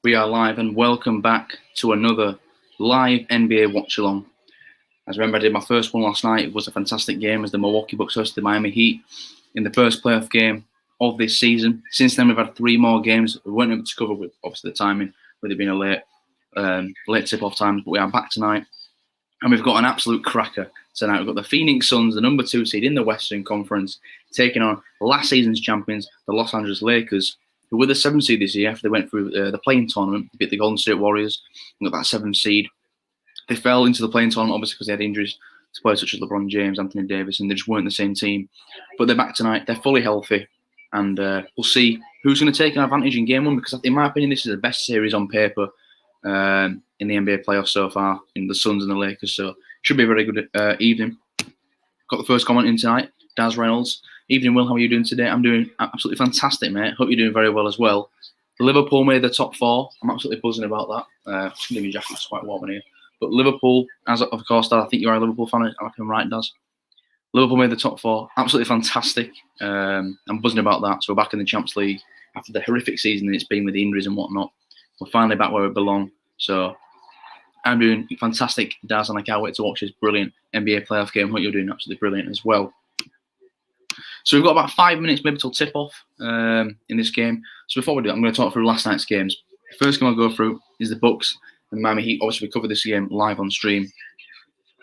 We are live and welcome back to another live NBA Watchalong. As remember, I did my first one last night. It was a fantastic game as the Milwaukee Bucks hosted the Miami Heat in the first playoff game of this season. Since then, we've had 3 more games. We weren't able to cover with obviously the timing, with it being a late tip-off time, but we are back tonight. And we've got an absolute cracker tonight. We've got the Phoenix Suns, the number 2 seed in the Western Conference, taking on last season's champions, the Los Angeles Lakers, who were the 7th seed this year after they went through the play-in tournament, beat the Golden State Warriors, and got that 7th seed. They fell into the play-in tournament, obviously, because they had injuries to players such as LeBron James, Anthony Davis, and they just weren't the same team. But they're back tonight. They're fully healthy, and we'll see who's going to take an advantage in Game 1, because in my opinion, this is the best series on paper in the NBA playoffs so far, in the Suns and the Lakers. So it should be a very good evening. Got the first comment in tonight, Daz Reynolds. Evening, Will. How are you doing today? I'm doing absolutely fantastic, mate. Hope you're doing very well as well. Liverpool made the top 4. I'm absolutely buzzing about that. Leave my jacket, it's quite warm in here. But Liverpool, as of course, Dad, I think you are a Liverpool fan. I'm right, Daz. Liverpool made the top 4. Absolutely fantastic. I'm buzzing about that. So we're back in the Champions League after the horrific season it's been with the injuries and whatnot. We're finally back where we belong. So I'm doing fantastic, Daz, and I can't wait to watch this brilliant NBA playoff game. Hope you're doing absolutely brilliant as well. So we've got about 5 minutes maybe till tip-off in this game. So before we do that, I'm going to talk through last night's games. The first game I'll go through is the Bucks and Miami Heat. Obviously, we covered this game live on stream.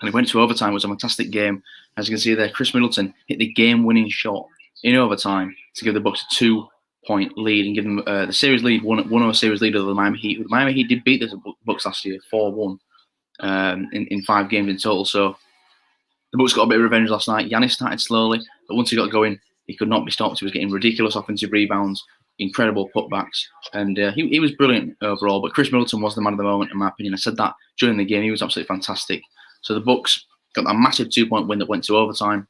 And it went to overtime. It was a fantastic game. As you can see there, Chris Middleton hit the game-winning shot in overtime to give the Bucks a 2-point lead and give them the series lead, 1-0 series lead over the Miami Heat. The Miami Heat did beat the Bucks last year, 4-1 in 5 games in total. So the Bucks got a bit of revenge last night. Giannis started slowly, but once he got going, he could not be stopped. He was getting ridiculous offensive rebounds, incredible putbacks, and he was brilliant overall. But Chris Middleton was the man of the moment, in my opinion. I said that during the game. He was absolutely fantastic. So the Bucks got that massive 2-point win that went to overtime.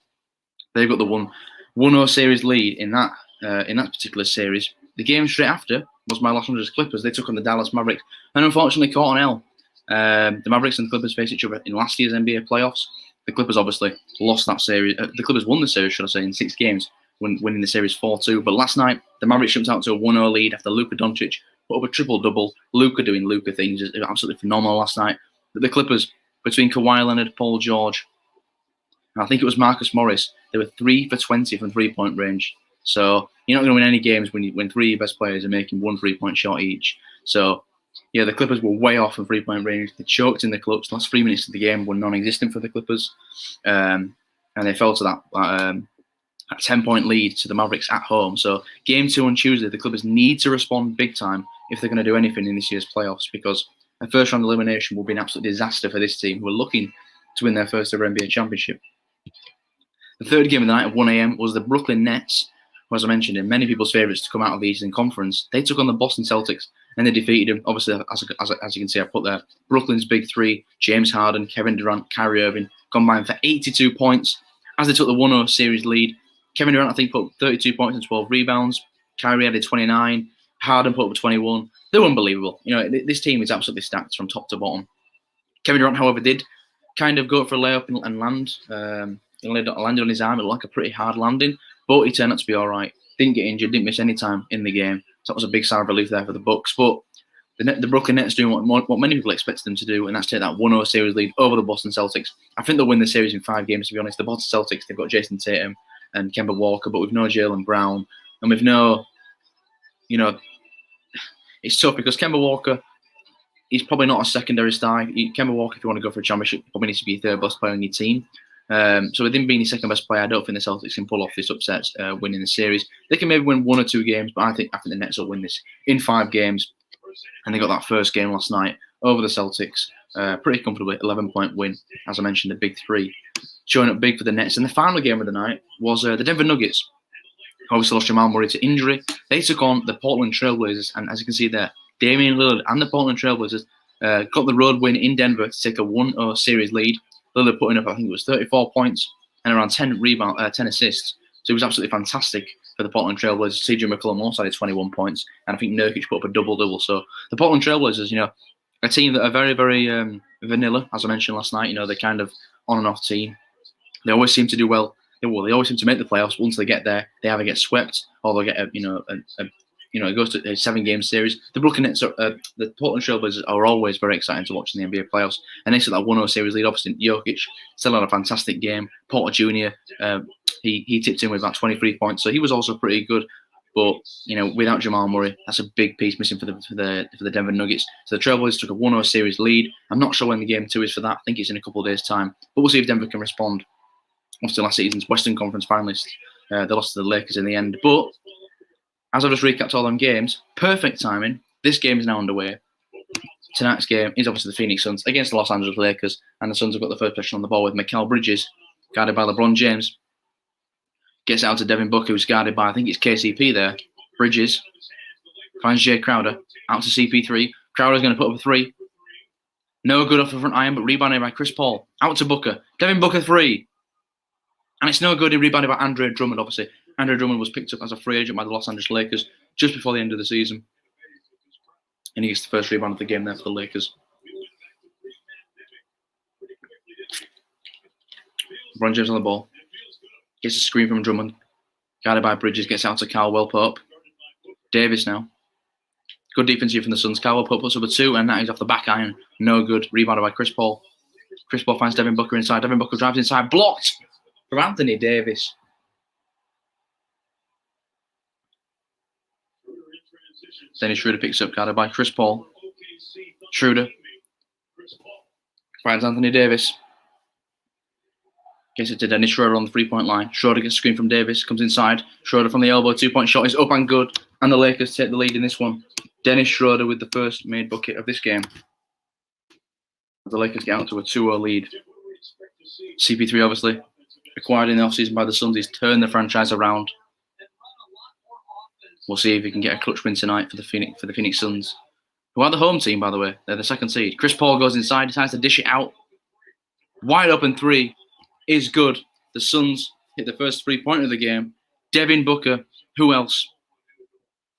They've got the 1-0 series lead in that particular series. The game straight after was my Los Angeles Clippers. They took on the Dallas Mavericks, and unfortunately caught an L. The Mavericks and the Clippers faced each other in last year's NBA playoffs. The Clippers obviously lost that series. The Clippers won the series, should I say, in 6 games, winning the series 4-2. But last night, the Mavericks jumped out to a 1-0 lead after Luka Doncic put up a triple-double. Luka doing Luka things. It was absolutely phenomenal last night. But the Clippers, between Kawhi Leonard, Paul George, and I think it was Marcus Morris, they were 3 for 20 from three-point range. So you're not going to win any games when 3 of your best players are making 1 3-point shot each. So yeah, the Clippers were way off from three-point range. They choked in the clutch. The last 3 minutes of the game were non-existent for the Clippers. And they fell to that 10-point lead to the Mavericks at home. So game 2 on Tuesday, the Clippers need to respond big time if they're going to do anything in this year's playoffs, because a first-round elimination will be an absolute disaster for this team who are looking to win their first ever NBA championship. The third game of the night at 1 a.m. was the Brooklyn Nets, who, as I mentioned, are many people's favourites to come out of the Eastern Conference. They took on the Boston Celtics, and they defeated them. Obviously, as you can see, I put there, Brooklyn's big 3, James Harden, Kevin Durant, Kyrie Irving, combined for 82 points as they took the 1-0 series lead. Kevin Durant, I think, put up 32 points and 12 rebounds. Kyrie added 29. Harden put up 21. They're unbelievable. You know, this team is absolutely stacked from top to bottom. Kevin Durant, however, did kind of go for a layup and land. He landed on his arm. It looked like a pretty hard landing, but he turned out to be all right. Didn't get injured, didn't miss any time in the game. So that was a big sigh of relief there for the Bucks. But the Brooklyn Nets doing what many people expect them to do, and that's take that 1-0 series lead over the Boston Celtics. I think they'll win the series in 5 games, to be honest. The Boston Celtics, they've got Jason Tatum and Kemba Walker, but with no Jaylen Brown. And with no, it's tough because Kemba Walker, he's probably not a secondary star. Kemba Walker, if you want to go for a championship, probably needs to be your 3rd best player on your team. So with him being the 2nd best player, I don't think the Celtics can pull off this upset, winning the series. They can maybe win 1 or 2 games, but I think the Nets will win this in 5 games. And they got that first game last night over the Celtics, pretty comfortably, 11-point win. As I mentioned, the big 3, showing up big for the Nets. And the final game of the night was the Denver Nuggets. Obviously lost Jamal Murray to injury. They took on the Portland Trailblazers, and as you can see there, Damian Lillard and the Portland Trailblazers got the road win in Denver to take a 1-0 series lead. Lillard putting up, I think it was 34 points and around 10 assists. So it was absolutely fantastic for the Portland Trailblazers. CJ McCollum also had 21 points, and I think Nurkic put up a double-double. So the Portland Trailblazers, a team that are very, very vanilla, as I mentioned last night. They're kind of on and off team. They always seem to do well. They always seem to make the playoffs. Once they get there, they either get swept or they'll get it goes to a 7-game series. The Brooklyn Nets, the Portland Trailblazers are always very exciting to watch in the NBA playoffs. And they took that 1-0 series lead. Obviously, Jokic still had a fantastic game. Porter Jr. He tipped in with about 23 points, so he was also pretty good. But without Jamal Murray, that's a big piece missing for the Denver Nuggets. So the Trailblazers took a 1-0 series lead. I'm not sure when the game 2 is for that. I think it's in a couple of days' time. But we'll see if Denver can respond. Obviously, last season's Western Conference finalists, they lost to the Lakers in the end. But as I've just recapped all them games, perfect timing. This game is now underway. Tonight's game is obviously the Phoenix Suns against the Los Angeles Lakers, and the Suns have got the first possession on the ball with Mikal Bridges, guarded by LeBron James. Gets out to Devin Booker, who's guarded by, I think it's KCP there. Bridges finds Jay Crowder, out to CP3. Crowder's going to put up a 3. No good off the front iron, but rebounded by Chris Paul. Out to Booker. Devin Booker 3. And it's no good. He rebounded by Andre Drummond, obviously. Andre Drummond was picked up as a free agent by the Los Angeles Lakers just before the end of the season. And he gets the first rebound of the game there for the Lakers. LeBron James on the ball. Gets a screen from Drummond. Guarded by Bridges. Gets out to Caldwell. Put up. Davis now. Good defense here from the Suns. Caldwell puts up a 2, and that is off the back iron. No good. Rebounded by Chris Paul. Chris Paul finds Devin Booker inside. Devin Booker drives inside. Blocked from Anthony Davis. Dennis Schroeder picks up, guarded by Chris Paul. Schroeder finds Anthony Davis. Gets it to Dennis Schroeder on the 3-point line. Schroeder gets a screen from Davis, comes inside. Schroeder from the elbow, 2-point shot is up and good. And the Lakers take the lead in this one. Dennis Schroeder with the first made bucket of this game. The Lakers get out to a 2-0 lead. CP3 obviously acquired in the offseason by the Suns. He's turned the franchise around. We'll see if he can get a clutch win tonight for the Phoenix Suns, who are the home team, by the way. They're the second seed. Chris Paul goes inside, decides to dish it out. Wide open 3 is good. The Suns hit the first 3-pointer of the game. Devin Booker, who else?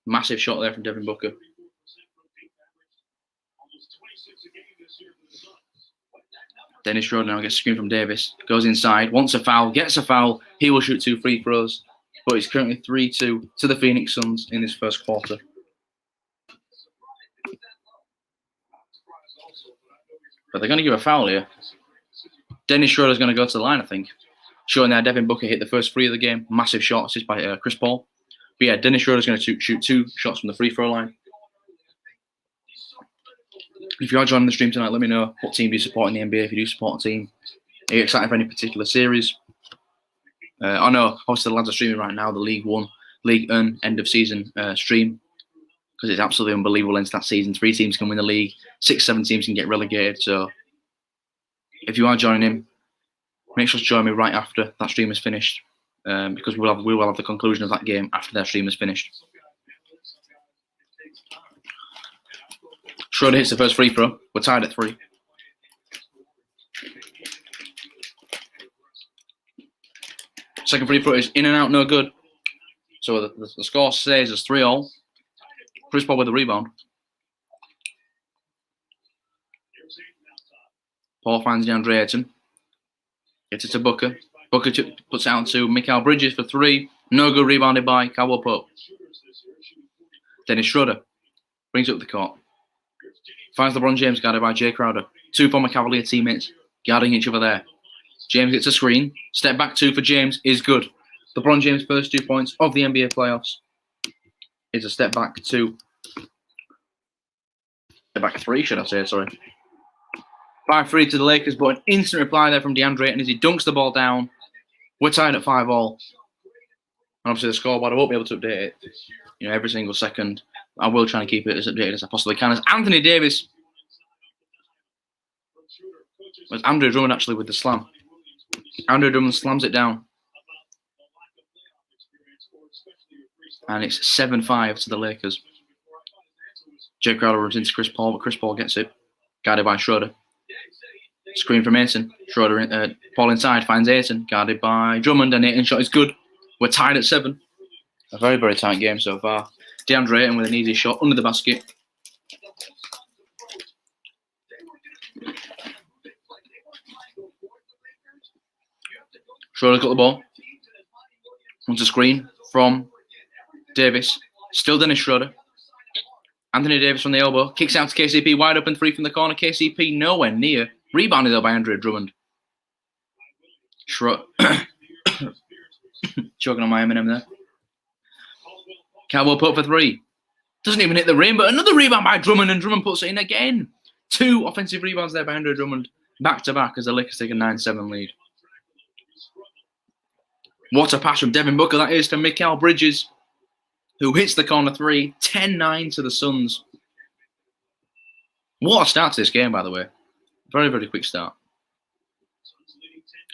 Massive shot there from Devin Booker. Dennis Schroeder now gets a screen from Davis. Goes inside, wants a foul, gets a foul. He will shoot 2 free throws. But it's currently 3-2 to the Phoenix Suns in this first quarter. But they're going to give a foul here. Dennis Schroeder's going to go to the line, I think. Showing there, Devin Booker hit the first 3 of the game. Massive shot, assist by Chris Paul. But yeah, Dennis Schroeder's going to shoot 2 shots from the free throw line. If you are joining the stream tonight, let me know what team do you support in the NBA. If you do support a team, are you excited for any particular series? I know, obviously the lads are streaming right now, the League One, League end of season stream, because it's absolutely unbelievable into that season. 3 teams can win the league, 6, 7 teams can get relegated. So if you are joining him, make sure to join me right after that stream is finished, because we will have the conclusion of that game after their stream is finished. Schroeder hits the first free throw. We're tied at 3. Second free throw is in and out, no good. So the score says it's 3-all. Chris Paul with the rebound. Paul finds DeAndre Ayton. Gets it to Booker. Booker puts it out to Mikal Bridges for 3. No good, rebounded by Caldwell Pope. Dennis Schroeder brings it up the court. Finds LeBron James guarded by Jay Crowder. 2 former Cavalier teammates guarding each other there. James gets a screen. Step back 2 for James is good. LeBron James' first 2 points of the NBA playoffs is a step back 2. Step back 3, should I say, sorry. 5-3 to the Lakers, but an instant reply there from DeAndre Ayton as he dunks the ball down. We're tied at 5-all. And obviously the scoreboard, I won't be able to update it every single second. I will try and keep it as updated as I possibly can. As Anthony Davis, was Andre Drummond actually with the slam. Andre Drummond slams it down. And it's 7-5 to the Lakers. Jake Crowder runs into Chris Paul, but Chris Paul gets it. Guarded by Schroeder. Screen from Ayton. Schroeder, Paul inside, finds Ayton. Guarded by Drummond, and Ayton's shot is good. We're tied at 7. A very, very tight game so far. DeAndre Ayton with an easy shot under the basket. Schroeder got the ball. Wants a screen from Davis. Still Dennis Schroeder. Anthony Davis from the elbow. Kicks out to KCP. Wide open 3 from the corner. KCP nowhere near. Rebounded though by Andre Drummond. Choking on my M&M there. Cowboy put for 3. Doesn't even hit the rim, but another rebound by Drummond, and Drummond puts it in again. 2 offensive rebounds there by Andre Drummond. Back to back as the Lakers take a 9-7 lead. What a pass from Devin Booker that is to Mikal Bridges, who hits the corner 3. 10-9 to the Suns. What a start to this game, by the way. Very, very quick start.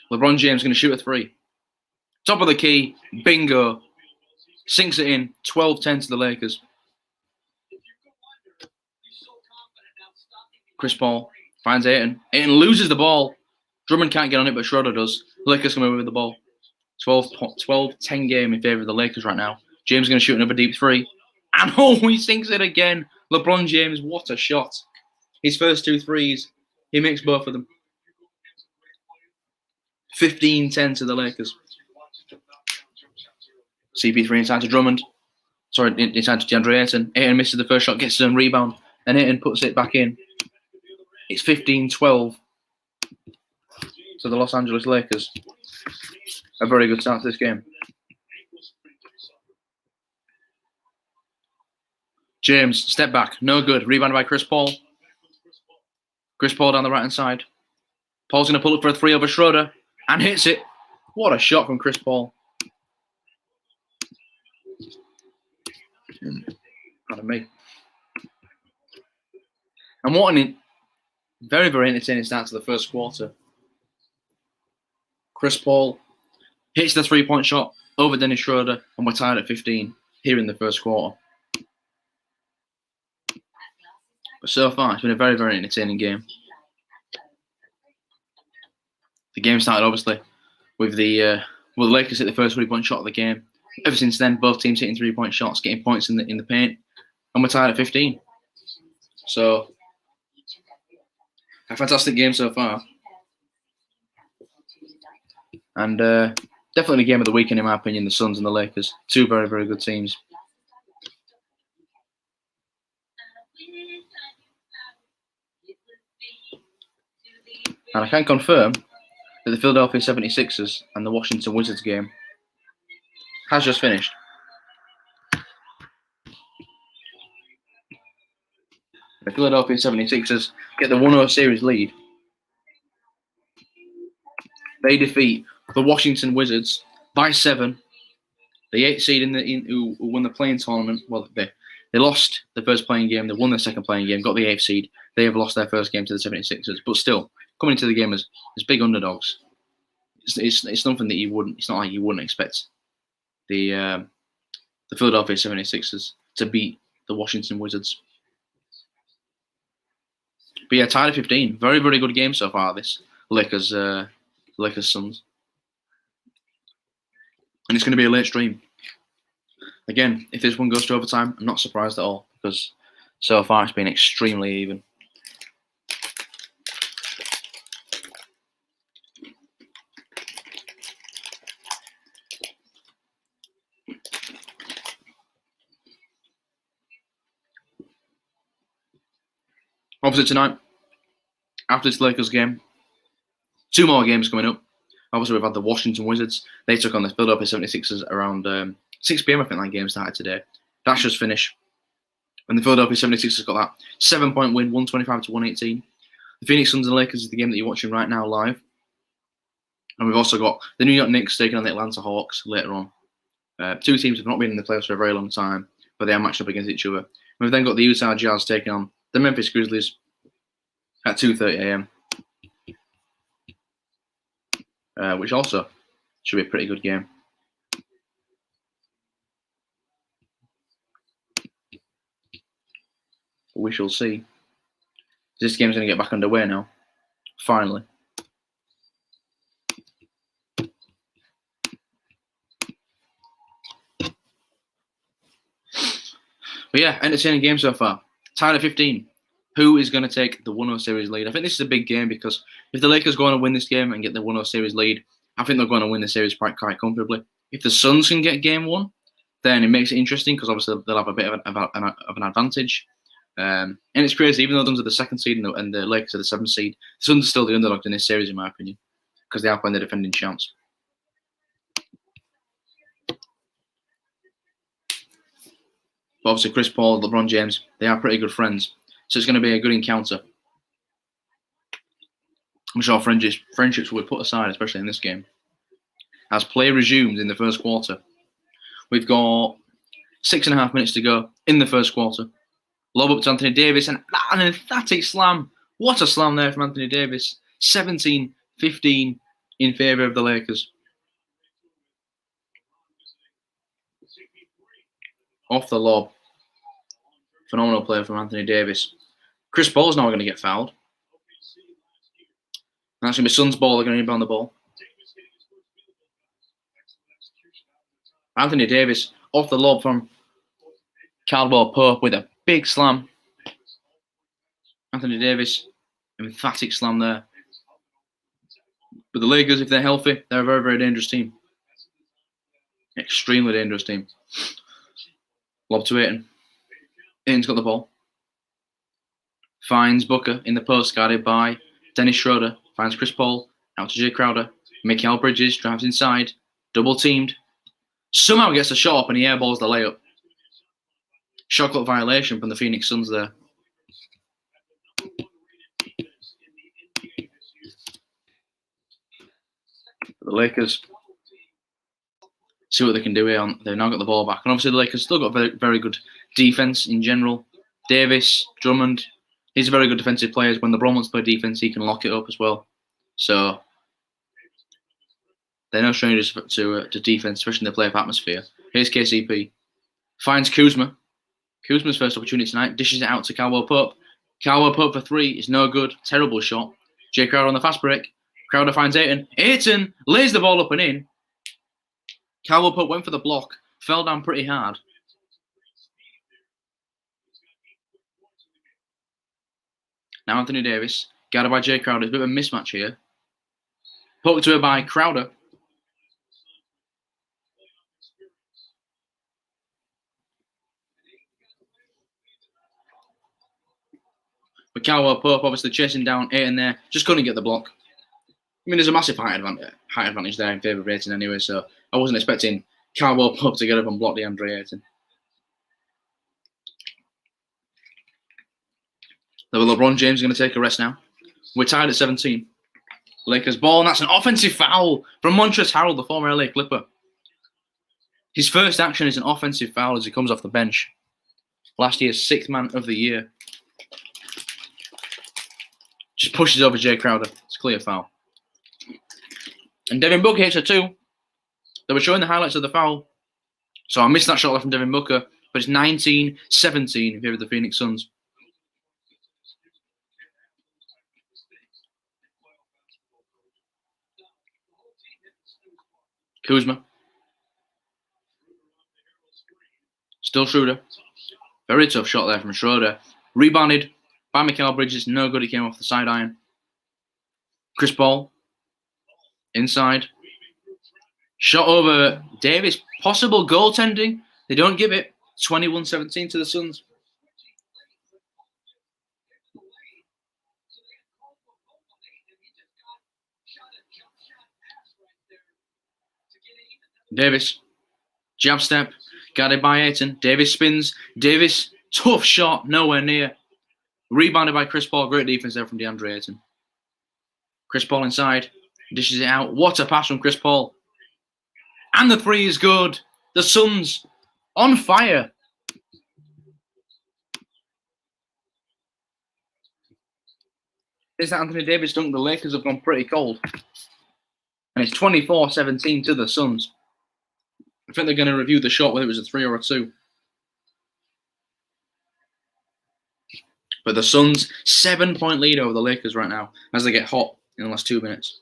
LeBron James going to shoot a 3. Top of the key. Bingo. Sinks it in. 12-10 to the Lakers. Chris Paul finds Ayton. Ayton loses the ball. Drummond can't get on it, but Schroeder does. Lakers come over with the ball. 12-10 game in favour of the Lakers right now. James going to shoot another deep 3. And he sinks it again. LeBron James, what a shot. His first 2 threes, he makes both of them. 15-10 to the Lakers. CP3 inside to Drummond. Sorry, inside to DeAndre Ayton. Ayton misses the first shot, gets his own rebound, and Ayton puts it back in. It's 15-12 to the Los Angeles Lakers. A very good start to this game. James, step back. No good. Rebounded by Chris Paul. Chris Paul down the right-hand side. Paul's going to pull up for a 3 over Schroeder and hits it. What a shot from Chris Paul. Pardon me. And what a very, very entertaining start to the first quarter. Chris Paul hits the 3-point shot over Dennis Schroeder, and we're tied at 15 here in the first quarter. But so far, it's been a very, very entertaining game. The game started, obviously, with the Lakers hit the first 3-point shot of the game. Ever since then, both teams hitting 3-point shots, getting points in the paint, and we're tied at 15. So, a fantastic game so far. And definitely the game of the weekend, in my opinion, the Suns and the Lakers. 2 very, very good teams. And I can confirm that the Philadelphia 76ers and the Washington Wizards game has just finished. The Philadelphia 76ers get the 1-0 series lead. They defeat the Washington Wizards by 7. The 8th seed who won the playing tournament. Well, they lost the first playing game. They won the second playing game. Got the 8th seed. They have lost their first game to the 76ers. But still, coming into the game as big underdogs. It's something that you wouldn't. It's not like you wouldn't expect the Philadelphia 76ers to beat the Washington Wizards. But yeah, tied at 15. Very, very good game so far. This Lakers Suns, and it's going to be a late stream. Again, if this one goes to overtime, I'm not surprised at all because so far it's been extremely even. Obviously tonight, after this Lakers game, 2 more games coming up. Obviously we've had the Washington Wizards. They took on the Philadelphia 76ers around 6 p.m. I think that game started today. That's just finished. And the Philadelphia 76ers got that 7-point win, 125-118. The Phoenix Suns and Lakers is the game that you're watching right now live. And we've also got the New York Knicks taking on the Atlanta Hawks later on. 2 teams have not been in the playoffs for a very long time, but they are matched up against each other. We've then got the Utah Jazz taking on the Memphis Grizzlies at 2:30 a.m. Which also should be a pretty good game. We shall see. This game's going to get back underway now. Finally. But yeah, entertaining game so far. Tied at 15. Who is going to take the 1-0 series lead? I think this is a big game because if the Lakers go on to win this game and get the 1-0 series lead, I think they're going to win the series quite comfortably. If the Suns can get game 1, then it makes it interesting because obviously they'll have a bit of an advantage. And it's crazy, even though the Suns are the 2nd seed and the Lakers are the 7th seed, the Suns are still the underdogs in this series, in my opinion, because they are playing the defending champs. But obviously, Chris Paul, LeBron James, they are pretty good friends. So it's going to be a good encounter. I'm sure friendships will be put aside, especially in this game. As play resumes in the first quarter, we've got 6.5 minutes to go in the first quarter. Lob up to Anthony Davis, and an emphatic slam. What a slam there from Anthony Davis. 17-15 in favour of the Lakers. Off the lob. Phenomenal play from Anthony Davis. Chris Paul's now going to get fouled. And that's going to be Suns' ball. They're going to inbound the ball. Anthony Davis off the lob from Caldwell Pope with a big slam. Anthony Davis, emphatic slam there. But the Lakers, if they're healthy, they're a very, very dangerous team. Extremely dangerous team. Lob to Ayton. Ayton's got the ball. Finds Booker in the post, guarded by Dennis Schroeder. Finds Chris Paul. Out to Jay Crowder. Mikal Bridges drives inside. Double teamed. Somehow gets a shot up and he airballs the layup. Shot clock violation from the Phoenix Suns there. The Lakers see what they can do here. They've now got the ball back. And obviously the Lakers still got very, very good defense in general. Davis, Drummond, he's a very good defensive player. When LeBron wants to play defense, he can lock it up as well. So they're no strangers to defense, especially in the playoff atmosphere. Here's KCP. Finds Kuzma. Kuzma's first opportunity tonight. Dishes it out to Caldwell Pope. Caldwell Pope for 3 is no good. Terrible shot. Jay Crowder on the fast break. Crowder finds Ayton. Ayton lays the ball up and in. Caldwell Pope went for the block. Fell down pretty hard. Now Anthony Davis. Guarded by Jay Crowder. There's a bit of a mismatch here. Poked to her by Crowder. But Caldwell Pope obviously chasing down Ayton there. Just couldn't get the block. I mean, there's a massive height advantage there in favour of Ayton anyway, so I wasn't expecting Caldwell Pope to get up and block DeAndre Ayton. So LeBron James is going to take a rest now. We're tied at 17. Lakers ball, and that's an offensive foul from Montrezl Harrell, the former LA Clipper. His first action is an offensive foul as he comes off the bench. Last year's 6th man of the year. Just pushes over Jay Crowder. It's a clear foul. And Devin Booker hits a 2. They were showing the highlights of the foul. So I missed that shot left from Devin Booker. But it's 19-17 in favour of the Phoenix Suns. Kuzma. Still Schroeder. Very tough shot there from Schroeder. Rebounded by Mikal Bridges. No good. He came off the side iron. Chris Paul. Inside. Shot over Davis. Possible goaltending. They don't give it. 21-17 to the Suns. Davis. Jab step. Guarded by Ayton. Davis spins. Davis. Tough shot. Nowhere near. Rebounded by Chris Paul. Great defense there from DeAndre Ayton. Chris Paul inside. Dishes it out. What a pass from Chris Paul. And the 3 is good. The Suns on fire. Is that Anthony Davis dunk? The Lakers have gone pretty cold. And it's 24-17 to the Suns. I think they're going to review the shot, whether it was a 3 or a 2. But the Suns 7-point lead over the Lakers right now as they get hot in the last 2 minutes.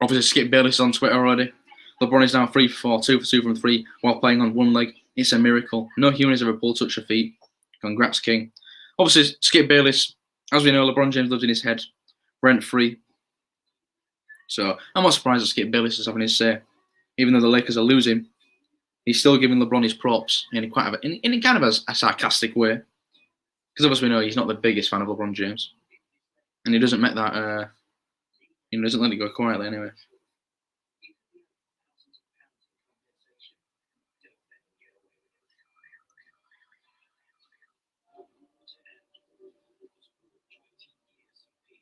Obviously, Skip Bayless on Twitter already. LeBron is now 3 for 4, 2 for 2 from 3 while playing on one leg. It's a miracle. No human has ever pulled such a feat. Congrats, King. Obviously, Skip Bayless, as we know, LeBron James lives in his head, rent-free. So I'm not surprised that Skip Bayless is having his say. Even though the Lakers are losing, he's still giving LeBron his props in kind of a sarcastic way. Because obviously we know he's not the biggest fan of LeBron James. And he doesn't make that, he doesn't let it go quietly anyway.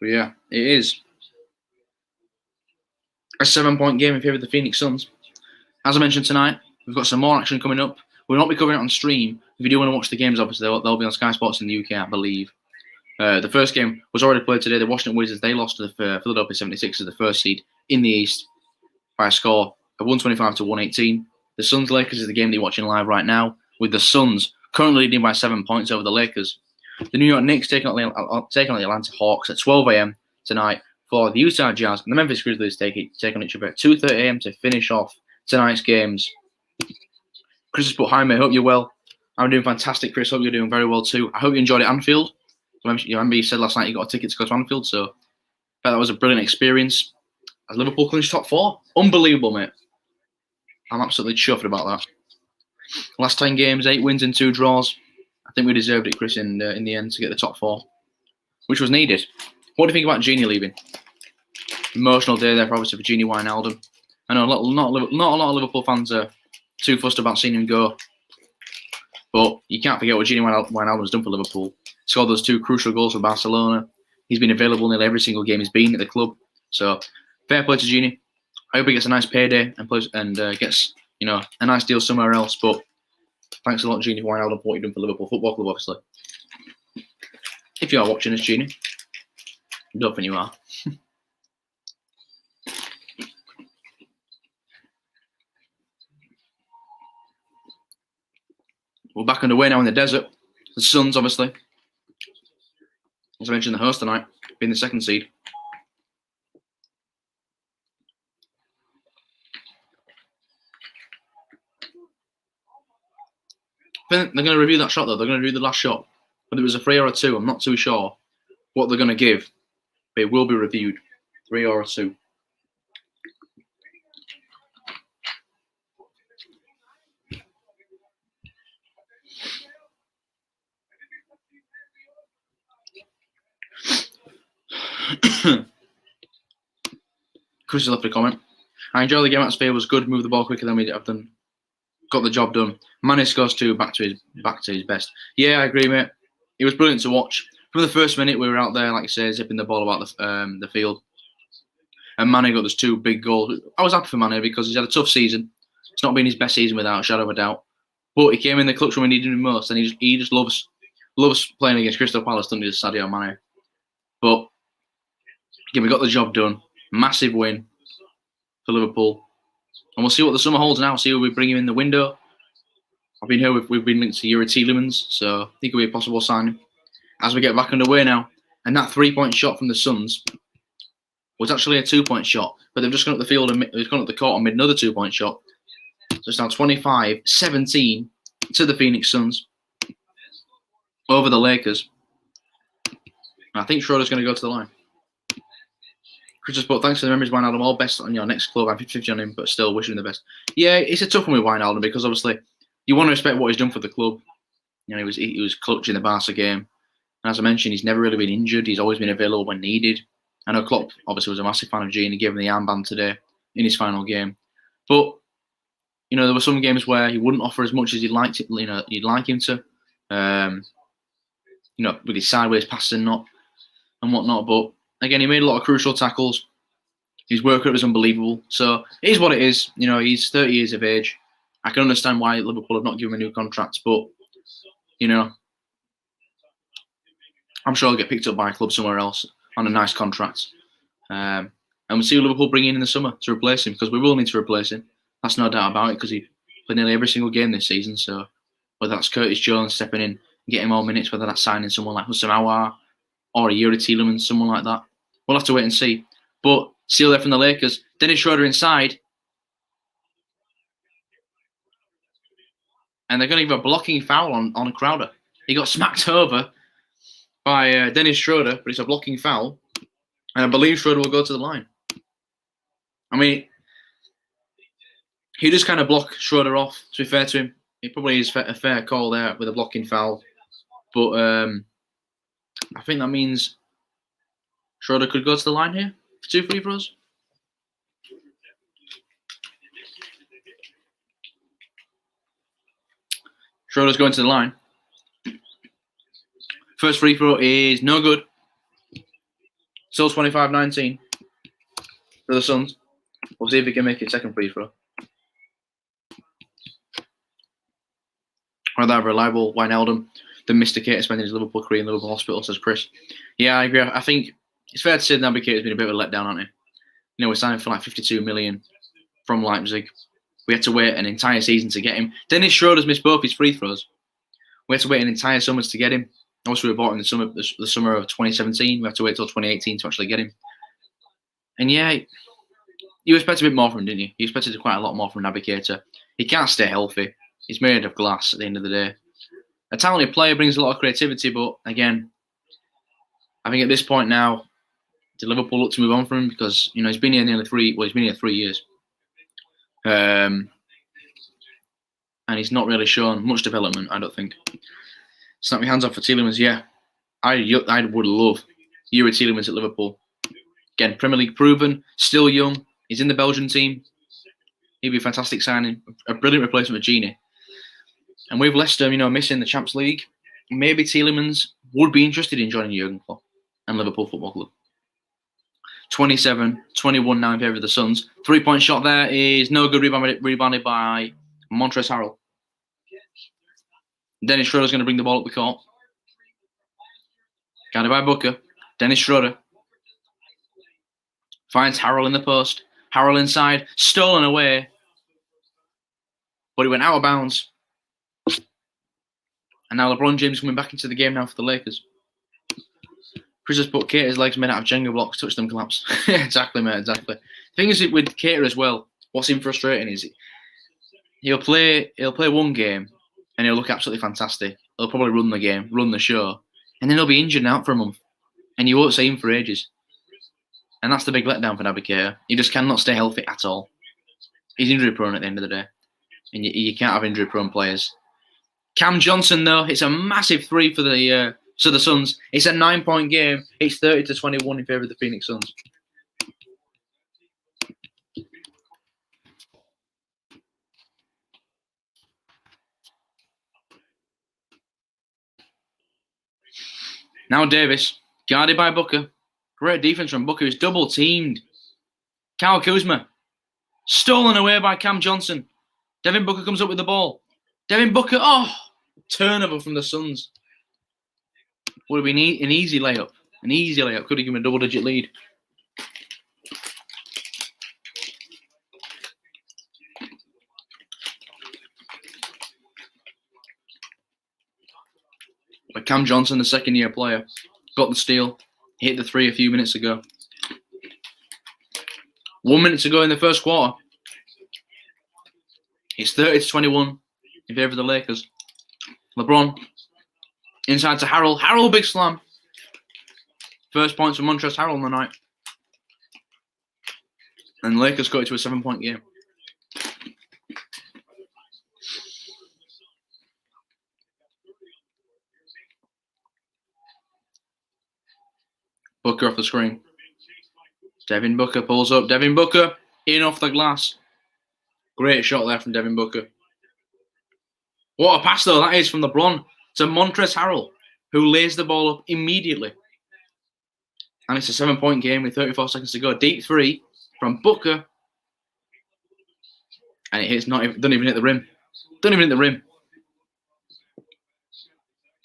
But yeah, it is a 7-point game in favour of the Phoenix Suns. As I mentioned tonight, we've got some more action coming up. We'll not be covering it on stream. If you do want to watch the games, obviously, they'll be on Sky Sports in the UK, I believe. The first game was already played today. The Washington Wizards, they lost to the Philadelphia 76ers, the first seed in the East, by a score of 125 to 118. The Suns-Lakers is the game that you're watching live right now, with the Suns currently leading by 7 points over the Lakers. The New York Knicks taking on the Atlanta Hawks at 12 a.m. tonight for the Utah Jazz, and the Memphis Grizzlies take on each other at 2:30 a.m. to finish off tonight's games. Chris has put, "Hi mate, hope you're well." I'm doing fantastic, Chris. Hope you're doing very well too. I hope you enjoyed it at Anfield. I remember you said last night you got a ticket to go to Anfield, so that was a brilliant experience. As Liverpool clinched top 4, unbelievable, mate. I'm absolutely chuffed about that. Last 10 games, 8 wins and 2 draws. I think we deserved it, Chris, in the end to get the top 4, which was needed. What do you think about Genie leaving? Emotional day there, obviously, for Genie Wijnaldum. I know not a lot of Liverpool fans are too fussed about seeing him go, but you can't forget what Genie Wijnaldum has done for Liverpool. Scored those 2 crucial goals for Barcelona. He's been available nearly every single game he's been at the club. So fair play to Genie. I hope he gets a nice payday and gets a nice deal somewhere else. But thanks a lot, Genie Wijnaldum, for what you've done for Liverpool Football Club, obviously. If you are watching this, Genie, I don't think you are. We're back underway now in the desert. The Suns, obviously, as I mentioned, the host tonight, being the 2nd seed. They're going to review that shot, though. They're going to review the last shot. Whether it was a 3 or a 2, I'm not too sure what they're going to give. But it will be reviewed. 3 or a 2. Chris has left a comment. "I enjoy the game atmosphere. Was good. Move the ball quicker than we have done. Got the job done. Mane scores 2, back to his best." Yeah, I agree, mate. It was brilliant to watch. From the first minute, we were out there, like I say, zipping the ball about the field. And Mane got those 2 big goals. I was happy for Mane because he's had a tough season. It's not been his best season without a shadow of a doubt. But he came in the clutch when we needed him most, and he just loves playing against Crystal Palace, doesn't he, Sadio Mane? But again, we got the job done. Massive win for Liverpool. And we'll see what the summer holds now. See who we bring him in the window. I've been here. We've been linked to Yuri Tielemans, so I think it'll be a possible signing as we get back underway now. And that 3-point shot from the Suns was actually a 2-point shot, but they've just gone up the field and they've gone up the court and made another 2-point shot. So it's now 25-17 to the Phoenix Suns over the Lakers. And I think Schroeder's going to go to the line. Chris just put, "Thanks for the memories, Wijnaldum. All best on your next club. I'm 50-50 on him, but still wishing him the best." Yeah, it's a tough one with Wijnaldum because obviously you want to respect what he's done for the club. He was clutch in the Barca game. And as I mentioned, he's never really been injured. He's always been available when needed. I know Klopp obviously was a massive fan of Gene. He gave him the armband today in his final game. But there were some games where he wouldn't offer as much as you'd like him to. With his sideways passing and whatnot. But again, he made a lot of crucial tackles. His work rate was unbelievable. So it is what it is. He's 30 years of age. I can understand why Liverpool have not given him a new contract, but I'm sure he'll get picked up by a club somewhere else on a nice contract. And we'll see Liverpool bring in the summer to replace him, because we will need to replace him. That's no doubt about it, because he played nearly every single game this season. So whether that's Curtis Jones stepping in, getting more minutes, whether that's signing someone like Houssem Aouar or a Yuri Tielemans, someone like that, we'll have to wait and see. But still there from the Lakers, Dennis Schroeder inside. And they're going to give a blocking foul on Crowder. He got smacked over by Dennis Schroeder, but it's a blocking foul. And I believe Schroeder will go to the line. I mean, he just kind of blocked Schroeder off, to be fair to him. It probably is a fair call there with a blocking foul. But I think that means Schroeder could go to the line here for 2 free throws. Schroeder's going to the line. First free throw is no good. Still 25-19 for the Suns. We'll see if he can make it second free throw. Rather have reliable Wijnaldum than Mr. Cater spending his Liverpool career in Liverpool Hospital, says Chris. Yeah, I agree. I think it's fair to say that Naby Keita's been a bit of a letdown, hasn't he? You know, we're signing for like 52 million from Leipzig. We had to wait an entire season to get him. Dennis Schroeder's missed both his free throws. We had to wait an entire summer to get him. Also, we bought him the summer of 2017. We had to wait till 2018 to actually get him. And yeah, you expected a bit more from him, didn't you? You expected quite a lot more from Naby Keita. He can't stay healthy. He's made of glass at the end of the day. A talented player brings a lot of creativity, but again, I think at this point now, did Liverpool look to move on from him? Because, you know, he's been here he's been here 3 years. And he's not really shown much development, I don't think. Snap my hands off for Tielemans, yeah. I would love Yuri Tielemans at Liverpool. Again, Premier League proven, still young. He's in the Belgian team. He'd be a fantastic signing, a brilliant replacement for Gini. And with Leicester, you know, missing the Champions League, maybe Tielemans would be interested in joining Jurgen Klopp and Liverpool Football Club. 27-21 now in favour of the Suns. 3-point shot there is no good, rebounded by Montrezl Harrell. Dennis Schroeder's going to bring the ball up the court. Guarded by Booker. Dennis Schroeder finds Harrell in the post. Harrell inside, stolen away. But he went out of bounds. And now LeBron James coming back into the game now for the Lakers. Chris has put Cater's legs made out of Jenga blocks, touch them collapse. Exactly, mate, exactly. The thing is with Cater as well, what's him frustrating is he'll play one game and he'll look absolutely fantastic. He'll probably run the game, run the show, and then he'll be injured and out for a month. And you won't see him for ages. And that's the big letdown for Naby Keita. He just cannot stay healthy at all. He's injury prone at the end of the day. And you can't have injury prone players. Cam Johnson, though, it's a massive 3 for the Suns. It's a 9-point game. It's 30-21 in favour of the Phoenix Suns. Now Davis, guarded by Booker. Great defense from Booker, who's double teamed. Kyle Kuzma, stolen away by Cam Johnson. Devin Booker comes up with the ball. Devin Booker, turnover from the Suns. Would have been an easy layup. An easy layup. Could have given a double-digit lead. But Cam Johnson, the second-year player, got the steal. He hit the 3 a few minutes ago. 1 minute to go in the first quarter. It's 30-21 in favour of the Lakers. LeBron inside to Harrell. Harrell, big slam. First points for Montrezl Harrell on the night. And the Lakers got it to a 7-point game. Booker off the screen. Devin Booker pulls up. Devin Booker in off the glass. Great shot there from Devin Booker. What a pass, though, that is from LeBron to Montrezl Harrell, who lays the ball up immediately. And it's a 7-point game with 34 seconds to go. Deep 3 from Booker. And it hits doesn't even hit the rim. Doesn't even hit the rim.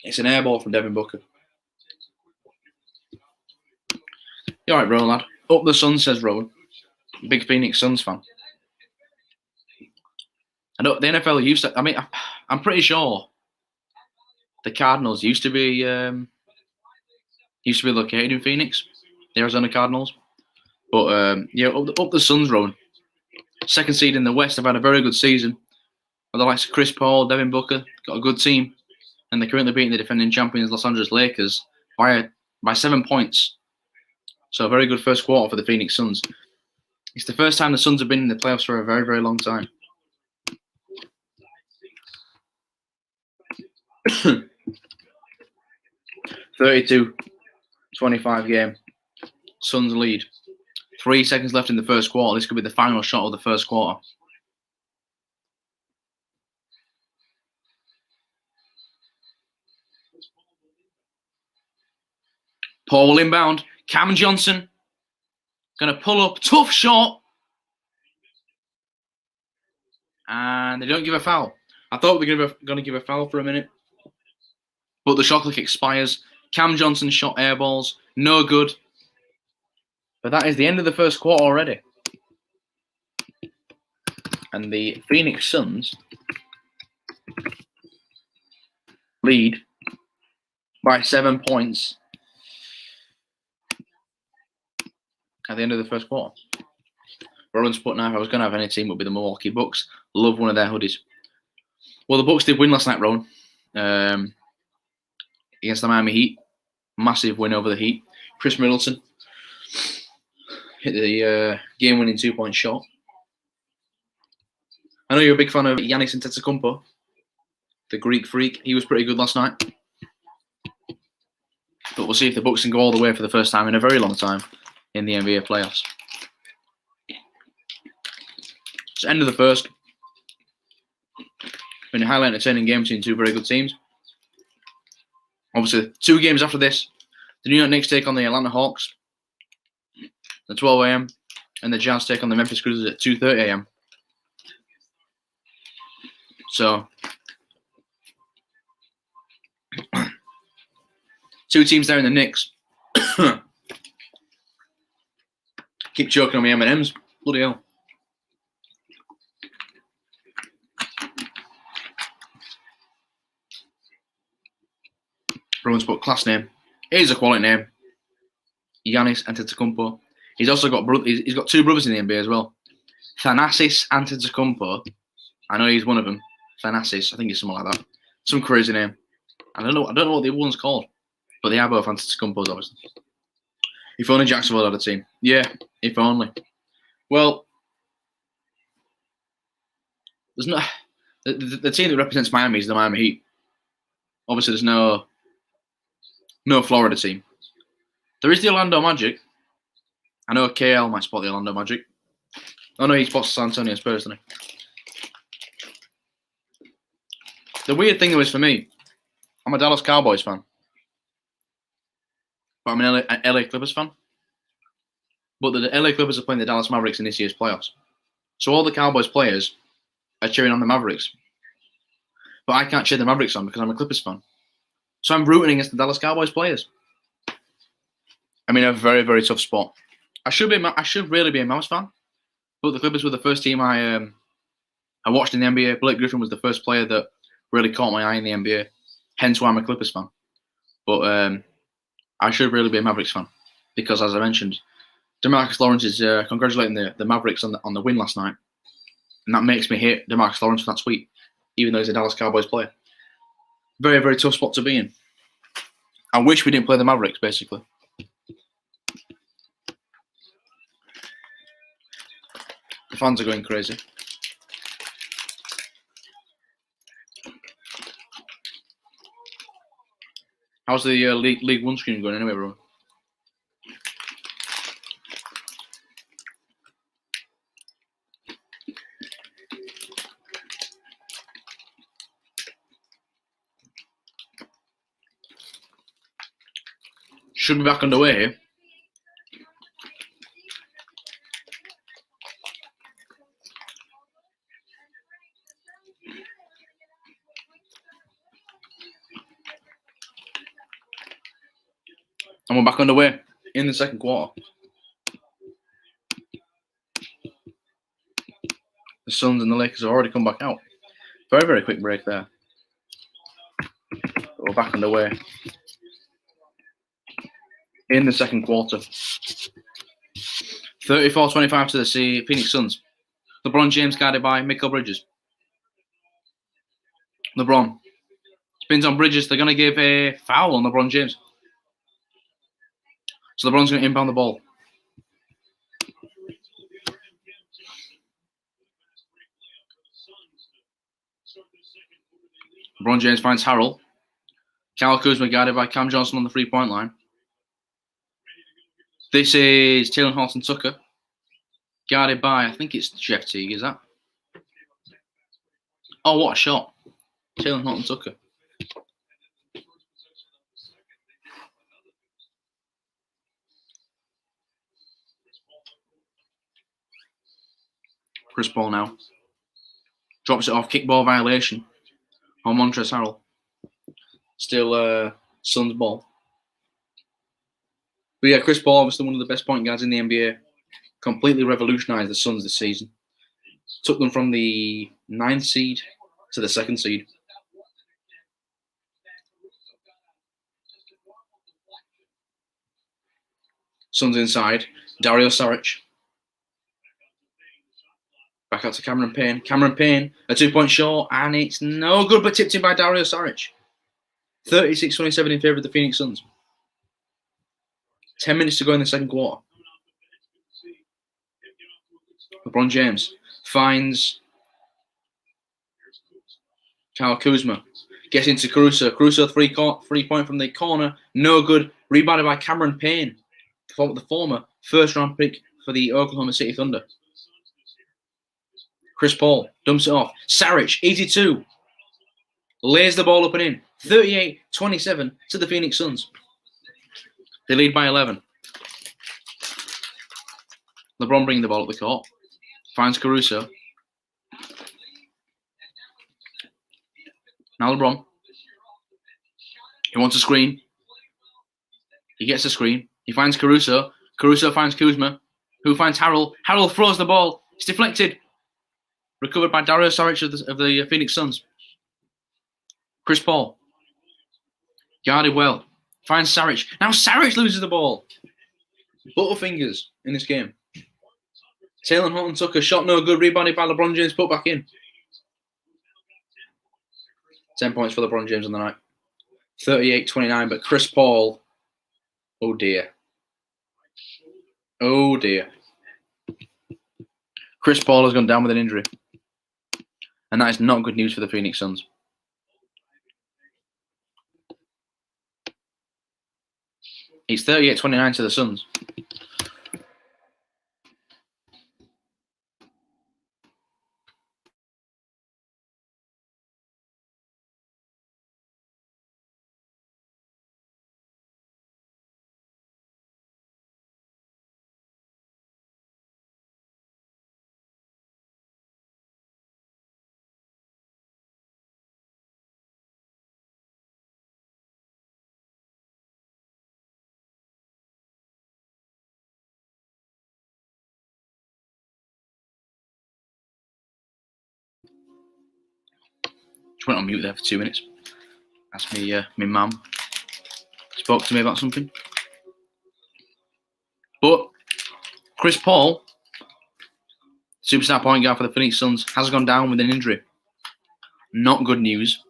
It's an air ball from Devin Booker. You alright, bro, lad? Up the Sun, says Rowan. Big Phoenix Suns fan. I know the NFL used to. I mean, I'm pretty sure the Cardinals used to be located in Phoenix, the Arizona Cardinals. But yeah, up the Suns, Rowan. Second seed in the West. Have had a very good season. With the likes of Chris Paul, Devin Booker, got a good team, and they're currently beating the defending champions Los Angeles Lakers by 7 points. So a very good first quarter for the Phoenix Suns. It's the first time the Suns have been in the playoffs for a very, very long time. 32-25 game. Suns lead. 3 seconds left in the first quarter. This could be the final shot of the first quarter. Paul inbound. Cam Johnson going to pull up. Tough shot. And they don't give a foul. I thought they were going to give a foul for a minute. But the shot clock expires. Cam Johnson shot air balls. No good. But that is the end of the first quarter already. And the Phoenix Suns lead by 7 points at the end of the first quarter. Roland's put now, if I was going to have any team, it would be the Milwaukee Bucks. Love one of their hoodies. Well, the Bucks did win last night, Roland, against the Miami Heat. Massive win over the Heat. Chris Middleton hit the game-winning 2-point shot. I know you're a big fan of Giannis Antetokounmpo, the Greek freak. He was pretty good last night. But we'll see if the Bucks can go all the way for the first time in a very long time in the NBA playoffs. It's the end of the first. Been a highly entertaining game between two very good teams. Obviously, 2 games after this, the New York Knicks take on the Atlanta Hawks at 12 a.m. and the Jazz take on the Memphis Grizzlies at 2:30 a.m. So, 2 teams there in the Knicks. Keep choking on me M&Ms. Bloody hell. Everyone's put class name. It is a quality name. Giannis Antetokounmpo. He's also got he's got 2 brothers in the NBA as well. Thanasis Antetokounmpo. I know he's one of them. Thanasis. I think it's something like that. Some crazy name. I don't know what the other one's called, but they are both Antetokounmpos, obviously. If only Jacksonville had a team. Yeah, if only. Well, there's no the team that represents Miami is the Miami Heat. Obviously, there's no Florida team. There is the Orlando Magic. I know KL might spot the Orlando Magic. Oh no, he spots San Antonio Spurs, doesn't he? The weird thing is for me, I'm a Dallas Cowboys fan. But I'm an LA Clippers fan. But the LA Clippers are playing the Dallas Mavericks in this year's playoffs. So all the Cowboys players are cheering on the Mavericks. But I can't cheer the Mavericks on because I'm a Clippers fan. So I'm rooting against the Dallas Cowboys players. I'm in a very, very tough spot. I should really be a Mavs fan. But the Clippers were the first team I watched in the NBA. Blake Griffin was the first player that really caught my eye in the NBA. Hence why I'm a Clippers fan. But I should really be a Mavericks fan. Because as I mentioned, DeMarcus Lawrence is congratulating the Mavericks on the win last night. And that makes me hate DeMarcus Lawrence for that tweet. Even though he's a Dallas Cowboys player. Very, very tough spot to be in. I wish we didn't play the Mavericks, basically. The fans are going crazy. How's the League One screen going anyway, bro? Should be back underway here. And we're back underway in the second quarter. The Suns and the Lakers have already come back out. Very, very quick break there. We're back underway in the second quarter. 34-25 to the Phoenix Suns. LeBron James guarded by Mikal Bridges. LeBron spins on Bridges. They're going to give a foul on LeBron James. So LeBron's going to inbound the ball. LeBron James finds Harrell. Kyle Kuzma guarded by Cam Johnson on the three-point line. This is Taylor Horton Tucker, guarded by, I think it's Jeff Teague, is that? Oh, what a shot. Taylor Horton Tucker. Chris Paul now. Drops it off, kickball violation on Montrezl Harrell. Still Suns ball. But yeah, Chris Paul, obviously one of the best point guards in the NBA. Completely revolutionized the Suns this season. Took them from the 9th seed to the 2nd seed. Suns inside. Dario Saric. Back out to Cameron Payne. Cameron Payne, a 2-point shot, and it's no good, but tipped in by Dario Saric. 36-27 in favour of the Phoenix Suns. 10 minutes to go in the second quarter. LeBron James finds Kyle Kuzma. Gets into Caruso. Caruso three-point from the corner. No good. Rebounded by Cameron Payne, the former first-round pick for the Oklahoma City Thunder. Chris Paul dumps it off. Saric, 82. Lays the ball up and in. 38-27 to the Phoenix Suns. They lead by 11. LeBron bringing the ball up the court. Finds Caruso. Now LeBron. He wants a screen. He gets a screen. He finds Caruso. Caruso finds Kuzma. Who finds Harrell. Harrell throws the ball. It's deflected. Recovered by Dario Saric of the Phoenix Suns. Chris Paul. Guarded well. Finds Saric. Now Saric loses the ball. Butterfingers in this game. Taylor Horton Tucker, shot no good. Rebounded by LeBron James, put back in. 10 points for LeBron James on the night. 38-29, but Chris Paul, oh dear. Oh dear. Chris Paul has gone down with an injury. And that is not good news for the Phoenix Suns. It's 38-29 to the Suns. Just went on mute there for 2 minutes. Asked me, my mum spoke to me about something. But Chris Paul, superstar point guard for the Phoenix Suns, has gone down with an injury. Not good news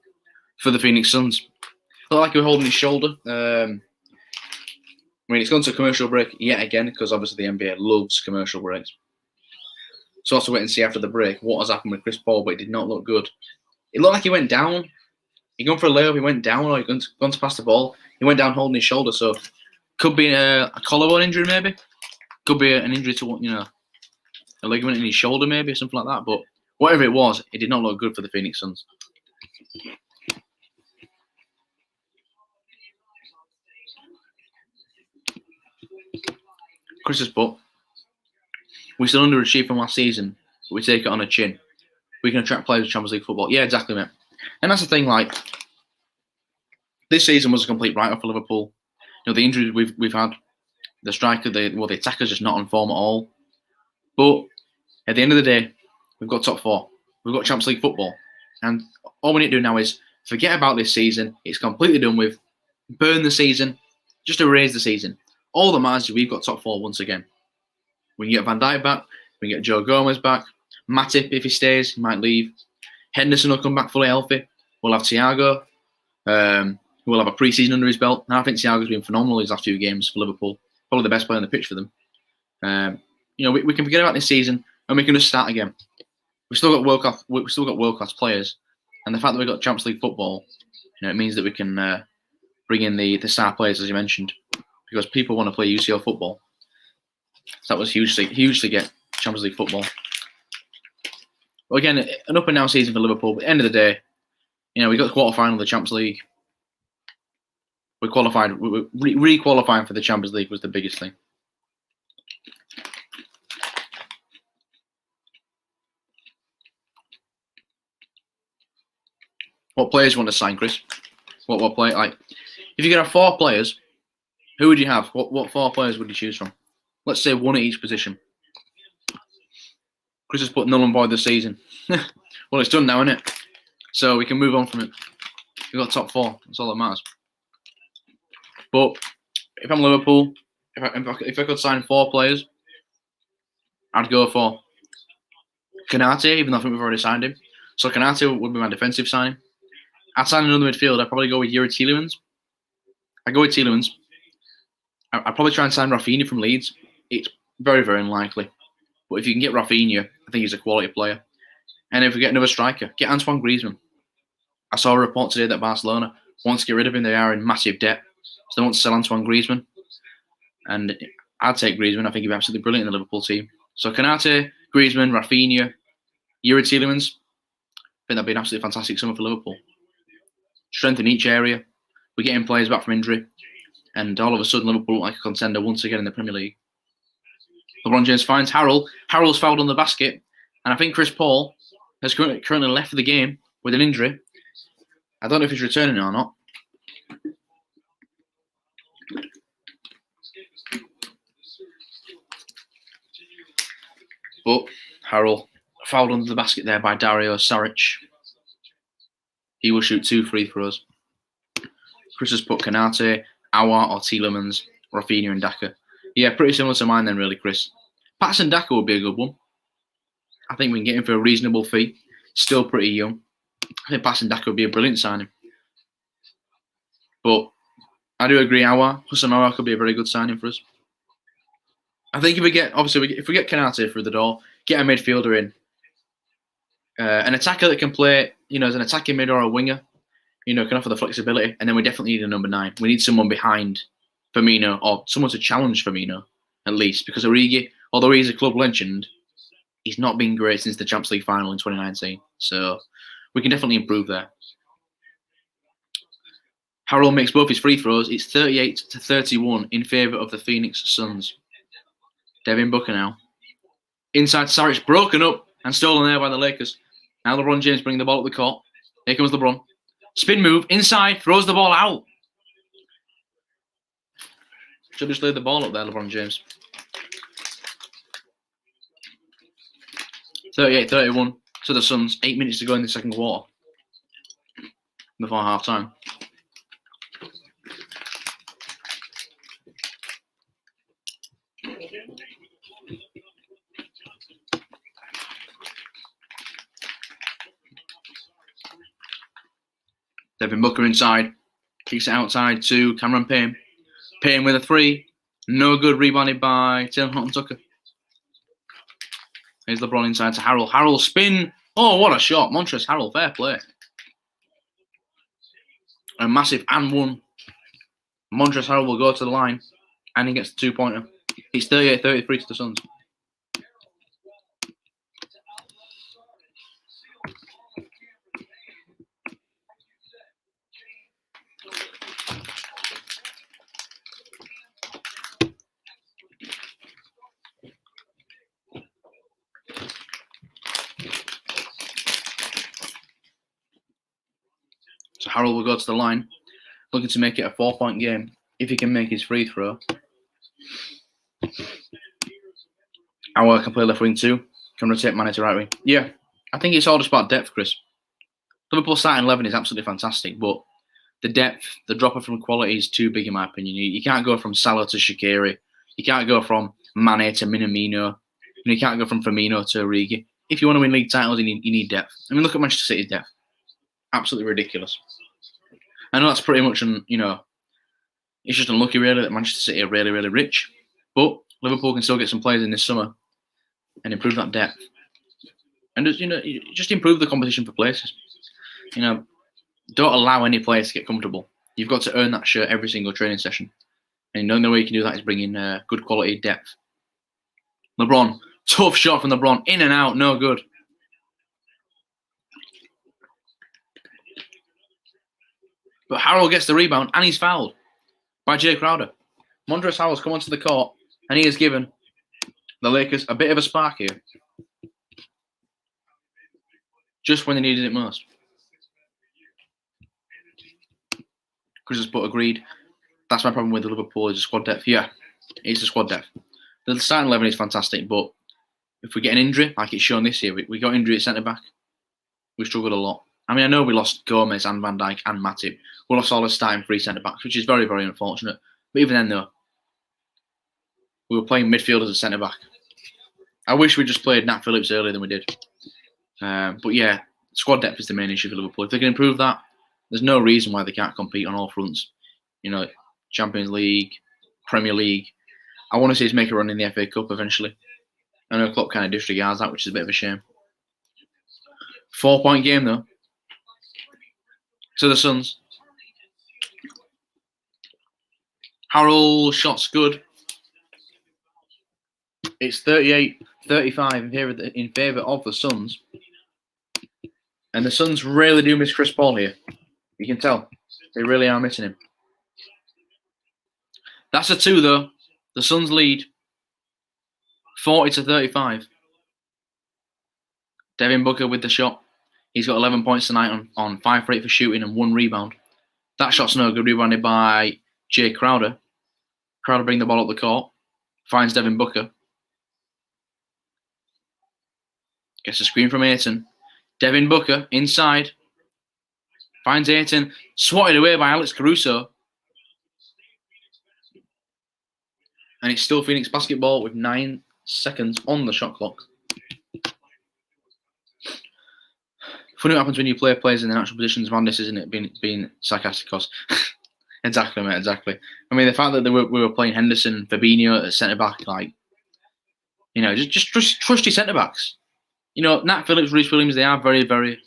for the Phoenix Suns. Looked like he was holding his shoulder. It's gone to a commercial break yet again, because obviously the NBA loves commercial breaks. So also wait and see after the break what has happened with Chris Paul, but it did not look good. It looked like he went down. He gone for a layup, he went down, or he gone to pass the ball. He went down holding his shoulder, so could be a collarbone injury maybe. Could be an injury to, a ligament in his shoulder maybe, or something like that. But whatever it was, it did not look good for the Phoenix Suns. Chris has put, we still underachieved from last season, but we take it on a chin. We can attract players to Champions League football. Yeah, exactly, mate. And that's the thing, this season was a complete write-off for Liverpool. The injuries we've had, the striker, the attacker's just not on form at all. But at the end of the day, We've got top 4. We've got Champions League football. And all we need to do now is forget about this season. It's completely done with. Burn the season. Just erase the season. All that matters is we've got top 4 once again. We can get Van Dijk back. We can get Joe Gomez back. Matip, if he stays, he might leave. Henderson will come back fully healthy. We'll have Thiago. We'll have a pre-season under his belt. And I think Thiago's been phenomenal these last few games for Liverpool. Probably the best player on the pitch for them. We can forget about this season and we can just start again. We've still got world class players, and the fact that we've got Champions League football, it means that we can bring in the star players, as you mentioned, because people want to play UCL football. So that was huge to get Champions League football. But again, an up and down season for Liverpool. But at the end of the day, we got the quarterfinal of the Champions League. We qualified. Re-qualifying for the Champions League was the biggest thing. What players you want to sign, Chris? What play? Like, if you could have 4 players, who would you have? What 4 players would you choose from? Let's say 1 at each position. Chris has put null and void this season. Well, it's done now, isn't it? So we can move on from it. We've got top 4. That's all that matters. But if I'm Liverpool, if I could sign 4 players, I'd go for Konate, even though I think we've already signed him. So Konate would be my defensive signing. I'd sign another midfield. I'd probably go with Yuri Tielemans. I'd probably try and sign Rafinha from Leeds. It's very, very unlikely. But if you can get Rafinha, I think he's a quality player. And if we get another striker, get Antoine Griezmann. I saw a report today that Barcelona wants to get rid of him. They are in massive debt. So they want to sell Antoine Griezmann. And I'd take Griezmann. I think he'd be absolutely brilliant in the Liverpool team. So Konate, Griezmann, Rafinha, Yuri Tielemans. I think that'd be an absolutely fantastic summer for Liverpool. Strength in each area. We're getting players back from injury. And all of a sudden, Liverpool look like a contender once again in the Premier League. LeBron James finds Harrell. Harrell's fouled on the basket. And I think Chris Paul has currently left the game with an injury. I don't know if he's returning or not. But Harrell fouled under the basket there by Dario Saric. He will shoot 2 free throws. Chris has put Konate, Aouar or Tielemans, Rafinha and Daka. Yeah, pretty similar to mine then, really, Chris. Patterson Daka would be a good one. I think we can get him for a reasonable fee. Still pretty young. I think Patterson Daka would be a brilliant signing. But I do agree, Aouar. Houssam Aouar could be a very good signing for us. I think if we get Konate through the door, get a midfielder in, an attacker that can play, as an attacking mid or a winger, can offer the flexibility, and then we definitely need a number 9. We need someone behind Firmino, or someone to challenge Firmino, at least, because Origi, although he's a club legend, he's not been great since the Champions League final in 2019. So we can definitely improve there. Harrell makes both his free throws. It's 38-31 in favour of the Phoenix Suns. Devin Booker now. Inside Saric, broken up and stolen there by the Lakers. Now LeBron James bringing the ball up the court. Here comes LeBron. Spin move, inside, throws the ball out. Should just laid the ball up there, LeBron James. 38-31 to the Suns. 8 minutes to go in the second quarter. Before half time. Devin Booker inside. Kicks it outside to Cameron Payne. Payne with a 3. No good. Rebounded by Taylor Horton-Tucker. Here's LeBron inside to Harrell. Harrell spin. Oh, what a shot. Montrezl Harrell, fair play. A massive and 1. Montrezl Harrell will go to the line. And he gets the 2-pointer. It's 38-33 to the Suns. So Harrell will go to the line, looking to make it a 4-point game if he can make his free throw. Aouar can play left wing too. Can rotate Mane to right wing. Yeah, I think it's all just about depth, Chris. Liverpool starting 11 is absolutely fantastic, but the depth, the drop off from quality is too big in my opinion. You can't go from Salah to Shaqiri. You can't go from Mane to Minamino. And you can't go from Firmino to Origi. If you want to win league titles, you need depth. I mean, look at Manchester City's depth. Absolutely ridiculous. I know that's pretty much, it's just unlucky really that Manchester City are really, really rich. But Liverpool can still get some players in this summer and improve that depth. And just improve the competition for places. Don't allow any players to get comfortable. You've got to earn that shirt every single training session. And the only way you can do that is bring in good quality depth. LeBron, tough shot from LeBron, in and out, no good. But Harrell gets the rebound and he's fouled by Jay Crowder. Montrezl Harrell's come onto the court and he has given the Lakers a bit of a spark here. Just when they needed it most. Chris has put agreed. That's my problem with the Liverpool is the squad depth. Yeah, it's the squad depth. The starting 11 is fantastic, but if we get an injury, like it's shown this year, we got injury at centre-back, we struggled a lot. I mean, I know we lost Gomez and Van Dijk and Matip. We lost all the starting 3 centre-backs, which is very, very unfortunate. But even then, though, we were playing midfield as a centre-back. I wish we just played Nat Phillips earlier than we did. But yeah, squad depth is the main issue for Liverpool. If they can improve that, there's no reason why they can't compete on all fronts. Champions League, Premier League. I want to see us make a run in the FA Cup eventually. I know Klopp kind of disregards that, which is a bit of a shame. 4-point game, though. To the Suns. Harrell, shot's good. It's 38-35 in favour of the Suns. And the Suns really do miss Chris Paul here. You can tell. They really are missing him. That's a 2, though. The Suns lead 40-35. Devin Booker with the shot. He's got 11 points tonight on 5 for 8 for shooting and 1 rebound. That shot's no good. Rebounded by Jay Crowder. Crowder bring the ball up the court. Finds Devin Booker. Gets a screen from Ayton. Devin Booker inside. Finds Ayton. Swatted away by Alex Caruso. And it's still Phoenix basketball with 9 seconds on the shot clock. Funny what happens when you play players in their natural positions, madness, isn't it? Being sarcastic, cause exactly, mate, exactly. I mean, the fact that we were playing Henderson, Fabinho at centre back, just trust your centre backs. Nat Phillips, Reece Williams, they are very, very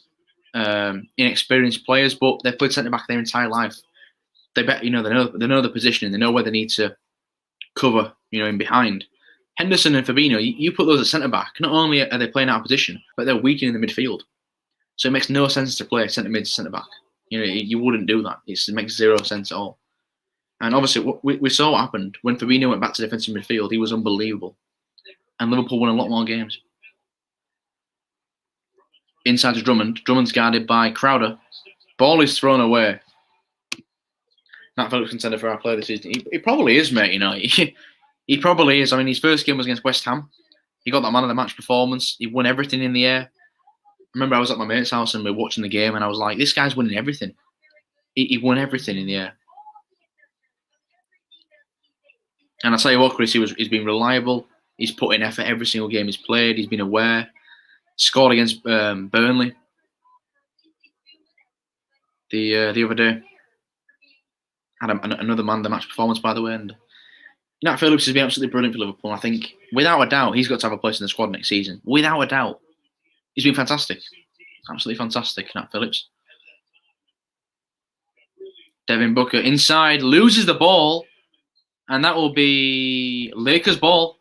inexperienced players, but they've played centre back their entire life. They know the position and they know where they need to cover, in behind. Henderson and Fabinho, you put those at centre back. Not only are they playing out of position, but they're weakening the midfield. So it makes no sense to play centre mid to centre back. You wouldn't do that. It makes 0 sense at all. And obviously, we saw what happened when Fabinho went back to defensive midfield. He was unbelievable, and Liverpool won a lot more games. Inside to Drummond. Drummond's guarded by Crowder. Ball is thrown away. Nat Phillips contender for our player this season. He probably is, mate. He probably is. I mean, his first game was against West Ham. He got that man of the match performance. He won everything in the air. I remember I was at my mate's house and we were watching the game and I was like, this guy's winning everything. He won everything in the air. And I tell you what, Chris, he's been reliable. He's put in effort every single game he's played. He's been aware. Scored against Burnley the other day. Had another man of the match performance, by the way. And Nat Phillips has been absolutely brilliant for Liverpool. I think, without a doubt, he's got to have a place in the squad next season. Without a doubt. He's been fantastic. Absolutely fantastic, Nat Phillips. Devin Booker inside, loses the ball, and that will be Lakers' ball.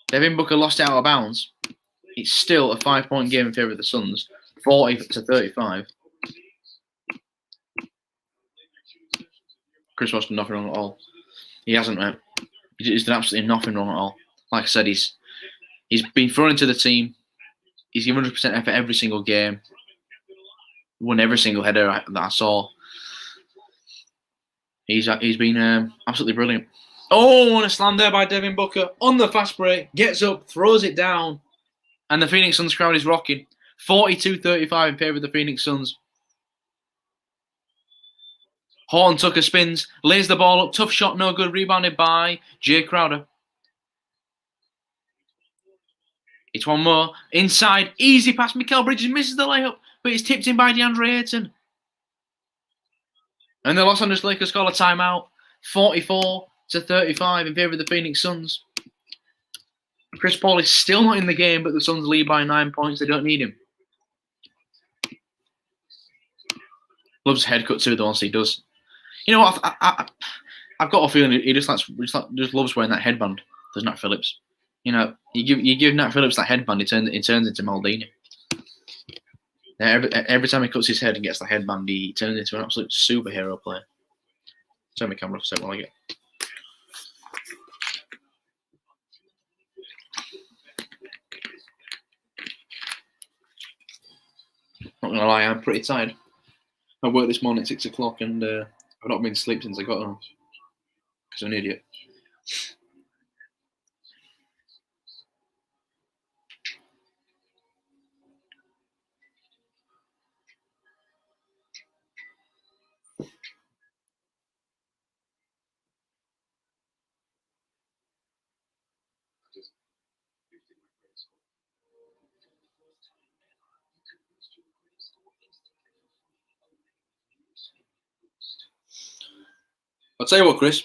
Devin Booker lost it out of bounds. It's still a 5-point game in favour of the Suns, 40-35. Chris Washington, nothing wrong at all. He hasn't, mate. He's done absolutely nothing wrong at all. Like I said, he's been thrown into the team. He's given 100% effort every single game. Won every single header that I saw. He's been absolutely brilliant. Oh, and a slam there by Devin Booker on the fast break. Gets up, throws it down. And the Phoenix Suns crowd is rocking. 42-35 in favour of the Phoenix Suns. Horton Tucker spins, lays the ball up. Tough shot, no good. Rebounded by Jay Crowder. It's one more. Inside, easy pass. Mikal Bridges misses the layup, but it's tipped in by DeAndre Ayton. And the Los Angeles Lakers call a timeout. 44-35 in favour of the Phoenix Suns. Chris Paul is still not in the game, but the Suns lead by 9 points. They don't need him. Loves head cut too, though, once he does. You know what? I've got a feeling he just loves wearing that headband. Does Nat Phillips? You know, you give Nat Phillips that headband, he turns into Maldini. Every time he cuts his head and gets the headband, he turns into an absolute superhero player. Turn my camera off a sec while I get. Not gonna lie, I'm pretty tired. I worked this morning at 6 o'clock and I've not been to sleep since I got home. Because I'm an idiot. I'll tell you what, Chris.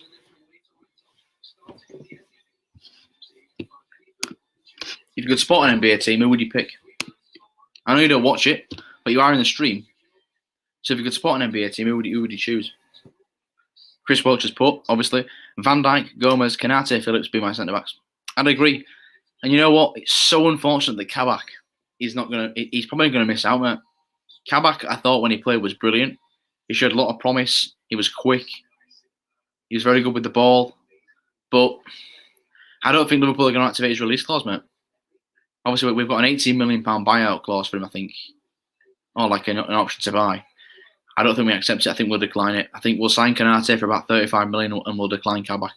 If you could spot an NBA team, who would you pick? I know you don't watch it, but you are in the stream. So if you could spot an NBA team, who would you choose? Chris Welch has put, obviously, Van Dijk, Gomez, Kanate, Phillips be my centre-backs. I'd agree. And you know what? It's so unfortunate that Kabak he's probably going to miss out, mate. Kabak, I thought when he played was brilliant. He showed a lot of promise. He was quick. He was very good with the ball. But I don't think Liverpool are going to activate his release clause, mate. Obviously, we've got an £18 million buyout clause for him, I think. Or like an option to buy. I don't think we accept it. I think we'll decline it. I think we'll sign Kanate for about 35 million and we'll decline Kabak.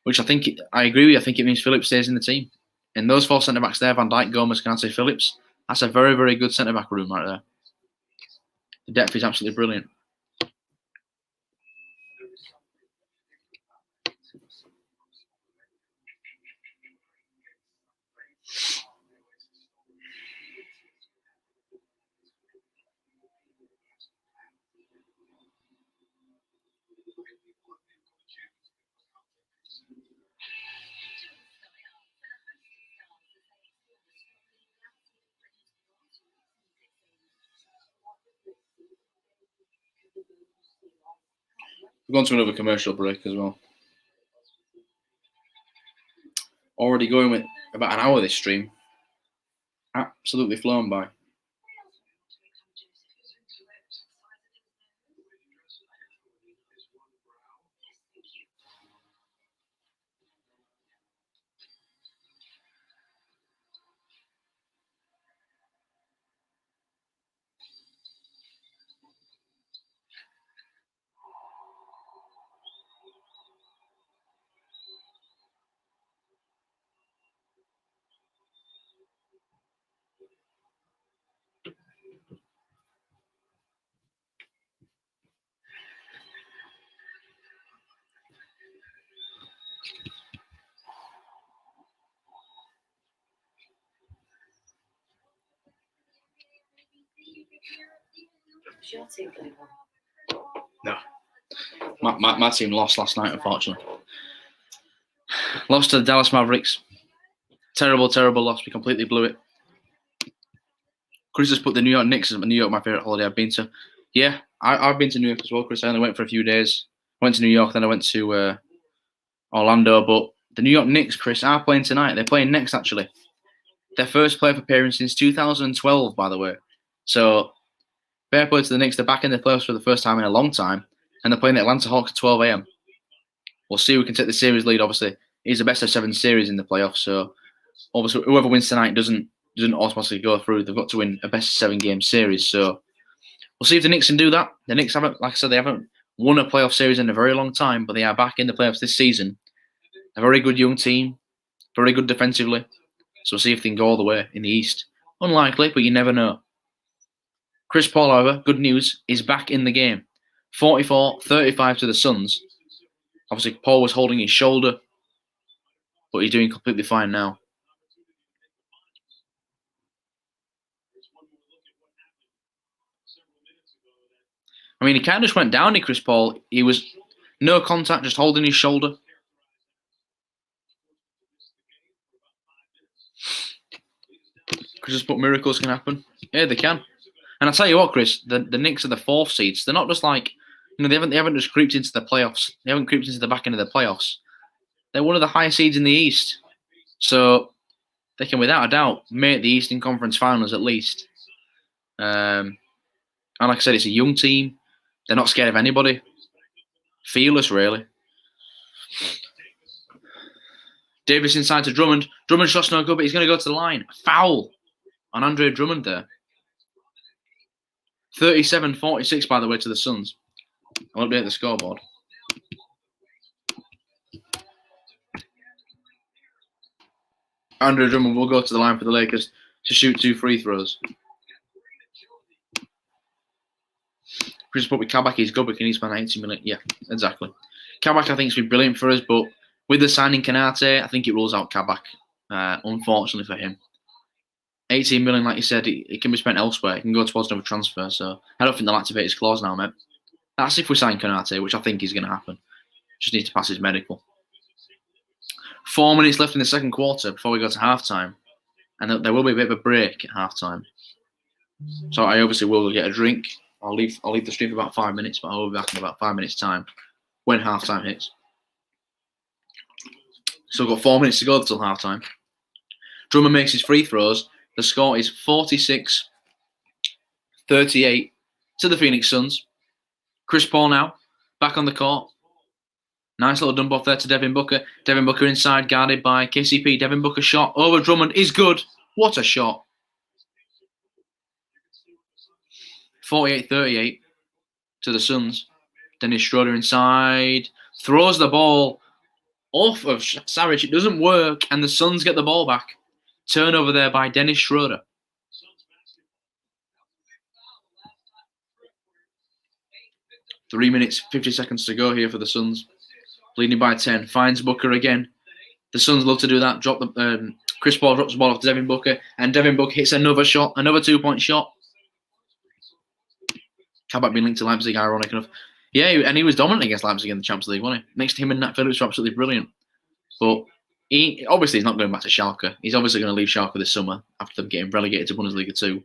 Which I agree with you. I think it means Phillips stays in the team. And those four centre-backs there, Van Dijk, Gomez, Kanate, Phillips, that's a very, very good centre-back room right there. The depth is absolutely brilliant. We've gone to another commercial break as well. Already going with about an hour this stream. Absolutely flown by. No. My team lost last night, unfortunately. Lost to the Dallas Mavericks. Terrible, terrible loss. We completely blew it. Chris has put the New York Knicks as New York, my favourite holiday I've been to. Yeah, I've been to New York as well, Chris. I only went for a few days. I went to New York, then I went to Orlando. But the New York Knicks, Chris, are playing tonight. They're playing next, actually. Their first playoff appearance since 2012, by the way. So, fair play to the Knicks. They're back in the playoffs for the first time in a long time. And they're playing the Atlanta Hawks at 12 a.m. We'll see who can take the series lead, obviously. It's a best of 7 series in the playoffs. So, obviously, whoever wins tonight doesn't automatically go through. They've got to win a best of 7 game series. So, we'll see if the Knicks can do that. The Knicks haven't, like I said, they haven't won a playoff series in a very long time, but they are back in the playoffs this season. A very good young team, very good defensively. So we'll see if they can go all the way in the East. Unlikely, but you never know. Chris Paul, however, good news, is back in the game. 44-35 to the Suns. Obviously, Paul was holding his shoulder, but he's doing completely fine now. I mean, he kind of just went down, Chris Paul. He was no contact, just holding his shoulder. Chris, but miracles can happen. Yeah, they can. And I'll tell you what, Chris, the Knicks are the 4th seeds. They're not just like, they haven't just creeped into the playoffs. They haven't creeped into the back end of the playoffs. They're one of the highest seeds in the East. So they can, without a doubt, make the Eastern Conference Finals at least. And like I said, it's a young team. They're not scared of anybody. Fearless, really. Davis inside to Drummond. Drummond shot's no good, but he's going to go to the line. Foul on Andre Drummond there. 37-46, by the way, to the Suns. I'll update the scoreboard. Andre Drummond will go to the line for the Lakers to shoot 2 free throws. Chris put with Kabak, he's good, but can he spend 80 million? Yeah, exactly. Kabak, I think, has been brilliant for us, but with the signing Kanate, I think it rules out Kabak, unfortunately for him. 18 million, like you said, it can be spent elsewhere. It can go towards another transfer, so I don't think they'll activate his clause now, mate. That's if we sign Kanate, which I think is going to happen. Just needs to pass his medical. 4 minutes left in the second quarter before we go to halftime. And there will be a bit of a break at halftime. So I obviously will get a drink. I'll leave the stream for about 5 minutes, but I will be back in about 5 minutes' time when halftime hits. So we've got 4 minutes to go until halftime. Drummond makes his free throws. The score is 46-38 to the Phoenix Suns. Chris Paul now, back on the court. Nice little dump off there to Devin Booker. Devin Booker inside, guarded by KCP. Devin Booker shot over Drummond is good. What a shot. 48-38 to the Suns. Dennis Schroeder inside. Throws the ball off of Saric. It doesn't work, and the Suns get the ball back. Turnover there by Dennis Schroeder. Three minutes, 50 seconds to go here for the Suns. Leading by 10. Finds Booker again. The Suns love to do that. Chris Paul drops the ball off to Devin Booker, and Devin Booker hits another shot, another 2-point shot. Kabak being linked to Leipzig, ironic enough. Yeah, and he was dominant against Leipzig in the Champions League, wasn't he? Next to him and Nat Phillips were absolutely brilliant. But he's not going back to Schalke. He's obviously going to leave Schalke this summer after them getting relegated to Bundesliga 2.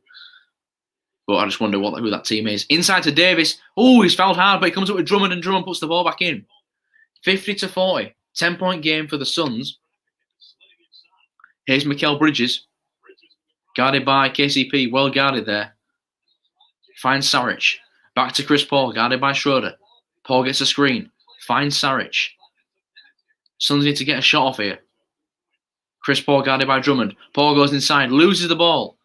But I just wonder who that team is. Inside to Davis. Oh, he's fouled hard, but he comes up with Drummond, and Drummond puts the ball back in. 50-40. 10-point game for the Suns. Here's Mikal Bridges. Guarded by KCP. Well guarded there. Finds Saric. Back to Chris Paul. Guarded by Schroeder. Paul gets a screen. Finds Saric. Suns need to get a shot off here. Chris Paul guarded by Drummond. Paul goes inside. Loses the ball.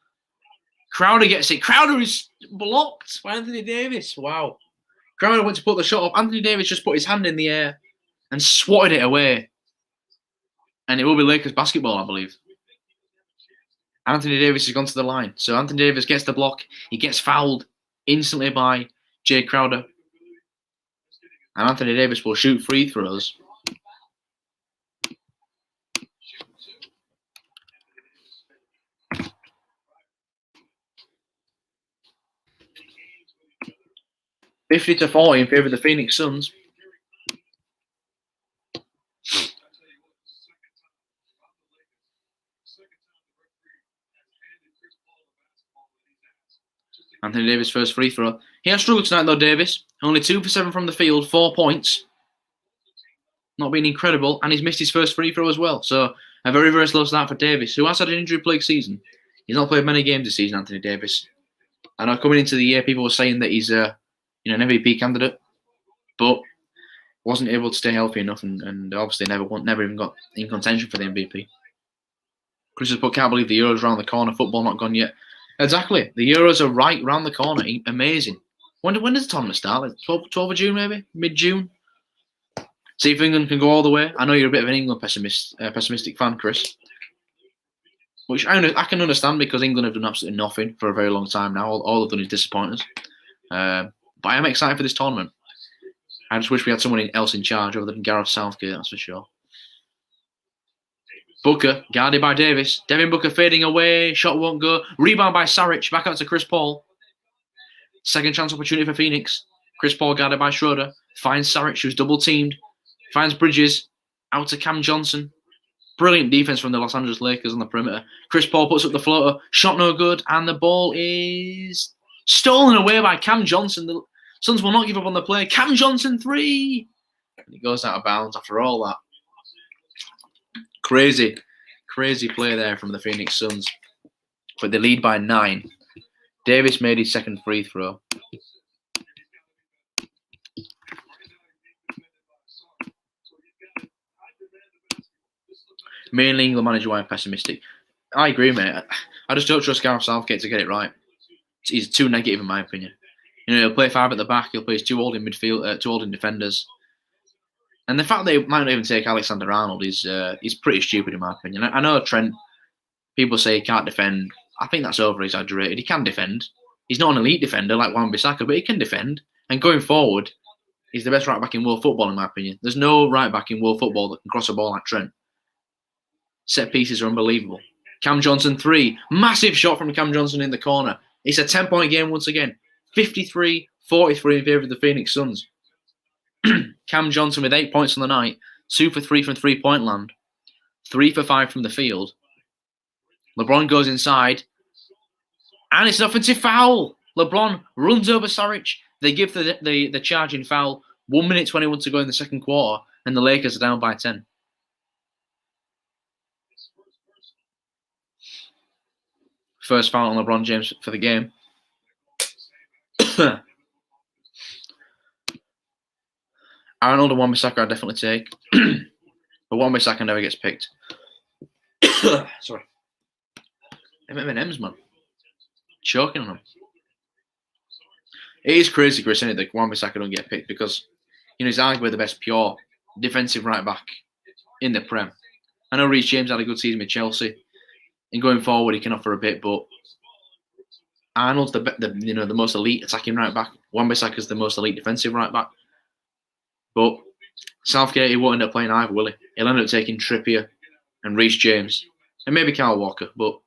Crowder gets it. Crowder is blocked by Anthony Davis. Wow. Crowder went to put the shot off. Anthony Davis just put his hand in the air and swatted it away. And it will be Lakers basketball, I believe. Anthony Davis has gone to the line. So Anthony Davis gets the block. He gets fouled instantly by Jay Crowder. And Anthony Davis will shoot free throws. (50-40) in favour of the Phoenix Suns. Anthony Davis' first free throw. He has struggled tonight though, Davis. Only 2 for 7 from the field, 4 points. Not been incredible, and he's missed his first free throw as well. So a very, very slow start for Davis, who has had an injury-plagued season. He's not played many games this season, Anthony Davis. I know coming into the year, people were saying that he's an MVP candidate, but wasn't able to stay healthy enough, and obviously never even got in contention for the MVP. Chris has put, can't believe the Euros around the corner, football not gone yet. Exactly. The Euros are right round the corner. Amazing. When does the tournament start? Like 12 of June, maybe? Mid-June? See if England can go all the way. I know you're a bit of an England pessimistic fan, Chris, which I can understand because England have done absolutely nothing for a very long time now. All they've done is disappoint us. But I am excited for this tournament. I just wish we had someone else in charge other than Gareth Southgate, that's for sure. Booker, guarded by Davis. Devin Booker fading away. Shot won't go. Rebound by Saric. Back out to Chris Paul. Second chance opportunity for Phoenix. Chris Paul guarded by Schroeder. Finds Saric, who's double teamed. Finds Bridges. Out to Cam Johnson. Brilliant defense from the Los Angeles Lakers on the perimeter. Chris Paul puts up the floater. Shot no good. And the ball is stolen away by Cam Johnson. The Suns will not give up on the play. Cam Johnson 3. And he goes out of bounds after all that. Crazy play there from the Phoenix Suns. But they lead by 9. Davis made his second free throw. Mainly England manager why I'm pessimistic. I agree, mate. I just don't trust Gareth Southgate to get it right. He's too negative in my opinion. You know, he'll play 5 at the back. He'll play his 2 holding midfield, 2 holding defenders. And the fact they might not even take Alexander Arnold is pretty stupid in my opinion. I know Trent. People say he can't defend. I think that's over-exaggerated. He can defend. He's not an elite defender like Wan-Bissaka, but he can defend. And going forward, he's the best right-back in world football in my opinion. There's no right-back in world football that can cross a ball like Trent. Set pieces are unbelievable. Cam Johnson 3. Massive shot from Cam Johnson in the corner. It's a 10-point game once again. 53-43 in favour of the Phoenix Suns. Cam Johnson with 8 points on the night. 2 for 3 from three-point land. 3 for 5 from the field. LeBron goes inside. And it's an offensive foul. LeBron runs over Saric. They give the charging foul. 1 minute 21 to go in the second quarter. And the Lakers are down by 10. First foul on LeBron James for the game. Arnold and Wan-Bissaka I'd definitely take. But Wan-Bissaka never gets picked. Sorry. M&M's, man. Choking on them. It is crazy, Chris, isn't it, that Wan-Bissaka don't get picked because, you know, he's arguably the best pure defensive right-back in the Prem. I know Reece James had a good season with Chelsea. And going forward, he can offer a bit, but Arnold's the most elite attacking right back. Wan-Bissaka's the most elite defensive right back. But Southgate, he won't end up playing either, will he? He'll end up taking Trippier and Reece James and maybe Kyle Walker. But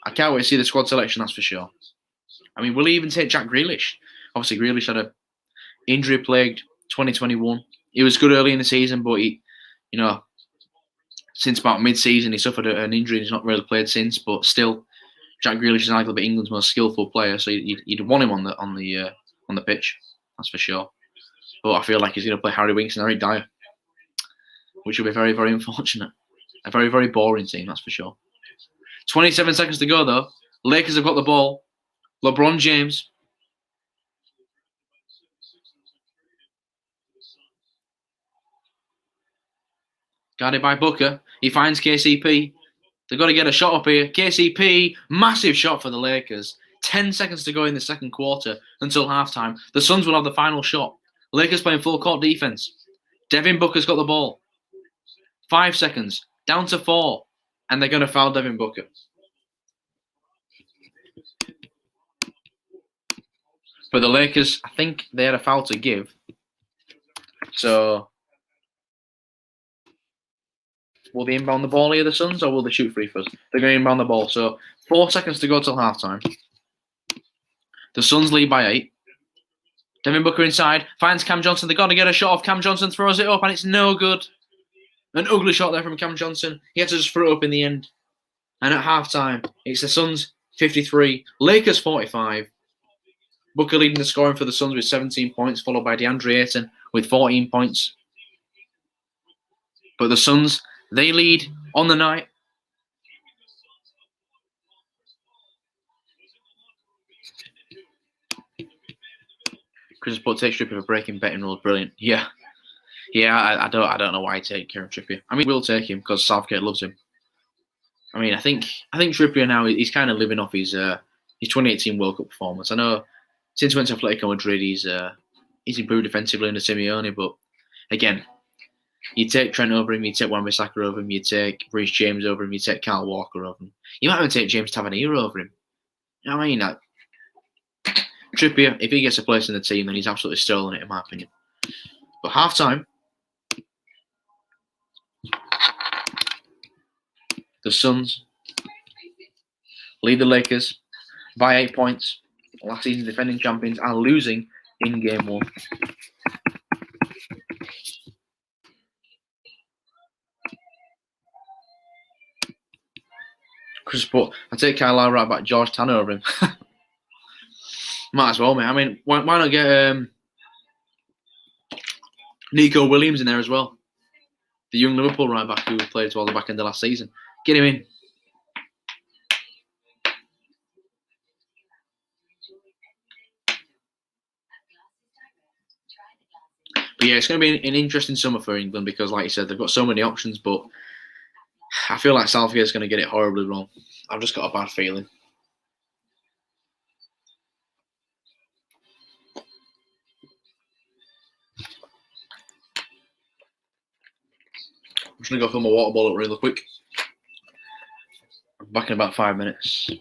I can't wait to see the squad selection, that's for sure. I mean, will he even take Jack Grealish? Obviously, Grealish had a injury-plagued 2021. He was good early in the season, but he, you know, since about mid-season, he suffered an injury and he's not really played since. But still, Jack Grealish is arguably England's most skillful player, so you'd want him on the pitch, that's for sure. But I feel like he's going to play Harry Winks and Eric Dyer, which will be very, very unfortunate. A very, very boring team, that's for sure. 27 seconds to go, though. Lakers have got the ball. LeBron James. Guarded by Booker. He finds KCP. They've got to get a shot up here. KCP, massive shot for the Lakers. 10 seconds to go in the second quarter until halftime. The Suns will have the final shot. Lakers playing full court defense. Devin Booker's got the ball. 5 seconds. Down to 4. And they're going to foul Devin Booker. But the Lakers, I think they had a foul to give. So, will they inbound the ball here, the Suns, or will they shoot free throws? They're going to inbound the ball. So, 4 seconds to go till halftime. The Suns lead by 8. Devin Booker inside, finds Cam Johnson. They've got to get a shot off. Cam Johnson throws it up, and it's no good. An ugly shot there from Cam Johnson. He had to just throw it up in the end. And at halftime, it's the Suns 53, Lakers 45. Booker leading the scoring for the Suns with 17 points, followed by DeAndre Ayton with 14 points. But the Suns, they lead on the night. Chris Paul takes Trippier for breaking betting rules. Brilliant. Yeah. I don't know why I take Kieran Trippier. I mean, we'll take him because Southgate loves him. I mean, I think Trippier now, he's kind of living off his 2018 World Cup performance. I know since he went to Atletico Madrid, he's improved defensively under Simeone, but again, You take Trent over him, you take Wan-Bissaka over him, you take Reece James over him, you take Kyle Walker over him. You might even take James Tavernier over him. You know what I mean? Like, Trippier, if he gets a place in the team, then he's absolutely stolen it, in my opinion. But half-time, the Suns lead the Lakers by 8 points. Last season's defending champions are losing in game 1. Chris Paul, I take Kyle Lowry right back, George Tanner over him. Might as well, mate. I mean, why not get Nico Williams in there as well? The young Liverpool right back who played towards the back end of last season. Get him in. But yeah, it's going to be an interesting summer for England because, like you said, they've got so many options, but I feel like Southgate's going to get it horribly wrong. I've just got a bad feeling. I'm just going to go fill my water bottle up really quick. I'm back in about 5 minutes.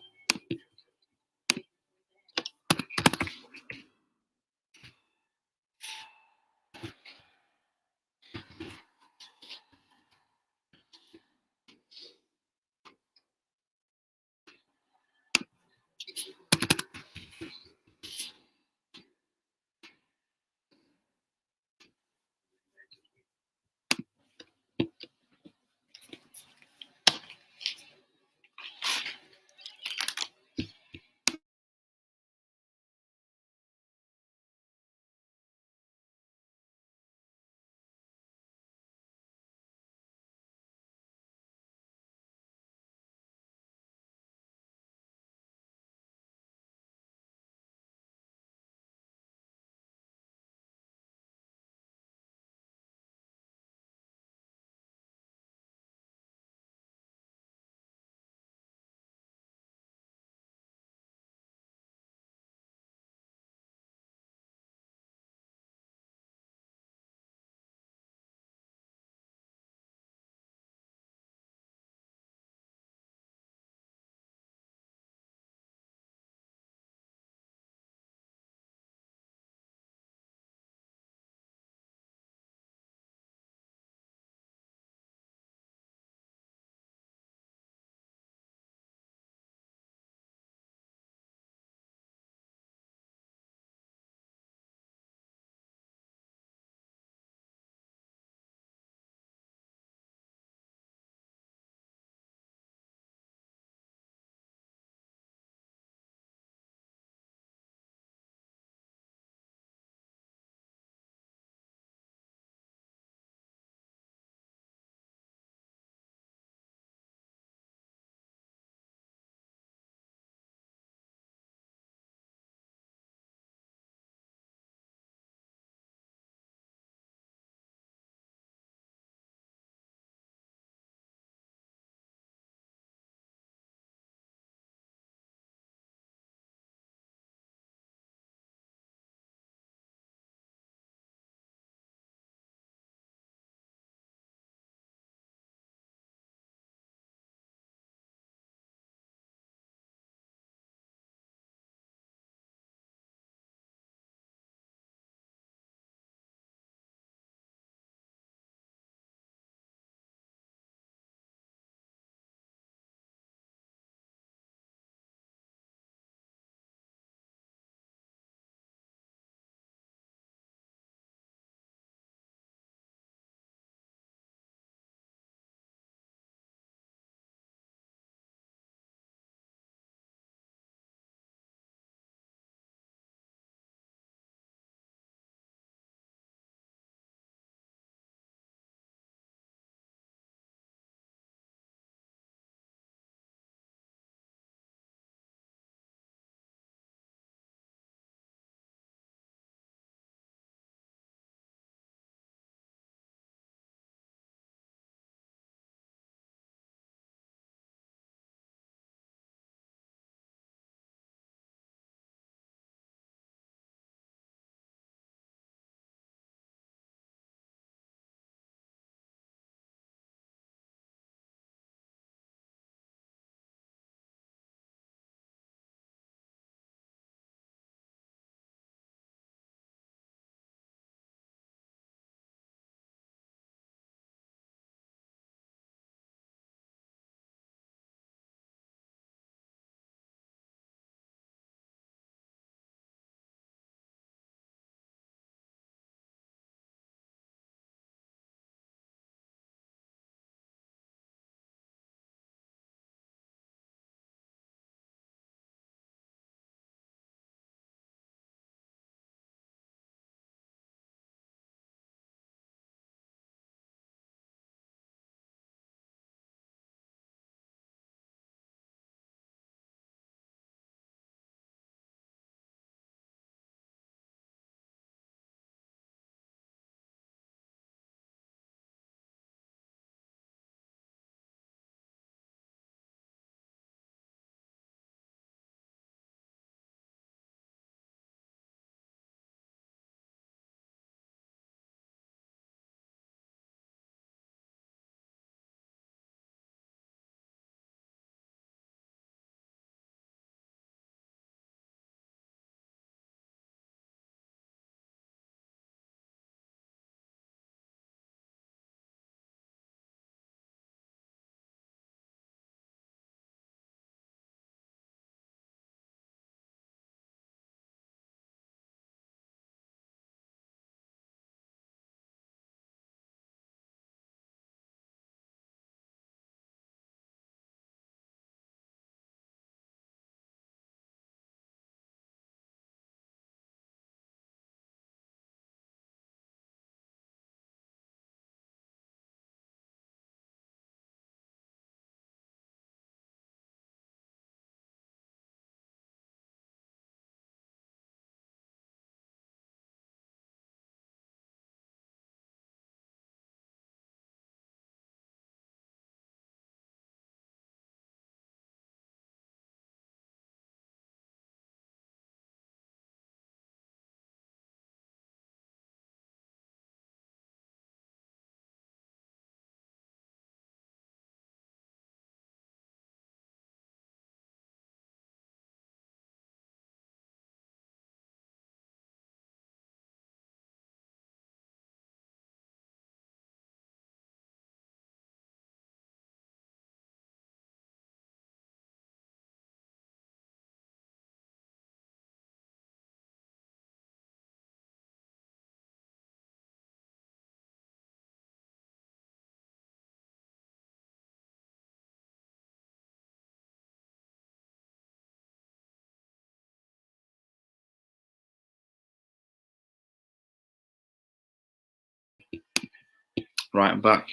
Right, I'm back.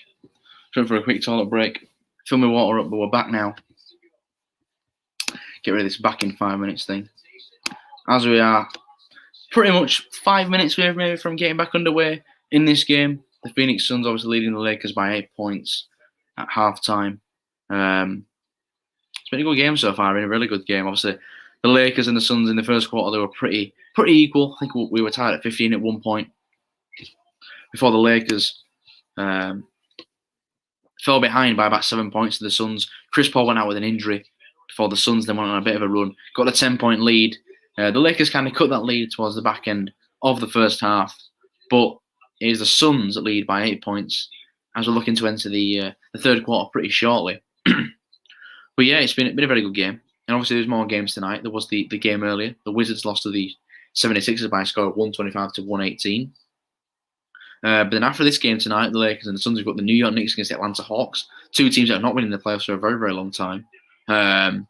Trying for a quick toilet break. Fill my water up, but we're back now. Get rid of this back in 5 minutes thing. As we are pretty much 5 minutes away maybe from getting back underway in this game. The Phoenix Suns obviously leading the Lakers by 8 points at halftime. It's been a good game so far, a really good game. Obviously, the Lakers and the Suns in the first quarter, they were pretty equal. I think we were tied at 15 at one point before the Lakers fell behind by about 7 points to the Suns. Chris Paul went out with an injury before the Suns then went on a bit of a run. Got a 10-point lead. The Lakers kind of cut that lead towards the back end of the first half. But it is the Suns that lead by 8 points as we're looking to enter the third quarter pretty shortly. But yeah, it's been a very good game. And obviously there's more games tonight. There was the game earlier. The Wizards lost to the 76ers by a score of 125 to 118. But then after this game tonight, the Lakers and the Suns have got the New York Knicks against the Atlanta Hawks. Two teams that have not been in the playoffs for a very, very long time. That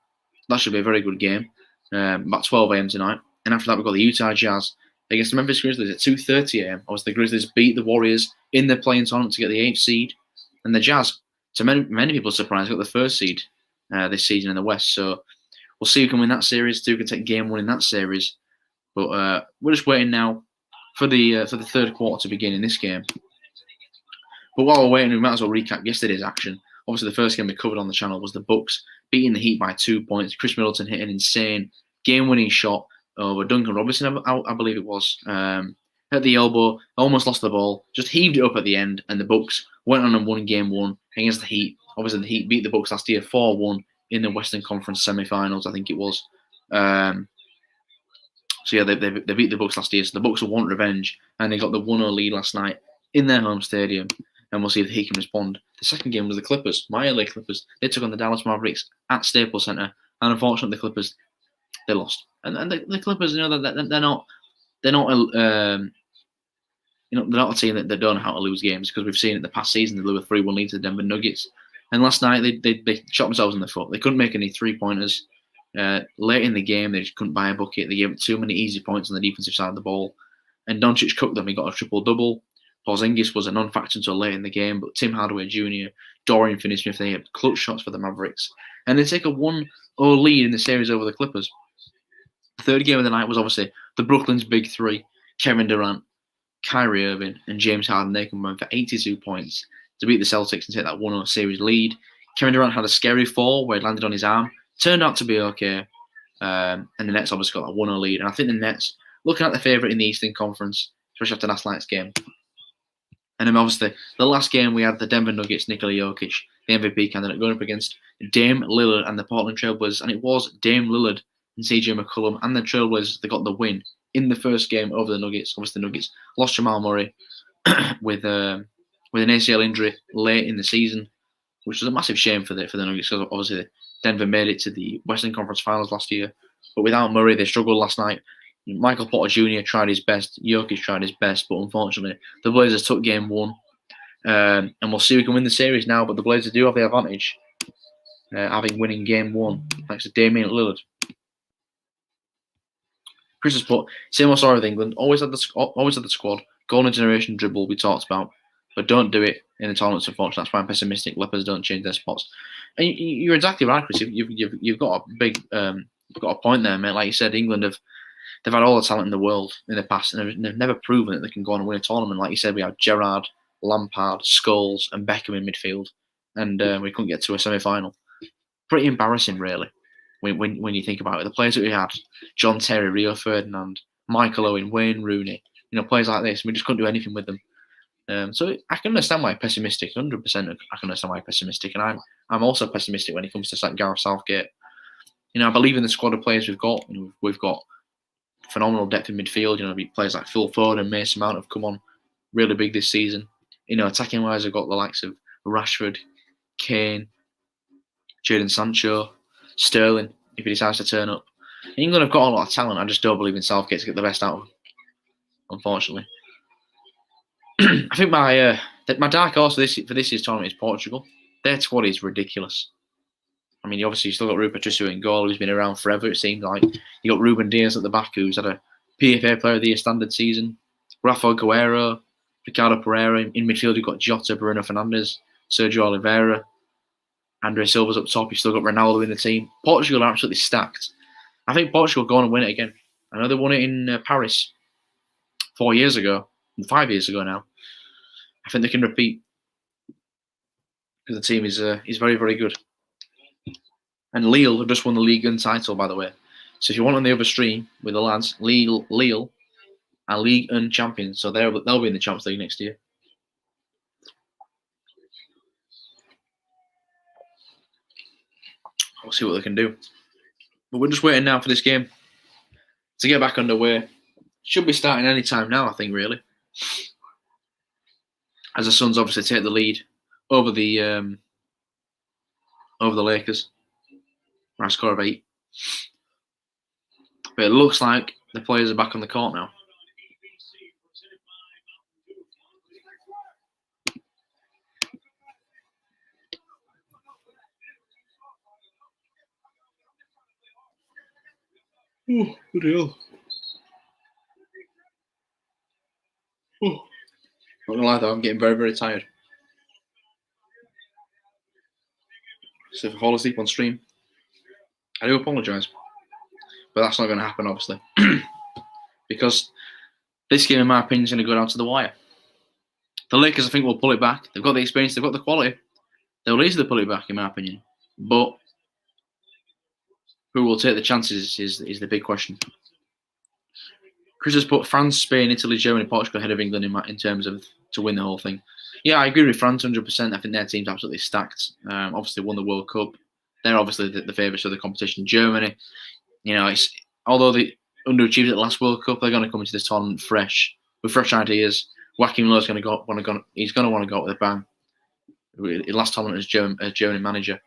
should be a very good game. About 12 a.m. tonight. And after that, we've got the Utah Jazz against the Memphis Grizzlies at 2:30 a.m. Obviously, the Grizzlies beat the Warriors in the play-in tournament to get the 8th seed. And the Jazz, to many people's surprise, got the 1st seed this season in the West. So we'll see who can win that series. Who can take game one in that series. But we're just waiting now for the third quarter to begin in this game. But while we're waiting, we might as well recap yesterday's action. Obviously, the first game we covered on the channel was the Bucks beating the Heat by 2 points. Chris Middleton hit an insane game-winning shot over Duncan Robinson, I believe it was, at the elbow. Almost lost the ball, just heaved it up at the end, and the Bucks went on and won game one against the Heat. Obviously, the Heat beat the Bucks last year 4-1 in the Western Conference semi-finals, I think it was. So yeah, they beat the Bucks last year. So the Bucks will want revenge, and they got the 1-0 lead last night in their home stadium. And we'll see if the Heat can respond. The second game was the Clippers, my LA Clippers. They took on the Dallas Mavericks at Staples Center, and unfortunately, the Clippers they lost. And the Clippers, they're not they're not a team that don't know how to lose games, because we've seen it the past season. They blew a 3-1 lead to the Denver Nuggets, and last night they shot themselves in the foot. They couldn't make any 3-pointers. Late in the game, they just couldn't buy a bucket. They gave up too many easy points on the defensive side of the ball, and Doncic cooked them. He got a triple-double. Porzingis was a non-factor until late in the game, but Tim Hardaway Jr., Dorian Finney-Smith, they had clutch shots for the Mavericks, and they take a 1-0 lead in the series over the Clippers. The third game of the night was obviously the Brooklyn's big three: Kevin Durant, Kyrie Irving, and James Harden. They combined for 82 points to beat the Celtics and take that 1-0 series lead. Kevin Durant had a scary fall where he landed on his arm. Turned out to be okay. And the Nets obviously got that 1-0 lead. And I think the Nets, looking at the favourite in the Eastern Conference, especially after last night's game. And then obviously, the last game we had the Denver Nuggets, Nikola Jokic, the MVP candidate, going up against Dame Lillard and the Portland Trailblazers. And it was Dame Lillard and CJ McCollum and the Trailblazers that got the win in the first game over the Nuggets. Obviously, the Nuggets lost Jamal Murray with an ACL injury late in the season, which was a massive shame for the Nuggets, because obviously Denver made it to the Western Conference Finals last year. But without Murray, they struggled last night. Michael Porter Jr. tried his best. Jokic tried his best, but unfortunately, the Blazers took game one. And we'll see who can win the series now, but the Blazers do have the advantage, having winning game one, thanks to Damian Lillard. Chris has put, same old story with England, always had the squad, golden generation dribble we talked about, but don't do it in the tournaments, unfortunately. That's why I'm pessimistic. Leopards don't change their spots. And you're exactly right, Chris. You've got a big, you've got a point there, mate. Like you said, England they've had all the talent in the world in the past, and they've never proven that they can go on and win a tournament. Like you said, we had Gerrard, Lampard, Scholes, and Beckham in midfield, and we couldn't get to a semi-final. Pretty embarrassing, really, when you think about it. The players that we had: John Terry, Rio Ferdinand, Michael Owen, Wayne Rooney. Players like this, and we just couldn't do anything with them. So I can understand why pessimistic. 100%, I can understand why pessimistic, and I'm also pessimistic when it comes to Gareth Southgate. I believe in the squad of players we've got. We've got phenomenal depth in midfield. Players like Phil Foden and Mason Mount have come on really big this season. Attacking wise, I've got the likes of Rashford, Kane, Jadon Sancho, Sterling, if he decides to turn up. England have got a lot of talent. I just don't believe in Southgate to get the best out of them, unfortunately. I think my dark horse for this year's tournament is Portugal. Their squad is ridiculous. Obviously, you still got Rui Patricio in goal, who's been around forever, it seems like. You got Ruben Diaz at the back, who's had a PFA Player of the Year standard season. Rafa Guerrero, Ricardo Pereira. In midfield, you've got Jota, Bruno Fernandes, Sergio Oliveira, Andre Silva's up top. You've still got Ronaldo in the team. Portugal are absolutely stacked. I think Portugal will go on and win it again. I know they won it in Paris 5 years ago now. I think they can repeat because the team is very, very good. And Lille have just won the Ligue 1 title, by the way. So if you want on the other stream with the lads, Lille are Ligue 1 champions, so they'll be in the Champions League next year. We'll see what they can do. But we're just waiting now for this game to get back underway. Should be starting any time now, I think, really. As the Suns obviously take the lead over the Lakers by a score of 8. But it looks like the players are back on the court now. Oh, good hell. Oh. Not gonna lie though, I'm getting very, very tired. So if I fall asleep on stream, I do apologise. But that's not going to happen, obviously. Because this game, in my opinion, is going to go down to the wire. The Lakers, I think, will pull it back. They've got the experience, they've got the quality. They'll easily pull it back, in my opinion. But who will take the chances is the big question. Chris has put France, Spain, Italy, Germany, Portugal ahead of England in terms of to win the whole thing. Yeah, I agree with France 100%. I think their team's absolutely stacked. Obviously, won the World Cup. They're obviously the favourites of the competition. Germany, although they underachieved at the last World Cup, they're going to come into this tournament fresh with fresh ideas. Joachim Löw's going to want to go with a bang. Last tournament as German manager.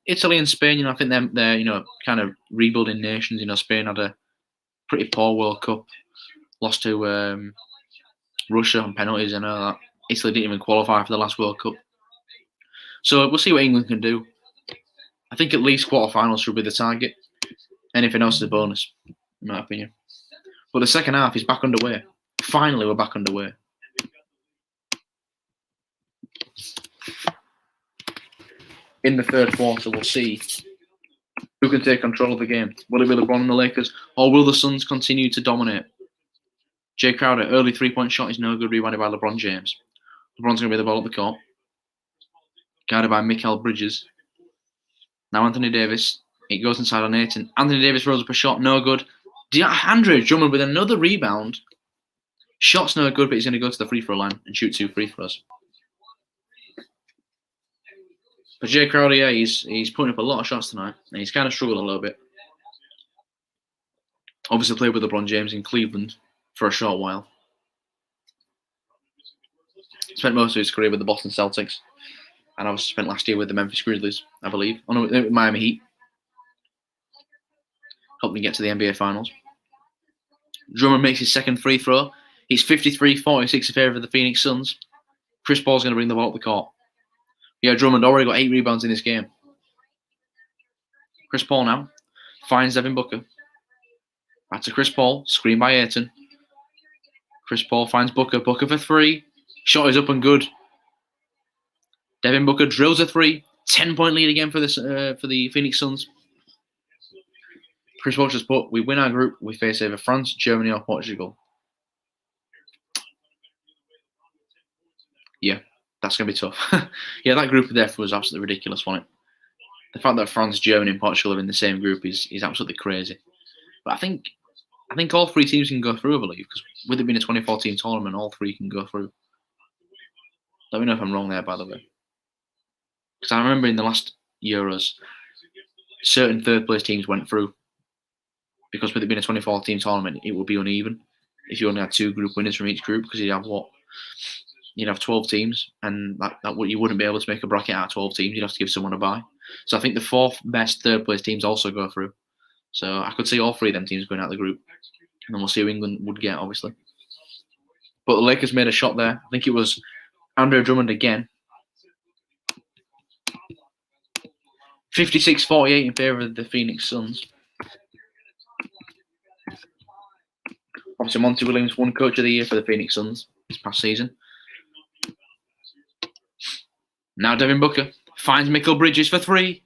Italy and Spain, I think they're kind of rebuilding nations. Spain had a pretty poor World Cup, lost to Russia on penalties. I know that Italy didn't even qualify for the last World Cup. So we'll see what England can do. I think at least quarterfinals should be the target. Anything else is a bonus, in my opinion. But the second half is back underway. Finally, we're back underway. In the third quarter, we'll see who can take control of the game. Will it be LeBron and the Lakers, or will the Suns continue to dominate? Jay Crowder, early three-point shot is no good, rebounded by LeBron James. LeBron's going to be the ball at the court. Guarded by Mikal Bridges. Now Anthony Davis. It goes inside on Ayton. Anthony Davis rolls up a shot, no good. Andre Drummond with another rebound. Shot's no good, but he's going to go to the free throw line and shoot 2 free throws. But Jay Crowder, yeah, he's putting up a lot of shots tonight, and he's kind of struggled a little bit. Obviously played with LeBron James in Cleveland for a short while. Spent most of his career with the Boston Celtics, and I spent last year with the Memphis Grizzlies, I believe. Oh no, Miami Heat. Helped me get to the NBA Finals. Drummond makes his second free throw. He's 53-46 in favour of the Phoenix Suns. Chris Paul's going to bring the ball up the court. Yeah, Drummond already got 8 rebounds in this game. Chris Paul now finds Devin Booker. Back to Chris Paul. Screen by Ayton. Chris Paul finds Booker. Booker for 3. Shot is up and good. Devin Booker drills a 3. 10-point lead again for the Phoenix Suns. Chris Paul just put, we win our group, we face either France, Germany, or Portugal. Yeah, that's going to be tough. Yeah, that group there was absolutely ridiculous, wasn't it? The fact that France, Germany, and Portugal are in the same group is absolutely crazy. But I think all 3 teams can go through, I believe, because with it being a 24-team tournament, all 3 can go through. Let me know if I'm wrong there, by the way. Because I remember in the last Euros, certain third-place teams went through. Because with it being a 24-team tournament, it would be uneven if you only had 2 group winners from each group, because you'd have 12 teams, and that you wouldn't be able to make a bracket out of 12 teams. You'd have to give someone a bye. So I think the 4th best third-place teams also go through. So I could see all 3 of them teams going out of the group, and then we'll see who England would get, obviously. But the Lakers made a shot there. I think it was Andre Drummond again. 56-48 in favour of the Phoenix Suns. Obviously, Monty Williams won Coach of the Year for the Phoenix Suns. this past season. Now Devin Booker finds Mikal Bridges for 3.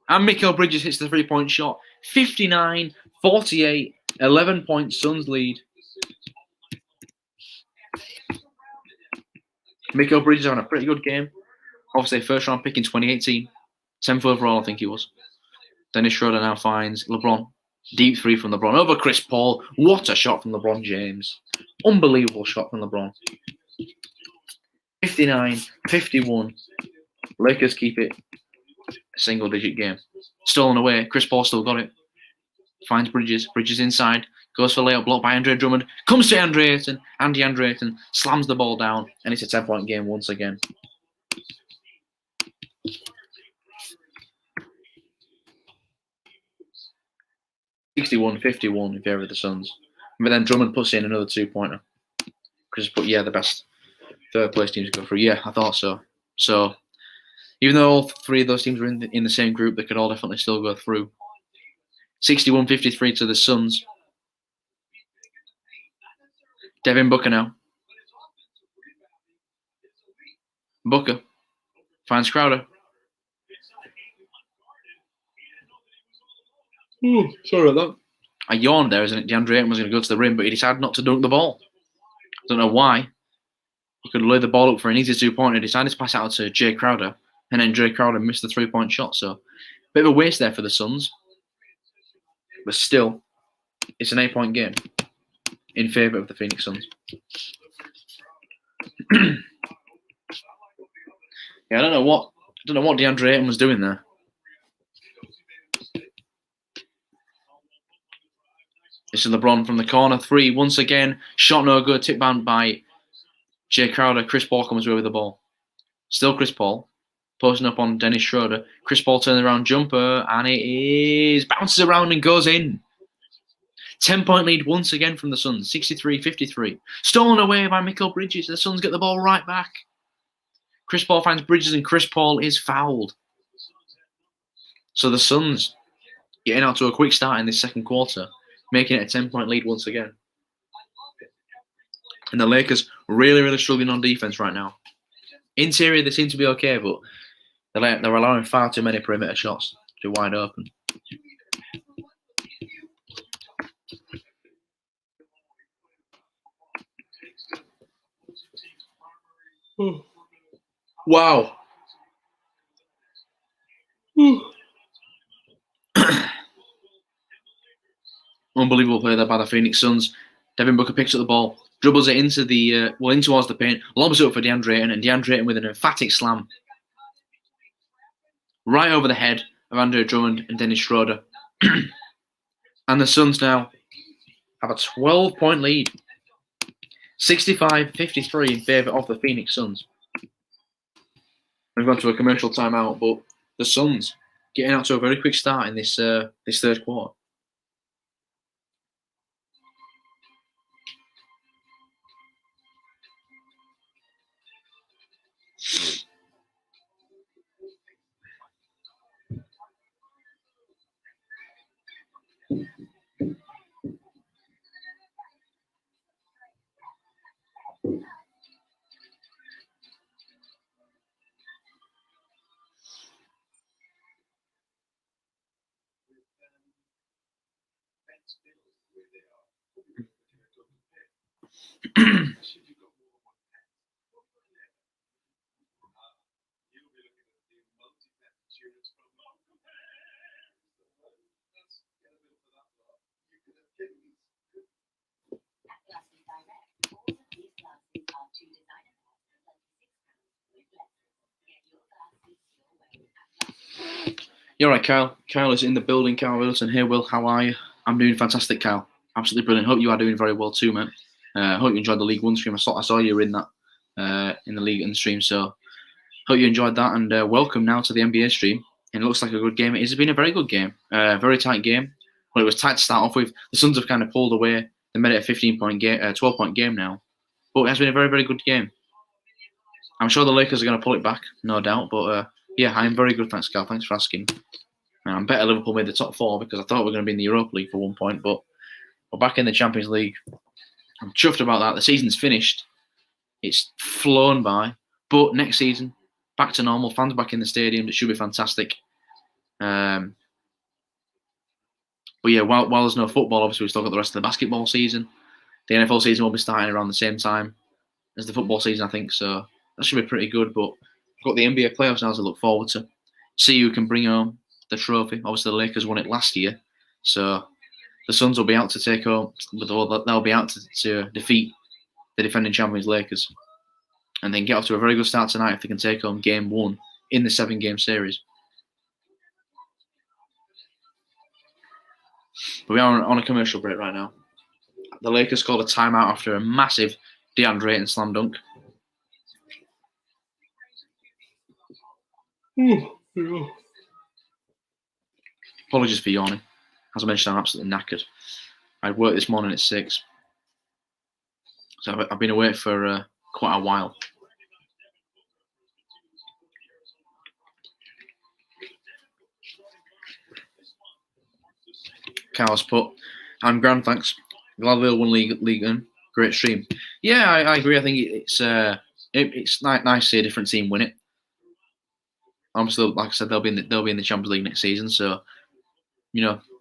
And Mikal Bridges hits the 3-point shot. 59-48. 11-point Suns lead. Mikal Bridges having a pretty good game. Obviously, first round pick in 2018. 10th overall, I think he was. Dennis Schroeder now finds LeBron. Deep 3 from LeBron over Chris Paul. What a shot from LeBron James. Unbelievable shot from LeBron. 59-51. Lakers keep it a single-digit game. Stolen away. Chris Paul still got it. Finds Bridges. Bridges inside. Goes for layup. Blocked by Andre Drummond. Comes to Andre Ayton. And DeAndre Ayton slams the ball down. And it's a 10-point game once again. (61-51) in favour of the Suns. But then Drummond puts in another 2-pointer. Chris put, the best third-place teams to go through. Yeah, I thought so. So, even though all 3 of those teams were in the same group, they could all definitely still go through. 61-53 to the Suns. Devin Booker now. Booker finds Crowder. Ooh, sorry about that. I yawned there, isn't it? DeAndre Ayton was going to go to the rim, but he decided not to dunk the ball. Don't know why. He could lay the ball up for an easy 2-pointer. He decided to pass it out to Jay Crowder, and then Jay Crowder missed the 3-point shot. So, bit of a waste there for the Suns. But still, it's an 8-point game in favour of the Phoenix Suns. I don't know what DeAndre Ayton was doing there. This is LeBron from the corner. 3 once again. Shot no good. Tip bound by Jay Crowder. Chris Paul comes away with the ball. Still Chris Paul. Posting up on Dennis Schroeder. Chris Paul turns around jumper. And it is bounces around and goes in. 10-point lead once again from the Suns. 63-53. Stolen away by Mikal Bridges. The Suns get the ball right back. Chris Paul finds Bridges and Chris Paul is fouled. So the Suns getting out to a quick start in this second quarter, making it a 10-point lead once again. And the Lakers really, really struggling on defense right now. Interior, they seem to be okay, but they're allowing far too many perimeter shots to be wide open. Wow. Unbelievable play there by the Phoenix Suns. Devin Booker picks up the ball, dribbles it into in towards the paint, lobs it up for DeAndre Ayton, and DeAndre Ayton with an emphatic slam right over the head of Andre Drummond and Dennis Schroeder. And the Suns now have a 12-point lead. 65-53 in favour of the Phoenix Suns. We've gone to a commercial timeout, but the Suns getting out to a very quick start in this third quarter. You're right, Kyle. Kyle is in the building. Kyle Wilson here. Will, how are you? I'm doing fantastic, Kyle. Absolutely brilliant. Hope you are doing very well too, mate. Hope you enjoyed the League One stream. I saw you were in that in the League One stream. So hope you enjoyed that. And welcome now to the NBA stream. And it looks like a good game. It has been a very good game. Very tight game. Well, it was tight to start off with. The Suns have kind of pulled away. They made it a 15-point game, 12-point game now. But it has been a very, very good game. I'm sure the Lakers are going to pull it back, no doubt. But yeah, I'm very good. Thanks, Kyle. Thanks for asking. I'm better Liverpool made the top 4 because I thought we were going to be in the Europa League for one point, but we're back in the Champions League. I'm chuffed about that. The season's finished. It's flown by. But next season, back to normal. Fans back in the stadium. It should be fantastic. But yeah, while there's no football, obviously we've still got the rest of the basketball season. The NFL season will be starting around the same time as the football season, I think. So that should be pretty good. But we've got the NBA playoffs now to look forward to. See who can bring home the trophy. Obviously, the Lakers won it last year. So the Suns will be out to take home. They'll be out to defeat the defending champions Lakers. And then get off to a very good start tonight if they can take home game 1 in the 7-game series. But we are on a commercial break right now. The Lakers called a timeout after a massive DeAndre Ayton slam dunk. Apologies for yawning. As I mentioned, I'm absolutely knackered. I worked this morning at 6. So I've been awake for quite a while. Carl's put, I'm grand, thanks. Glad they won league in. Great stream. Yeah, I agree. I think it's nice to see a different team win it. Obviously, like I said, they'll be in the Champions League next season. So,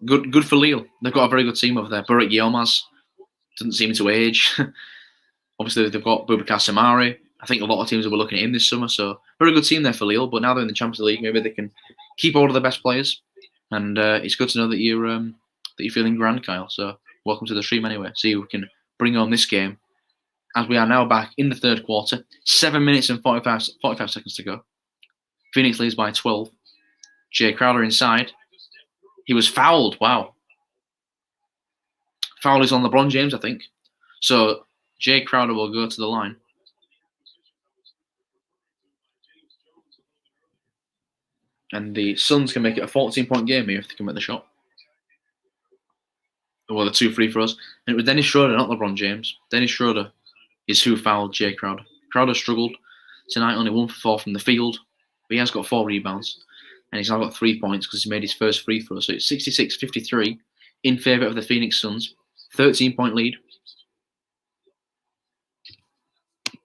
good for Lille. They've got a very good team over there. Burak Yilmaz doesn't seem to age. Obviously, they've got Boubacar Samari. I think a lot of teams will be looking at him this summer. So, very good team there for Lille. But now they're in the Champions League, maybe they can keep hold of the best players. And it's good to know that you're feeling grand, Kyle. So, welcome to the stream anyway. See if we can bring on this game. As we are now back in the third quarter, 7 minutes and 45 seconds to go. Phoenix leads by 12. Jay Crowder inside. He was fouled. Wow. Foul is on LeBron James, I think. So Jay Crowder will go to the line. And the Suns can make it a 14-point game here if they can make the shot. Well, the 2 free throws. And it was Dennis Schroeder, not LeBron James. Dennis Schroeder is who fouled Jay Crowder. Crowder struggled tonight, only 1 for 4 from the field. But he has got 4 rebounds. And he's now got 3 points because he made his first free throw. So it's 66-53 in favour of the Phoenix Suns. 13-point lead.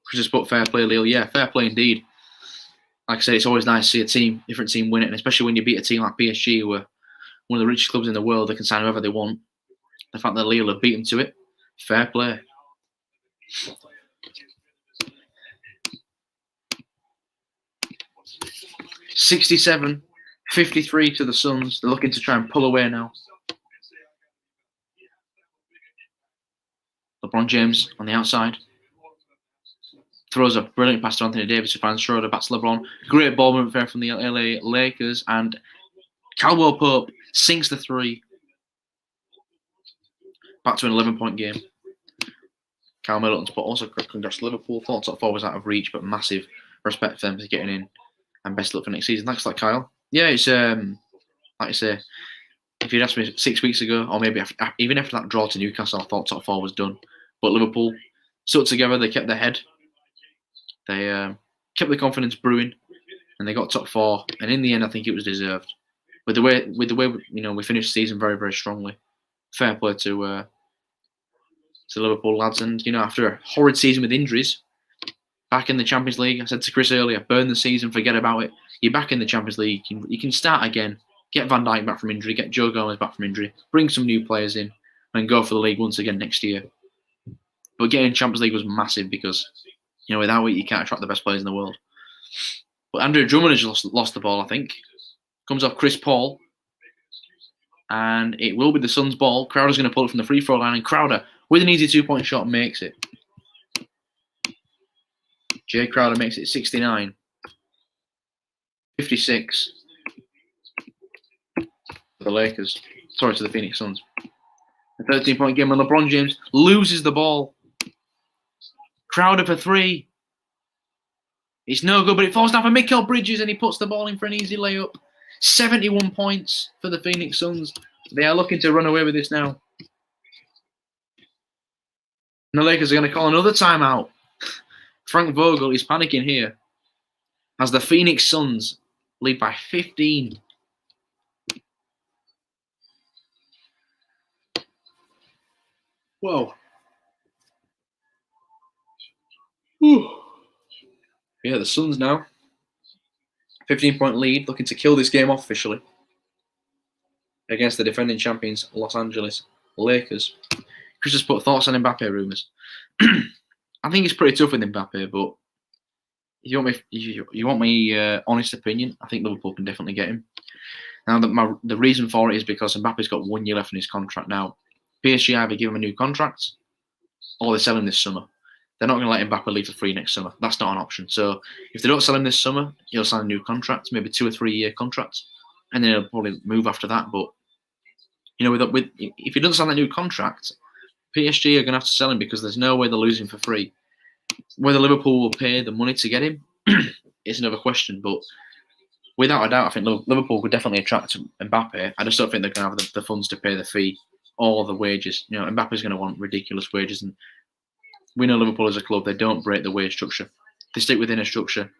Chris has put fair play, Lille. Yeah, fair play indeed. Like I said, it's always nice to see different team win it. And especially when you beat a team like PSG, who are one of the richest clubs in the world, they can sign whoever they want. The fact that Lille have beat them to it, fair play. $67-53 to the Suns. They're looking to try and pull away now. LeBron James on the outside. Throws a brilliant pass to Anthony Davis, who finds Schroeder, back to LeBron. Great ball movement there from the LA Lakers. And Caldwell Pope sinks the 3. Back to an 11-point game. Cal Middleton's put also congrats to Liverpool. Thought top 4 was out of reach, but massive respect for them for getting in. And best luck for next season. Thanks, Kyle. Yeah, it's like I say, if you'd asked me 6 weeks ago, or maybe even after that draw to Newcastle, I thought top 4 was done. But Liverpool stuck together. They kept their head. They kept the confidence brewing, and they got top 4. And in the end, I think it was deserved. With the way we finished the season very, very strongly. Fair play to Liverpool lads. And after a horrid season with injuries, back in the Champions League, I said to Chris earlier, burn the season, forget about it. You're back in the Champions League. You can start again. Get Van Dijk back from injury. Get Joe Gomez back from injury. Bring some new players in, and go for the league once again next year. But getting Champions League was massive because without it you can't attract the best players in the world. But Andrew Drummond has lost the ball. I think comes off Chris Paul, and it will be the Suns' ball. Crowder's going to pull it from the free throw line, and Crowder with an easy 2-point shot makes it. Jay Crowder makes it 69-56 for the Lakers. Sorry, to the Phoenix Suns. A 13-point game, and LeBron James loses the ball. Crowder for 3. It's no good, but it falls down for Mikal Bridges, and he puts the ball in for an easy layup. 71 points for the Phoenix Suns. They are looking to run away with this now. And the Lakers are going to call another timeout. Frank Vogel is panicking here as the Phoenix Suns lead by 15. Whoa. Whew. Yeah, the Suns now. 15-point lead, looking to kill this game off officially against the defending champions Los Angeles Lakers. Chris has put thoughts on Mbappe rumours. I think it's pretty tough with Mbappe, but if you want my honest opinion, I think Liverpool can definitely get him. Now, the reason for it is because Mbappe's got 1 year left in his contract now. PSG either give him a new contract or they sell him this summer. They're not going to let Mbappe leave for free next summer. That's not an option. So if they don't sell him this summer, he'll sign a new contract, maybe 2 or 3 year contract, and then he'll probably move after that. But you know, if he doesn't sign that new contract, PSG are going to have to sell him because there's no way they're losing for free. Whether Liverpool will pay the money to get him is another question. But without a doubt, I think Liverpool could definitely attract Mbappe. I just don't think they're going to have the funds to pay the fee or the wages. You know, Mbappe's going to want ridiculous wages, and we know Liverpool as a club, they don't break the wage structure. They stick within a structure.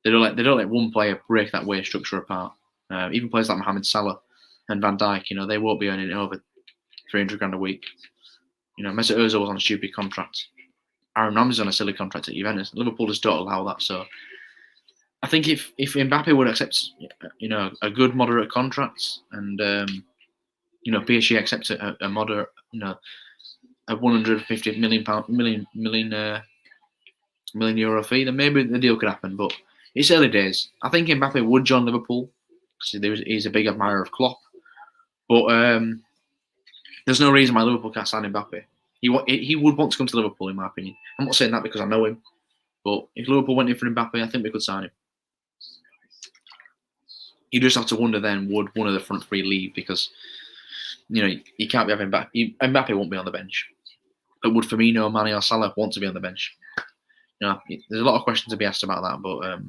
They don't let one player break that wage structure apart. Even players like Mohamed Salah and Van Dijk, you know, they won't be earning over 300 grand a week. You know, Mesut Ozil was on a stupid contract. Aaron Ramsey's on a silly contract at Juventus. Liverpool just don't allow that. So I think if Mbappe would accept, you know, a good moderate contract, and you know, PSG accepts a moderate, you know, a 150 million euro fee, then maybe the deal could happen. But it's early days. I think Mbappe would join Liverpool because he's a big admirer of Klopp. But there's no reason why Liverpool can't sign Mbappe. He would want to come to Liverpool, in my opinion. I'm not saying that because I know him, but if Liverpool went in for Mbappe, I think we could sign him. You just have to wonder then, would one of the front three leave? Because, you know, you can't be having Mbappe won't be on the bench. But would Firmino, Mane or Salah want to be on the bench? You know, there's a lot of questions to be asked about that, but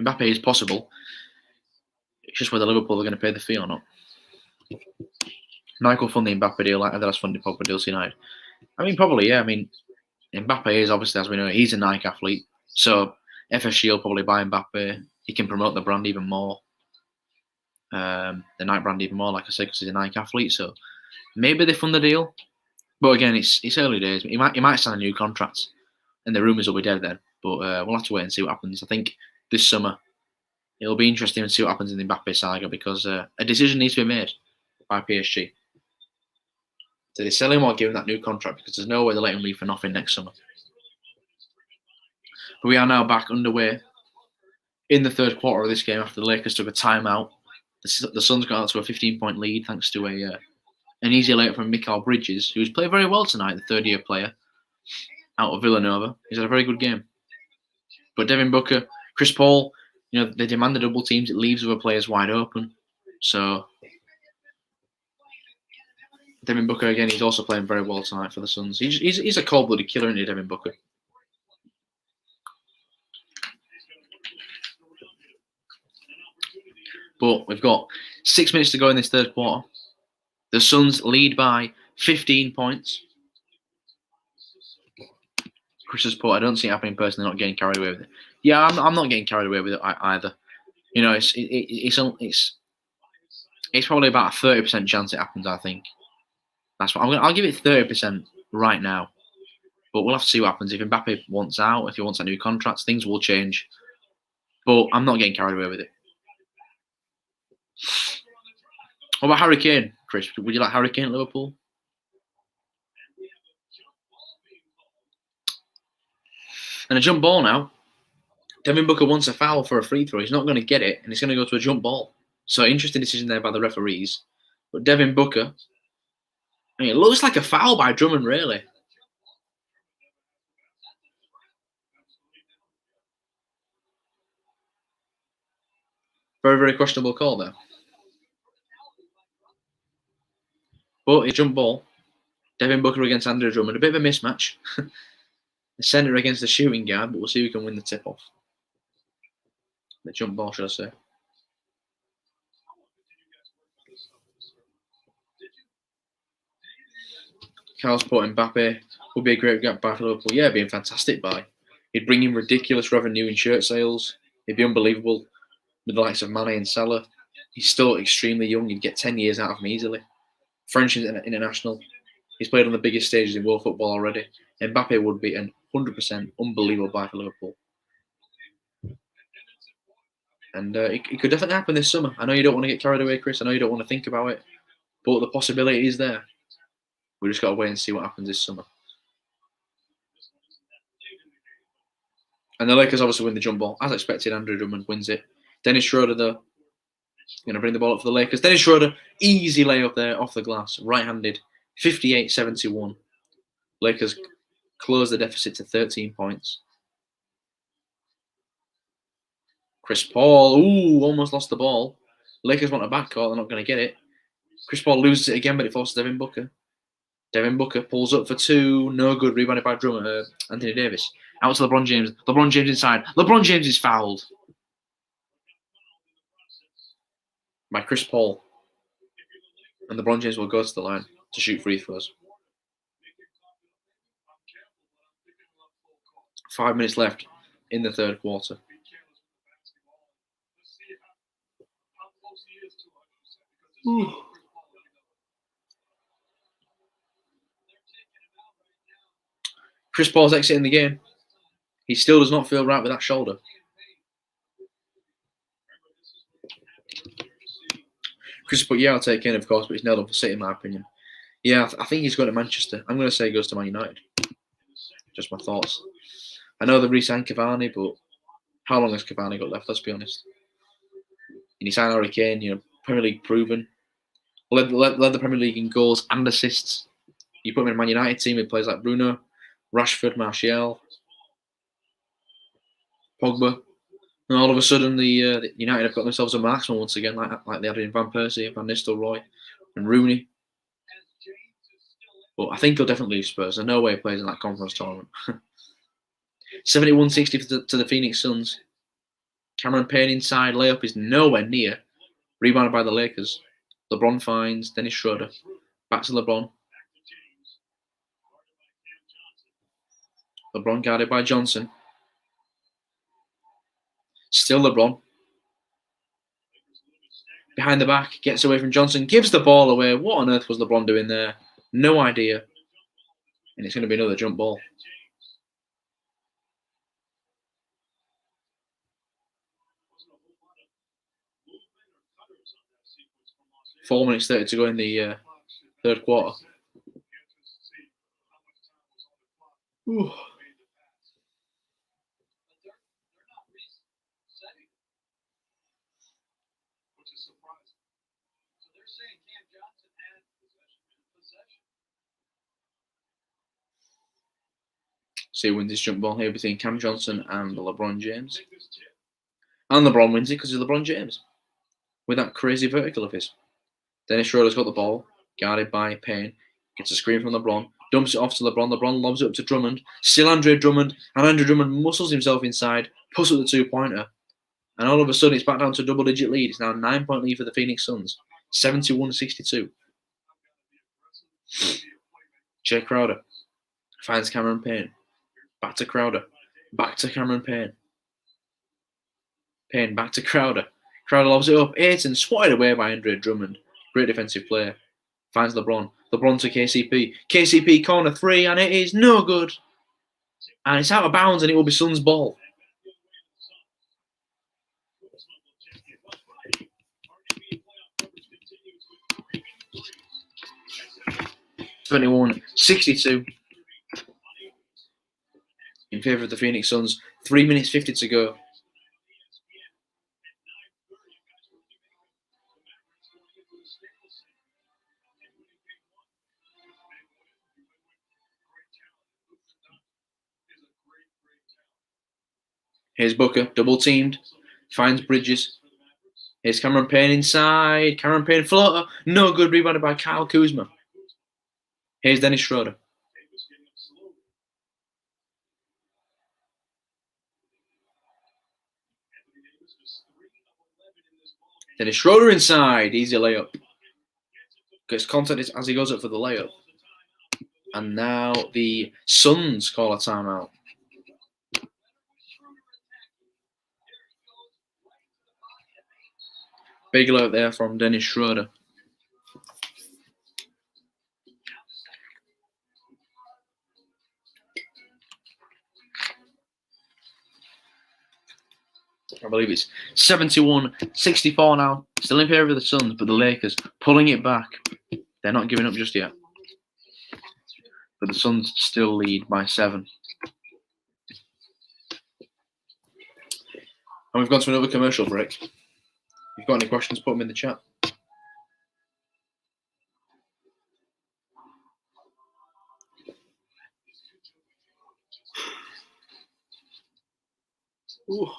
Mbappe is possible. It's just whether Liverpool are going to pay the fee or not. Nike will fund the Mbappe deal like Adidas funded Pogba deal United. I mean, probably, yeah. I mean, Mbappe is obviously, as we know, he's a Nike athlete. So FSG will probably buy Mbappe. He can promote the brand even more. The Nike brand even more, like I said, because he's a Nike athlete. So maybe they fund the deal. But again, it's early days. He might sign a new contract, and the rumours will be dead then. But we'll have to wait and see what happens. I think this summer it'll be interesting to see what happens in the Mbappe saga, because a decision needs to be made by PSG. Do they sell him or give him that new contract? Because there's no way they'll let him leave for nothing next summer. But we are now back underway in the third quarter of this game after the Lakers took a timeout. The Suns got out to a 15-point lead thanks to an easy layup from Mikal Bridges, who's played very well tonight, the third-year player out of Villanova. He's had a very good game. But Devin Booker, Chris Paul, you know, they demand the double teams. It leaves other players wide open. So Devin Booker, again, he's also playing very well tonight for the Suns. He's a cold-blooded killer, isn't he, Devin Booker? But we've got 6 minutes to go in this third quarter. The Suns lead by 15 points. Chris has put, I don't see it happening personally, not getting carried away with it. Yeah, I'm not getting carried away with it either. You know, it's probably about a 30% chance it happens, I think. That's what I'll give it 30% right now. But we'll have to see what happens. If Mbappe wants out, if he wants a new contract, things will change. But I'm not getting carried away with it. What about Harry Kane, Chris? Would you like Harry Kane at Liverpool? And a jump ball now. Devin Booker wants a foul for a free throw. He's not going to get it, and it's going to go to a jump ball. So interesting decision there by the referees. But Devin Booker, I mean, it looks like a foul by Drummond, really. Very, very questionable call there. But a jump ball. Devin Booker against Andre Drummond. A bit of a mismatch. The centre against the shooting guard, but we'll see who can win the tip-off. The jump ball, should I say. Carl's put Mbappe would be a great buy for Liverpool. Yeah, being fantastic buy. He'd bring in ridiculous revenue in shirt sales. He'd be unbelievable with the likes of Mane and Salah. He's still extremely young. You'd get 10 years out of him easily. French international. He's played on the biggest stages in world football already. Mbappe would be an 100%. Unbelievable buy for Liverpool. And it could definitely happen this summer. I know you don't want to get carried away, Chris. I know you don't want to think about it. But the possibility is there. We just got to wait and see what happens this summer. And the Lakers obviously win the jump ball. As expected, Andrew Drummond wins it. Dennis Schroeder, though, going to bring the ball up for the Lakers. Dennis Schroeder, easy layup there off the glass. Right-handed, 58-71. Lakers close the deficit to 13 points. Chris Paul, almost lost the ball. Lakers want a backcourt, they're not going to get it. Chris Paul loses it again, but it forces Devin Booker. Devin Booker pulls up for two, no good, rebounded by Anthony Davis. Out to LeBron James. LeBron James inside. LeBron James is fouled by Chris Paul. And LeBron James will go to the line to shoot free throws. 5 minutes left in the third quarter. Chris Paul's exiting the game. He still does not feel right with that shoulder. Chris Paul, yeah, I'll take Kane, of course, but he's nailed on for City, in my opinion. Yeah, I think he's going to Manchester. I'm going to say he goes to Man United. Just my thoughts. I know they've re-signed Cavani, but how long has Cavani got left? Let's be honest. And he signed Harry Kane, Premier League proven. Led the Premier League in goals and assists. You put him in a Man United team with players like Bruno, Rashford, Martial, Pogba. And all of a sudden, the United have got themselves a marksman once again, like they had in Van Persie, Van Nistelrooy, and Rooney. But I think he'll definitely leave Spurs. There's no way he plays in that conference tournament. 71-60 to the Phoenix Suns. Cameron Payne inside, layup is nowhere near. Rebounded by the Lakers. LeBron finds Dennis Schroeder. Back to LeBron. LeBron guarded by Johnson. Still LeBron. Behind the back, gets away from Johnson, gives the ball away. What on earth was LeBron doing there? No idea. And it's going to be another jump ball. Four minutes 30 to go in the third quarter. Ooh. So he wins this jump ball here between Cam Johnson and LeBron James. And LeBron wins it because of LeBron James. With that crazy vertical of his. Dennis Schroeder's got the ball, guarded by Payne. Gets a screen from LeBron. Dumps it off to LeBron. LeBron lobs it up to Drummond. Still Andre Drummond. And Andre Drummond muscles himself inside. Puts up the two-pointer. And all of a sudden, it's back down to a double-digit lead. It's now a 9-point lead for the Phoenix Suns. 71-62. Jay Crowder finds Cameron Payne. Back to Crowder. Back to Cameron Payne. Payne back to Crowder. Crowder lobs it up. Ayton swatted away by Andre Drummond. Great defensive player. Finds LeBron. LeBron to KCP. KCP corner three, and it is no good. And it's out of bounds, and it will be Suns' ball. (21-62) in favour of the Phoenix Suns. 3 minutes 50 to go. Here's Booker, double teamed, finds Bridges. Here's Cameron Payne inside. Cameron Payne floater, no good, rebounded by Kyle Kuzma. Here's Dennis Schroeder. Dennis Schroeder inside, easy layup. Gets contact as he goes up for the layup. And now the Suns call a timeout. Big layup there from Dennis Schroeder. I believe it's 71-64 now. Still in favour of the Suns, but the Lakers pulling it back. They're not giving up just yet. But the Suns still lead by 7. And we've gone to another commercial break. If you've got any questions, put them in the chat. Ooh.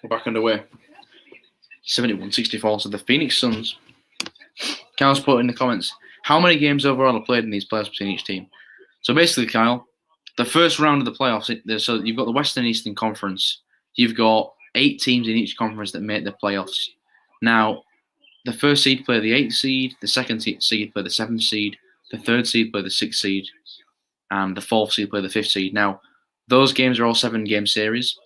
We're back underway. 71-64 to the Phoenix Suns. Kyle's put in the comments, how many games overall are played in these playoffs between each team? So basically, Kyle, the first round of the playoffs, so you've got the Western and Eastern Conference. You've got 8 teams in each conference that make the playoffs. Now, the first seed play the 8th seed, the second seed play the 7th seed, the third seed play the 6th seed, and the 4th seed play the 5th seed. Now, those games are all 7-game series.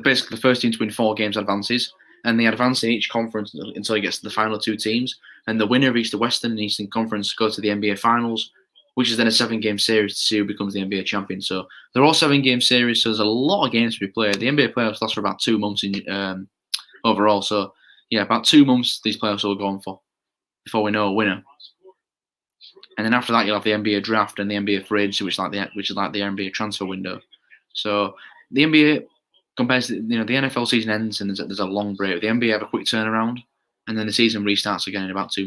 Basically, the first team to win 4 games advances, and they advance in each conference until it gets to the final 2 teams. And the winner of each the Western and Eastern Conference go to the NBA Finals, which is then a 7-game series to see who becomes the NBA champion. So they're all 7-game series, so there's a lot of games to be played. The NBA playoffs last for about 2 months overall. So yeah, about 2 months these playoffs will go on for before we know a winner. And then after that, you'll have the NBA draft and the NBA free agency, which is like the NBA transfer window. So the NBA compares to, the NFL season ends and there's a long break. The NBA have a quick turnaround, and then the season restarts again in about 2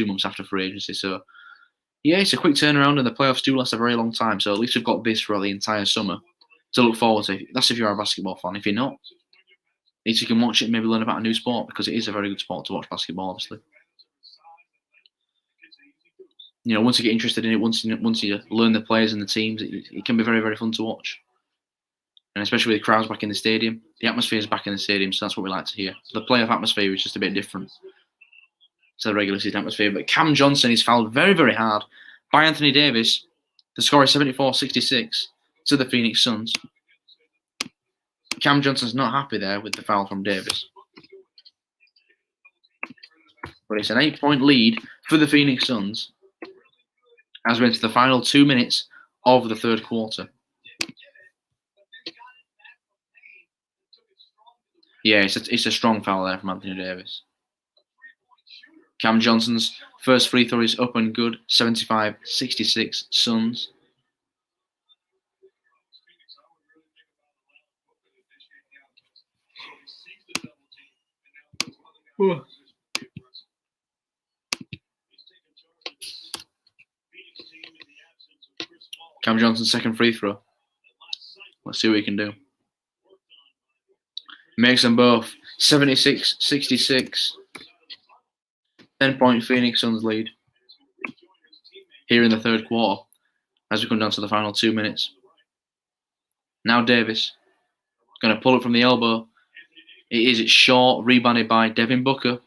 months after free agency. So yeah, it's a quick turnaround, and the playoffs do last a very long time. So at least we've got this for the entire summer to look forward to. That's if you're a basketball fan. If you're not, at least you can watch it and maybe learn about a new sport, because it is a very good sport to watch basketball, obviously. Once you get interested in it, once you learn the players and the teams, it can be very, very fun to watch. And especially with the crowds back in the stadium. The atmosphere is back in the stadium, so that's what we like to hear. The playoff atmosphere is just a bit different to the regular season atmosphere. But Cam Johnson is fouled very, very hard by Anthony Davis. The score is 74-66 to the Phoenix Suns. Cam Johnson's not happy there with the foul from Davis. But it's an 8-point lead for the Phoenix Suns as we enter the final 2 minutes of the third quarter. Yeah, it's a strong foul there from Anthony Davis. Cam Johnson's first free throw is up and good. 75-66 Suns. Cam Johnson's second free throw. Let's see what he can do. Makes them both. 76-66. 10-point Phoenix Suns lead here in the third quarter as we come down to the final 2 minutes. Now Davis going to pull it from the elbow. It's short, rebounded by Devin Booker.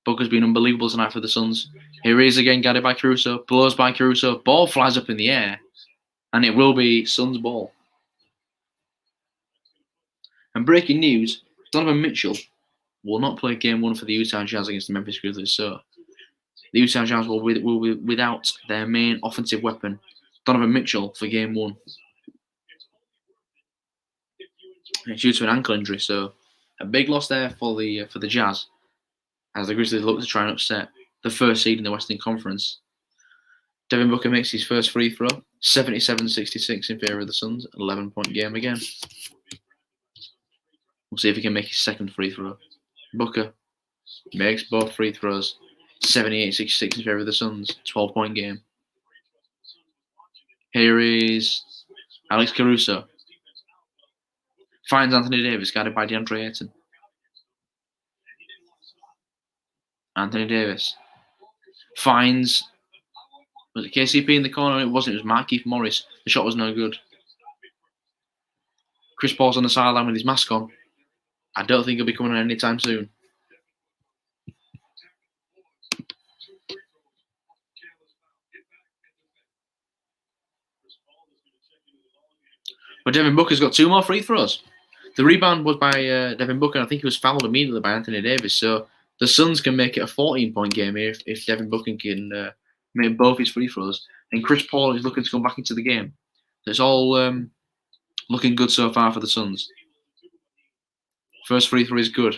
Booker's been unbelievable tonight for the Suns. Here he is again, guarded by Caruso. Blows by Caruso. Ball flies up in the air. And it will be Suns ball. And breaking news, Donovan Mitchell will not play game 1 for the Utah Jazz against the Memphis Grizzlies. So The Utah Jazz will be without their main offensive weapon, Donovan Mitchell, for Game 1. It's due to an ankle injury, so a big loss there for the Jazz, as the Grizzlies look to try and upset the first seed in the Western Conference. Devin Booker makes his first free throw, 77-66 in favour of the Suns, 11-point game again. We'll see if he can make his second free throw. Booker makes both free throws, 78-66 in favour of the Suns, 12-point game. Here is Alex Caruso. Finds Anthony Davis, guarded by DeAndre Ayton. Anthony Davis finds, was it KCP in the corner? It wasn't, it was Markieff Morris. The shot was no good. Chris Paul's on the sideline with his mask on. I don't think he'll be coming on anytime soon. But Devin Booker's got 2 more free throws. The rebound was by Devin Booker, and I think he was fouled immediately by Anthony Davis. So the Suns can make it a 14-point game here if Devin Booker can make both his free throws. And Chris Paul is looking to come back into the game. So it's all looking good so far for the Suns. First free throw is good.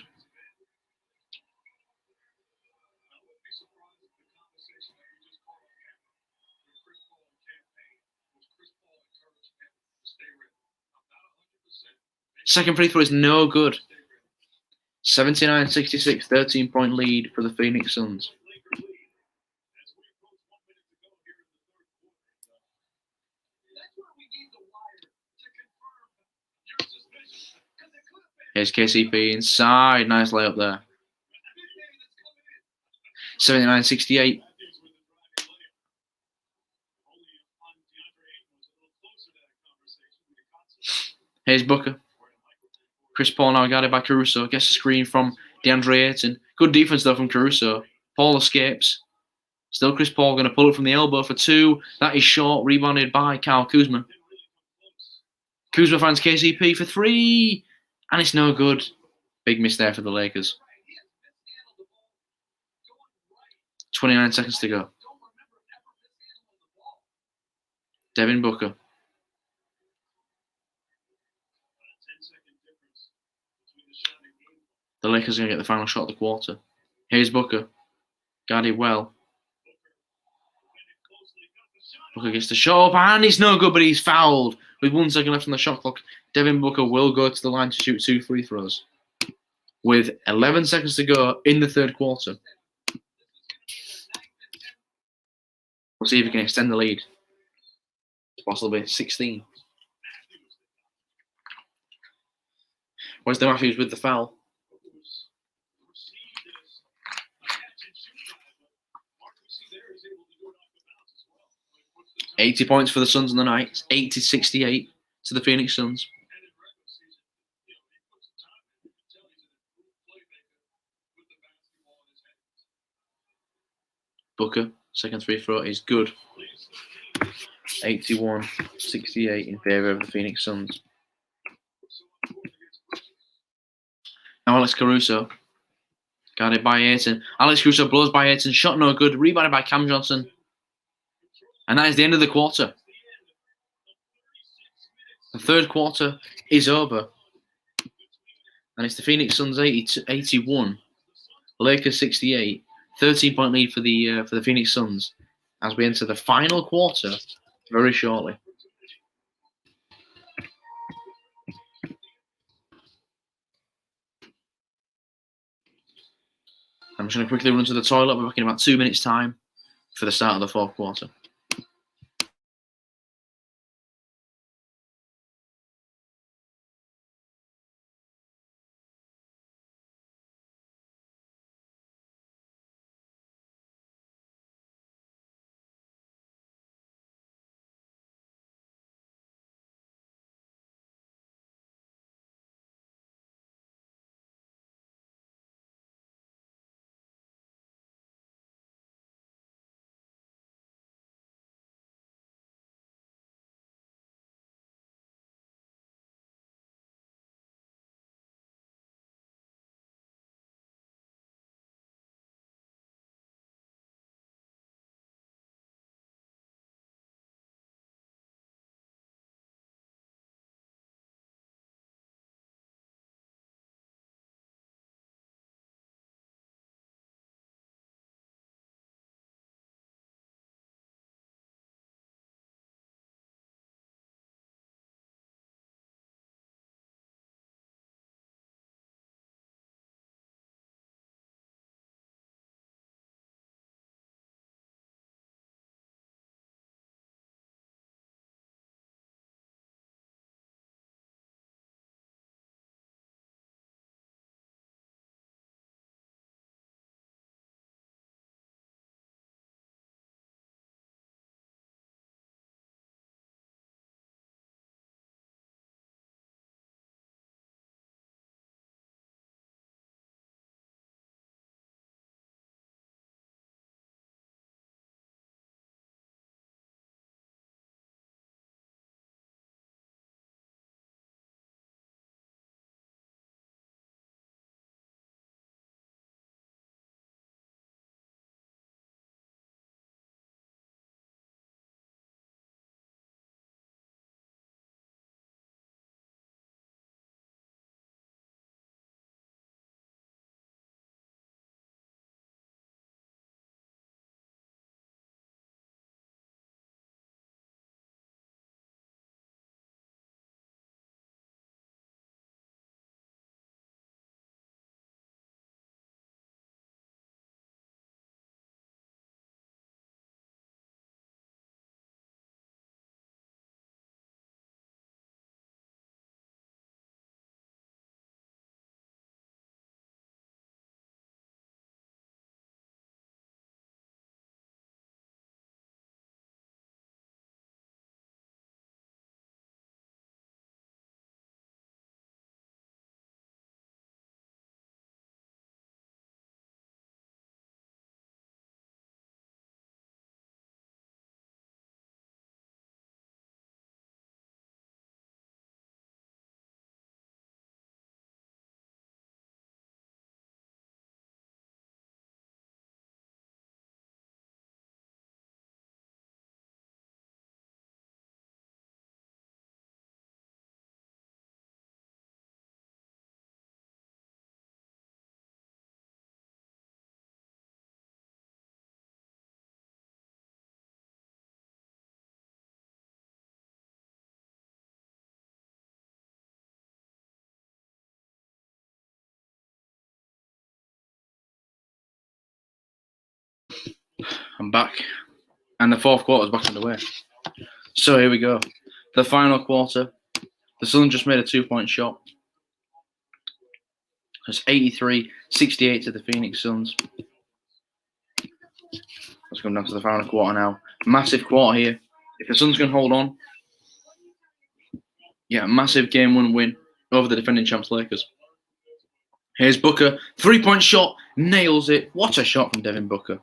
Second free throw is no good. 79-66, 13-point lead for the Phoenix Suns. Here's KCP inside. Nice layup there. 79-68. Here's Booker. Chris Paul now guarded by Caruso. Gets a screen from DeAndre Ayton. Good defense though from Caruso. Paul escapes. Still Chris Paul going to pull it from the elbow for 2. That is short. Rebounded by Kyle Kuzma. Kuzma finds KCP for 3. And it's no good. Big miss there for the Lakers. 29 seconds to go. Devin Booker. The Lakers are going to get the final shot of the quarter. Here's Booker. Guarded well. Booker gets the shot up, and it's no good, but he's fouled. With 1 second left on the shot clock, Devin Booker will go to the line to shoot 2 free throws. With 11 seconds to go in the third quarter. We'll see if he can extend the lead. Possibly 16. Where's the Matthews with the foul? $80 points for the Suns on the night. 80-68 to the Phoenix Suns. Booker, second free throw is good. 81-68 in favour of the Phoenix Suns. Now Alex Caruso, guarded by Ayton. Alex Caruso blows by Ayton. Shot no good. Rebounded by Cam Johnson. And that is the end of the quarter. The third quarter is over. And it's the Phoenix Suns 81, Lakers 68. 13-point lead for the Phoenix Suns as we enter the final quarter very shortly. I'm just going to quickly run to the toilet. We're back in about 2 minutes' time for the start of the fourth quarter. I'm back. And the fourth quarter's back underway. So here we go. The final quarter. The Suns just made a 2-point shot. It's 83-68 to the Phoenix Suns. Let's come down to the final quarter now. Massive quarter here. If the Suns can hold on, yeah, massive game 1 win over the defending champs Lakers. Here's Booker. 3-point shot. Nails it. What a shot from Devin Booker.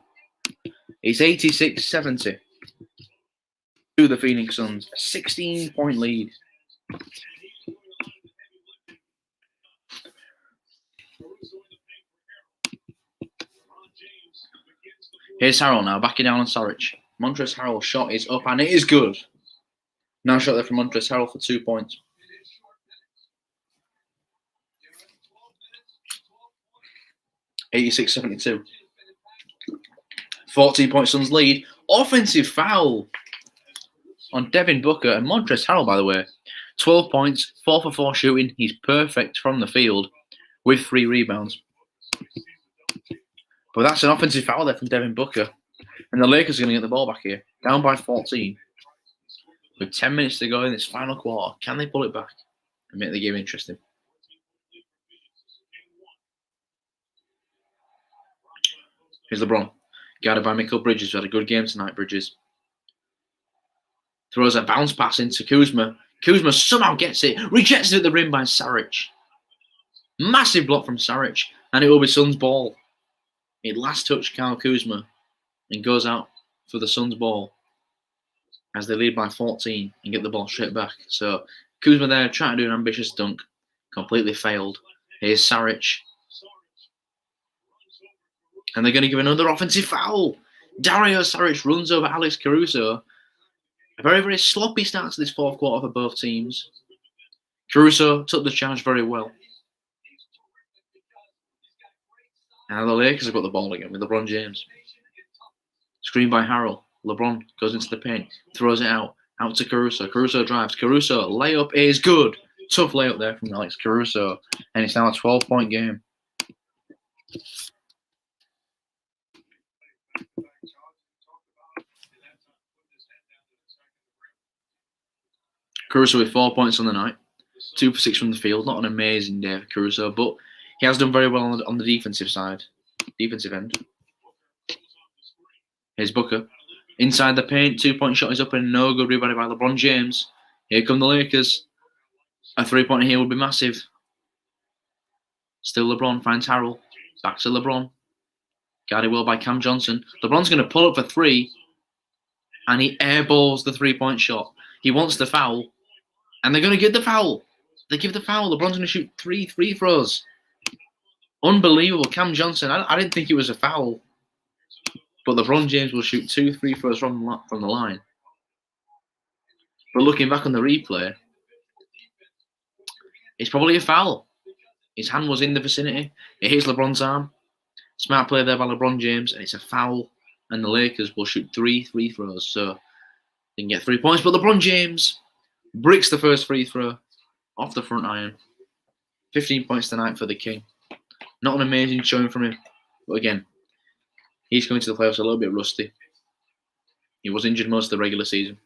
It's 86-70 to the Phoenix Suns. A 16-point lead. Here's Harrell now, backing down on Saric. Montrezl Harrell's shot is up, and it is good. Now shot there from Montrezl Harrell for 2 points. (86-72). 14-point Suns lead. Offensive foul on Devin Booker and Montrezl Harrell, by the way. 12 points, 4 for 4 shooting. He's perfect from the field with 3 rebounds. But that's an offensive foul there from Devin Booker. And the Lakers are going to get the ball back here. Down by 14. With 10 minutes to go in this final quarter. Can they pull it back and make the game interesting? Here's LeBron. Guarded by Mikal Bridges, who had a good game tonight, Bridges. Throws a bounce pass into Kuzma. Kuzma somehow gets it. Rejects it at the rim by Saric. Massive block from Saric. And it will be Suns' ball. It last touched Kyle Kuzma and goes out for the Suns' ball as they lead by 14 and get the ball straight back. So Kuzma there trying to do an ambitious dunk. Completely failed. Here's Saric. And they're going to give another offensive foul. Dario Saric runs over Alex Caruso. A very, very sloppy start to this fourth quarter for both teams. Caruso took the charge very well. Now the Lakers have got the ball again with LeBron James. Screen by Harrell. LeBron goes into the paint, throws it out to Caruso. Caruso drives. Caruso, layup is good. Tough layup there from Alex Caruso. And it's now a 12-point game. Caruso with 4 points on the night. 2 for 6 from the field. Not an amazing day for Caruso, but he has done very well on the defensive side. Defensive end. Here's Booker. Inside the paint. 2-point shot is up and no good. Rebounded by LeBron James. Here come the Lakers. A 3-pointer here would be massive. Still LeBron finds Harrell. Back to LeBron. Guarded well by Cam Johnson. LeBron's going to pull up for 3. And he airballs the 3-point shot. He wants the foul. And they're going to get the foul. They give the foul. LeBron's going to shoot 3 free throws. Unbelievable. Cam Johnson. I didn't think it was a foul. But LeBron James will shoot 2 free throws from the line. But looking back on the replay, it's probably a foul. His hand was in the vicinity. It hits LeBron's arm. Smart play there by LeBron James. And it's a foul. And the Lakers will shoot 3 free throws. So they can get 3 points. But LeBron James bricks the first free throw off the front iron. 15 points tonight for the King. Not an amazing showing from him. But again, he's coming to the playoffs a little bit rusty. He was injured most of the regular season.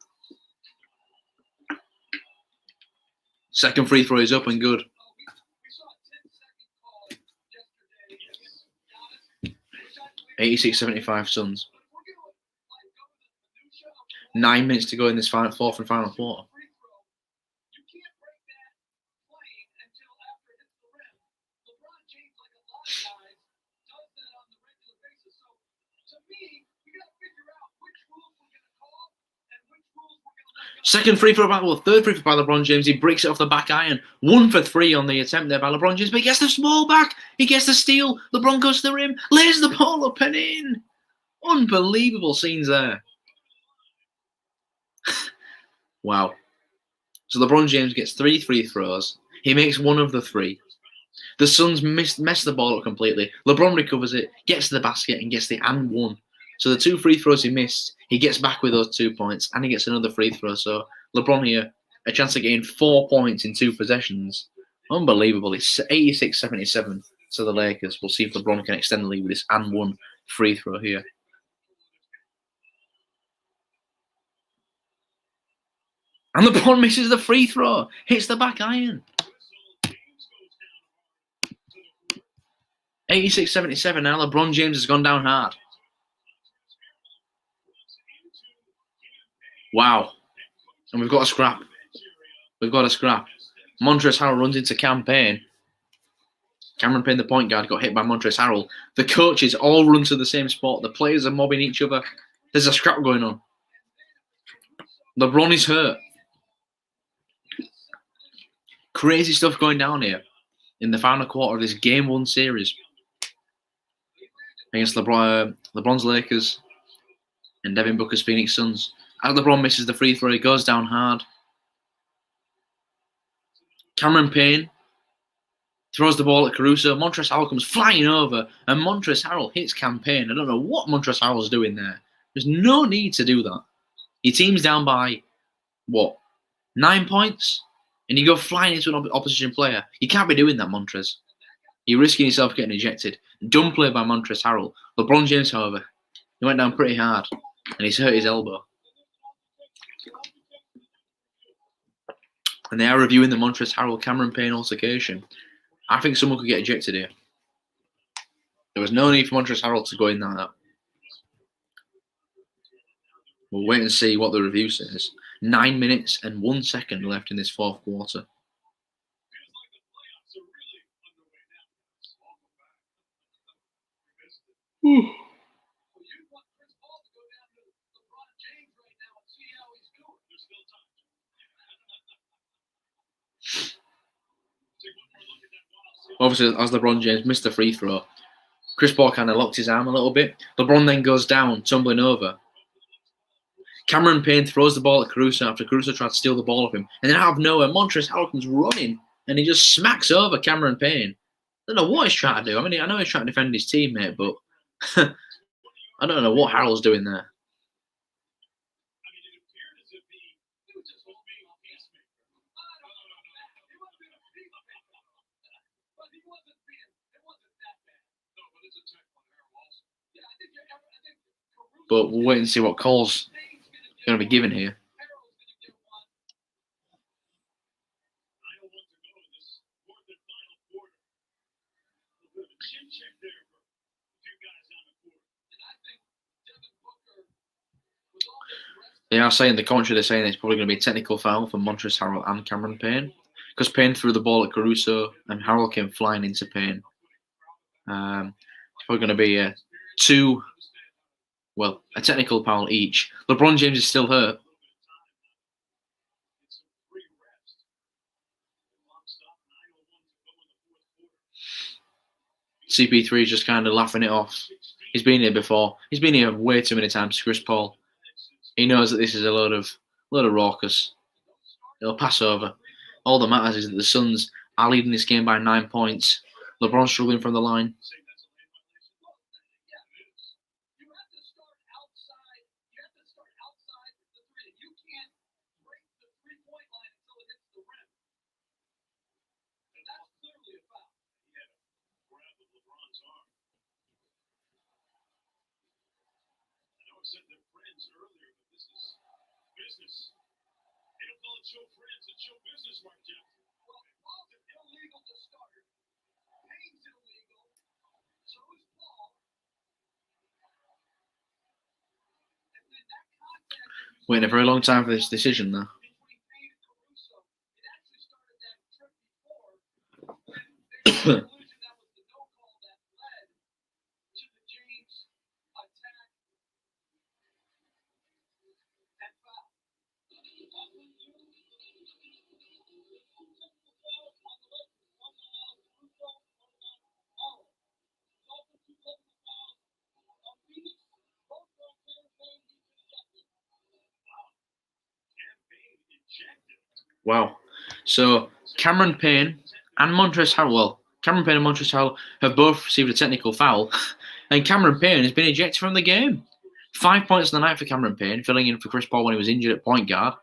Second free throw is up and good. (86-75) Suns. 9 minutes to go in this fourth and final quarter. Second free throw third free throw by LeBron James. He breaks it off the back iron. 1 for 3 on the attempt there by LeBron James, but he gets the small back. He gets the steal. LeBron goes to the rim, lays the ball up and in. Unbelievable scenes there. Wow. So LeBron James gets 3 free throws. He makes 1 of the 3. The Suns mess the ball up completely. LeBron recovers it, gets to the basket, and gets the and 1. So the 2 free throws he missed, he gets back with those 2 points, and he gets another free throw. So LeBron here, a chance of getting 4 points in 2 possessions. Unbelievable. It's 86-77 to the Lakers. We'll see if LeBron can extend the lead with this and 1 free throw here. And LeBron misses the free throw. Hits the back iron. 86-77. Now LeBron James has gone down hard. Wow. And we've got a scrap. Montrezl Harrell runs into Campaign. Cameron Payne, the point guard, got hit by Montrezl Harrell. The coaches all run to the same spot. The players are mobbing each other. There's a scrap going on. LeBron is hurt. Crazy stuff going down here in the final quarter of this Game 1 series against LeBron's Lakers and Devin Booker's Phoenix Suns. As LeBron misses the free throw, he goes down hard. Cameron Payne throws the ball at Caruso. Montrezl Harrell comes flying over, and Montrezl Harrell hits Campaign. I don't know what Montrezl Harrell's doing there. There's no need to do that. Your team's down by, 9 points? And you go flying into an opposition player. You can't be doing that, Montrez. You're risking yourself getting ejected. Dumb play by Montrezl Harrell. LeBron James, however, he went down pretty hard, and he's hurt his elbow. And they are reviewing the Montrezl Harrell Cameron Payne altercation. I think someone could get ejected here. There was no need for Montrezl Harrell to go in that. We'll wait and see what the review says. 9 minutes and 1 second left in this fourth quarter. Obviously, as LeBron James missed the free throw, Chris Paul kind of locked his arm a little bit. LeBron then goes down, tumbling over. Cameron Payne throws the ball at Caruso after Caruso tried to steal the ball off him. And then out of nowhere, Montrezl Harrell comes running and he just smacks over Cameron Payne. I don't know what he's trying to do. I mean, I know he's trying to defend his teammate, but I don't know what Harrell's doing there. But we'll wait and see what calls going to be given here. They are saying, the commentary, they're saying it's probably going to be a technical foul for Montrezl Harrell and Cameron Payne, because Payne threw the ball at Caruso and Harrell came flying into Payne. It's probably going to be a technical foul each. LeBron James is still hurt. CP3 is just kind of laughing it off. He's been here before. He's been here way too many times to Chris Paul. He knows that this is a load of raucous. He'll pass over. All that matters is that the Suns are leading this game by 9 points. LeBron's struggling from the line. Waiting a very long time for this decision, though. Wow. So Cameron Payne and Montrezl Harrell, Cameron Payne and Montrezl Harrell have both received a technical foul, and Cameron Payne has been ejected from the game. 5 points in the night for Cameron Payne, filling in for Chris Paul when he was injured at point guard,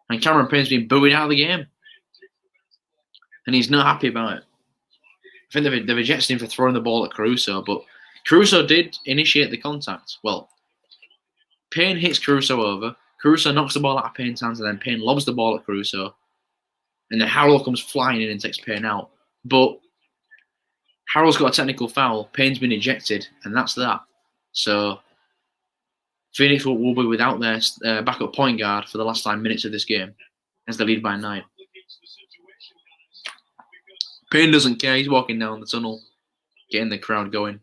and Cameron Payne's been booed out of the game, and he's not happy about it. I think they've ejected him for throwing the ball at Caruso, but Caruso did initiate the contact. Well, Payne hits Caruso over. Caruso knocks the ball out of Payne's hands, and then Payne lobs the ball at Caruso. And then Harrell comes flying in and takes Payne out. But Harrell's got a technical foul. Payne's been ejected, and that's that. So Phoenix will be without their backup point guard for the last 9 minutes of this game as they lead by 9. Payne doesn't care. He's walking down the tunnel, getting the crowd going.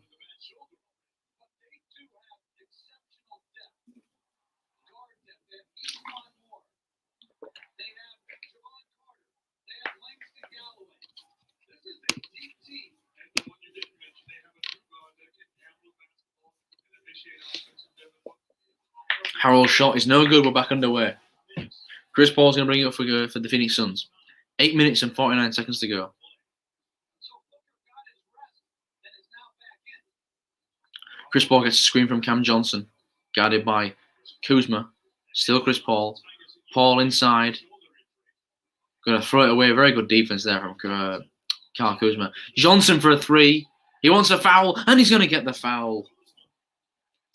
Harrell's shot is no good. We're back underway. Chris Paul's going to bring it up for the Phoenix Suns. 8 minutes and 49 seconds to go. Chris Paul gets a screen from Cam Johnson, guarded by Kuzma. Still Chris Paul. Paul inside. Going to throw it away. Very good defense there from Kyle Kuzma. Johnson for a 3. He wants a foul, and he's going to get the foul.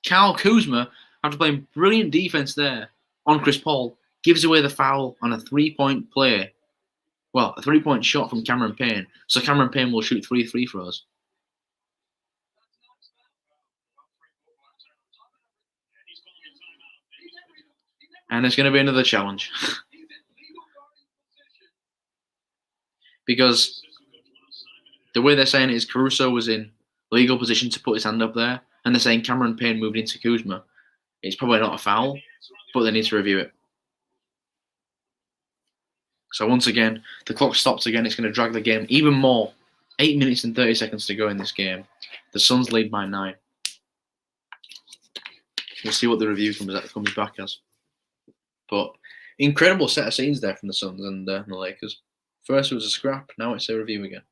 Kyle Kuzma, after playing brilliant defense there on Chris Paul, gives away the foul on a 3-point play. Well, a 3-point shot from Cameron Payne. So Cameron Payne will shoot 3 free throws. And there's going to be another challenge. Because the way they're saying it is Caruso was in legal position to put his hand up there, and they're saying Cameron Payne moved into Kuzma. It's probably not a foul, but they need to review it. So once again, the clock stops again. It's going to drag the game even more. 8 minutes and 30 seconds to go in this game. The Suns lead by 9. We'll see what the review comes back as. But incredible set of scenes there from the Suns and the Lakers. First it was a scrap, now it's a review again.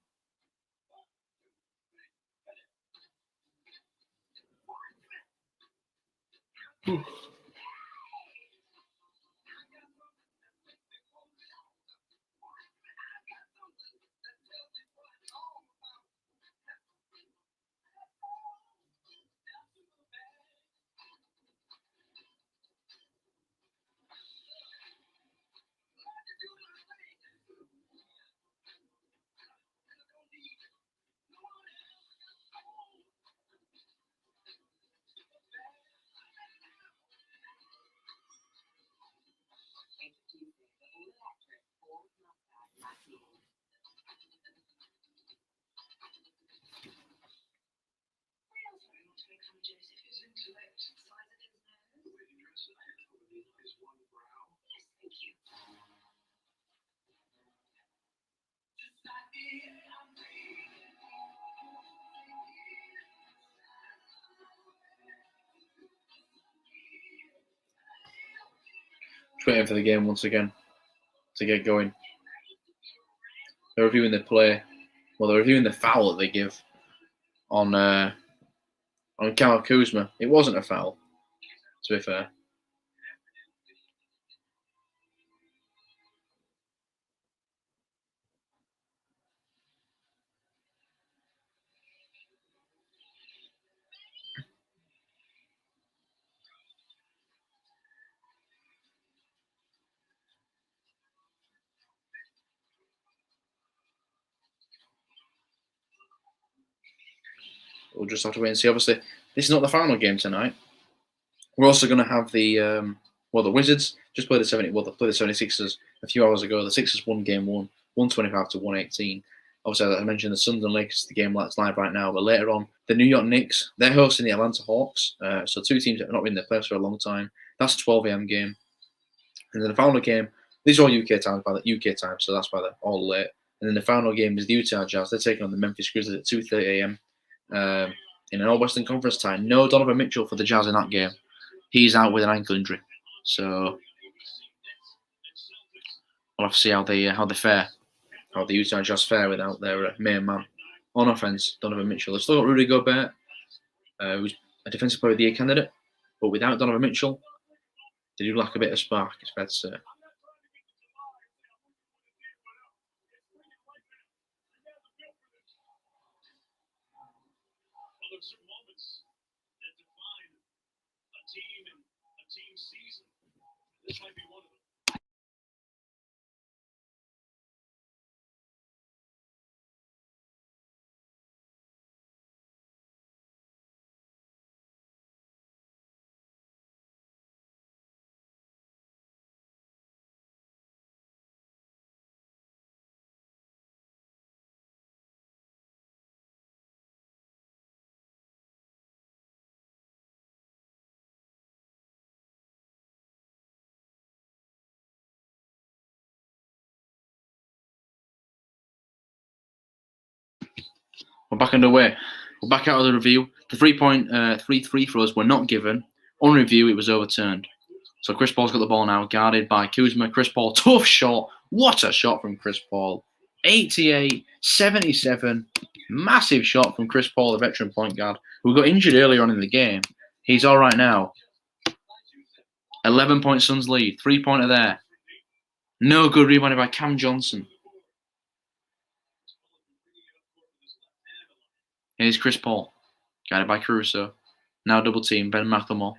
Whew. Just waiting for the game once again to get going. They're reviewing the play. Well, they're reviewing the foul that they give on Kyle Kuzma. It wasn't a foul, to be fair. We'll just have to wait and see. Obviously, this is not the final game tonight. We're also going to have the Wizards just played they played the 76ers a few hours ago. The Sixers won game 1, 125 to 118. Obviously, as I mentioned, the Suns and Lakers, the game that's live right now. But later on, the New York Knicks, they're hosting the Atlanta Hawks. So two teams that have not been in the playoffs for a long time. That's a 12 a.m. game. And then the final game, these are all UK time, so that's why they're all late. And then the final game is the Utah Jazz. They're taking on the Memphis Grizzlies at 2:30 a.m. In an All-Western Conference tie. No Donovan Mitchell for the Jazz in that game. He's out with an ankle injury. So we'll have to see how they fare. How the Utah Jazz fare without their main man. On offense, Donovan Mitchell. They've still got Rudy Gobert, who's a Defensive Player of the Year candidate. But without Donovan Mitchell, they do lack a bit of spark, it's fair to say. We're back underway. We're back out of the review. The 3 free throws were not given. On review, it was overturned. So Chris Paul's got the ball now, guarded by Kuzma. Chris Paul, tough shot. What a shot from Chris Paul. 88-77. Massive shot from Chris Paul, the veteran point guard, who got injured earlier on in the game. He's all right now. 11-point Suns lead. 3-pointer there. No good rebounded by Cam Johnson. Here's Chris Paul, guarded by Caruso. Now double team, Ben McLemore.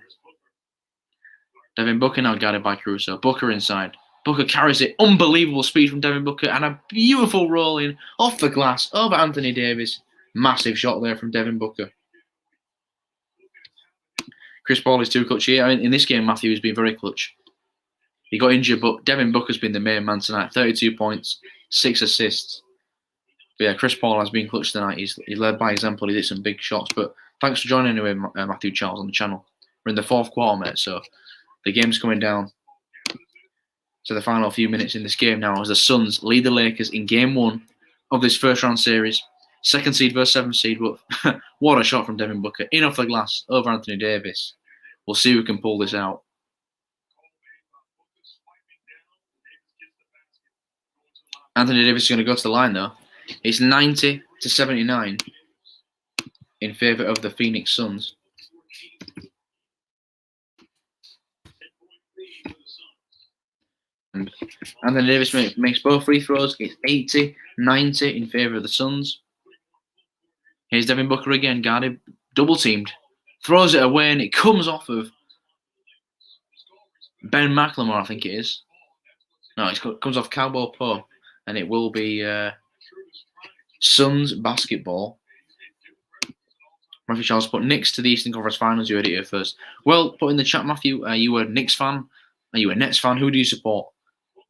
Devin Booker now guarded by Caruso. Booker inside. Booker carries it. Unbelievable speed from Devin Booker and a beautiful rolling off the glass over Anthony Davis. Massive shot there from Devin Booker. Chris Paul is too clutch here. In this game, Matthew has been very clutch. He got injured, but Devin Booker's been the main man tonight. 32 points, 6 assists. But yeah, Chris Paul has been clutch tonight. He led by example. He did some big shots. But thanks for joining anyway, Matthew Charles, on the channel. We're in the fourth quarter, mate, so the game's coming down to the final few minutes in this game now as the Suns lead the Lakers in game 1 of this first round series. 2nd seed versus 7th seed, but what a shot from Devin Booker. In off the glass over Anthony Davis. We'll see who can pull this out. Anthony Davis is going to go to the line though. It's 90-79 in favour of the Phoenix Suns. And Anthony Davis makes both free throws. It's 80-90 in favour of the Suns. Here's Devin Booker again, guarded, double teamed. Throws it away and it comes off of Ben McLemore, I think it is. No, it comes off Cowboy Poe. And it will be Suns basketball. Matthew Charles put Knicks to the Eastern Conference Finals. You heard it here first. Well, put in the chat, Matthew. Are you a Knicks fan? Are you a Nets fan? Who do you support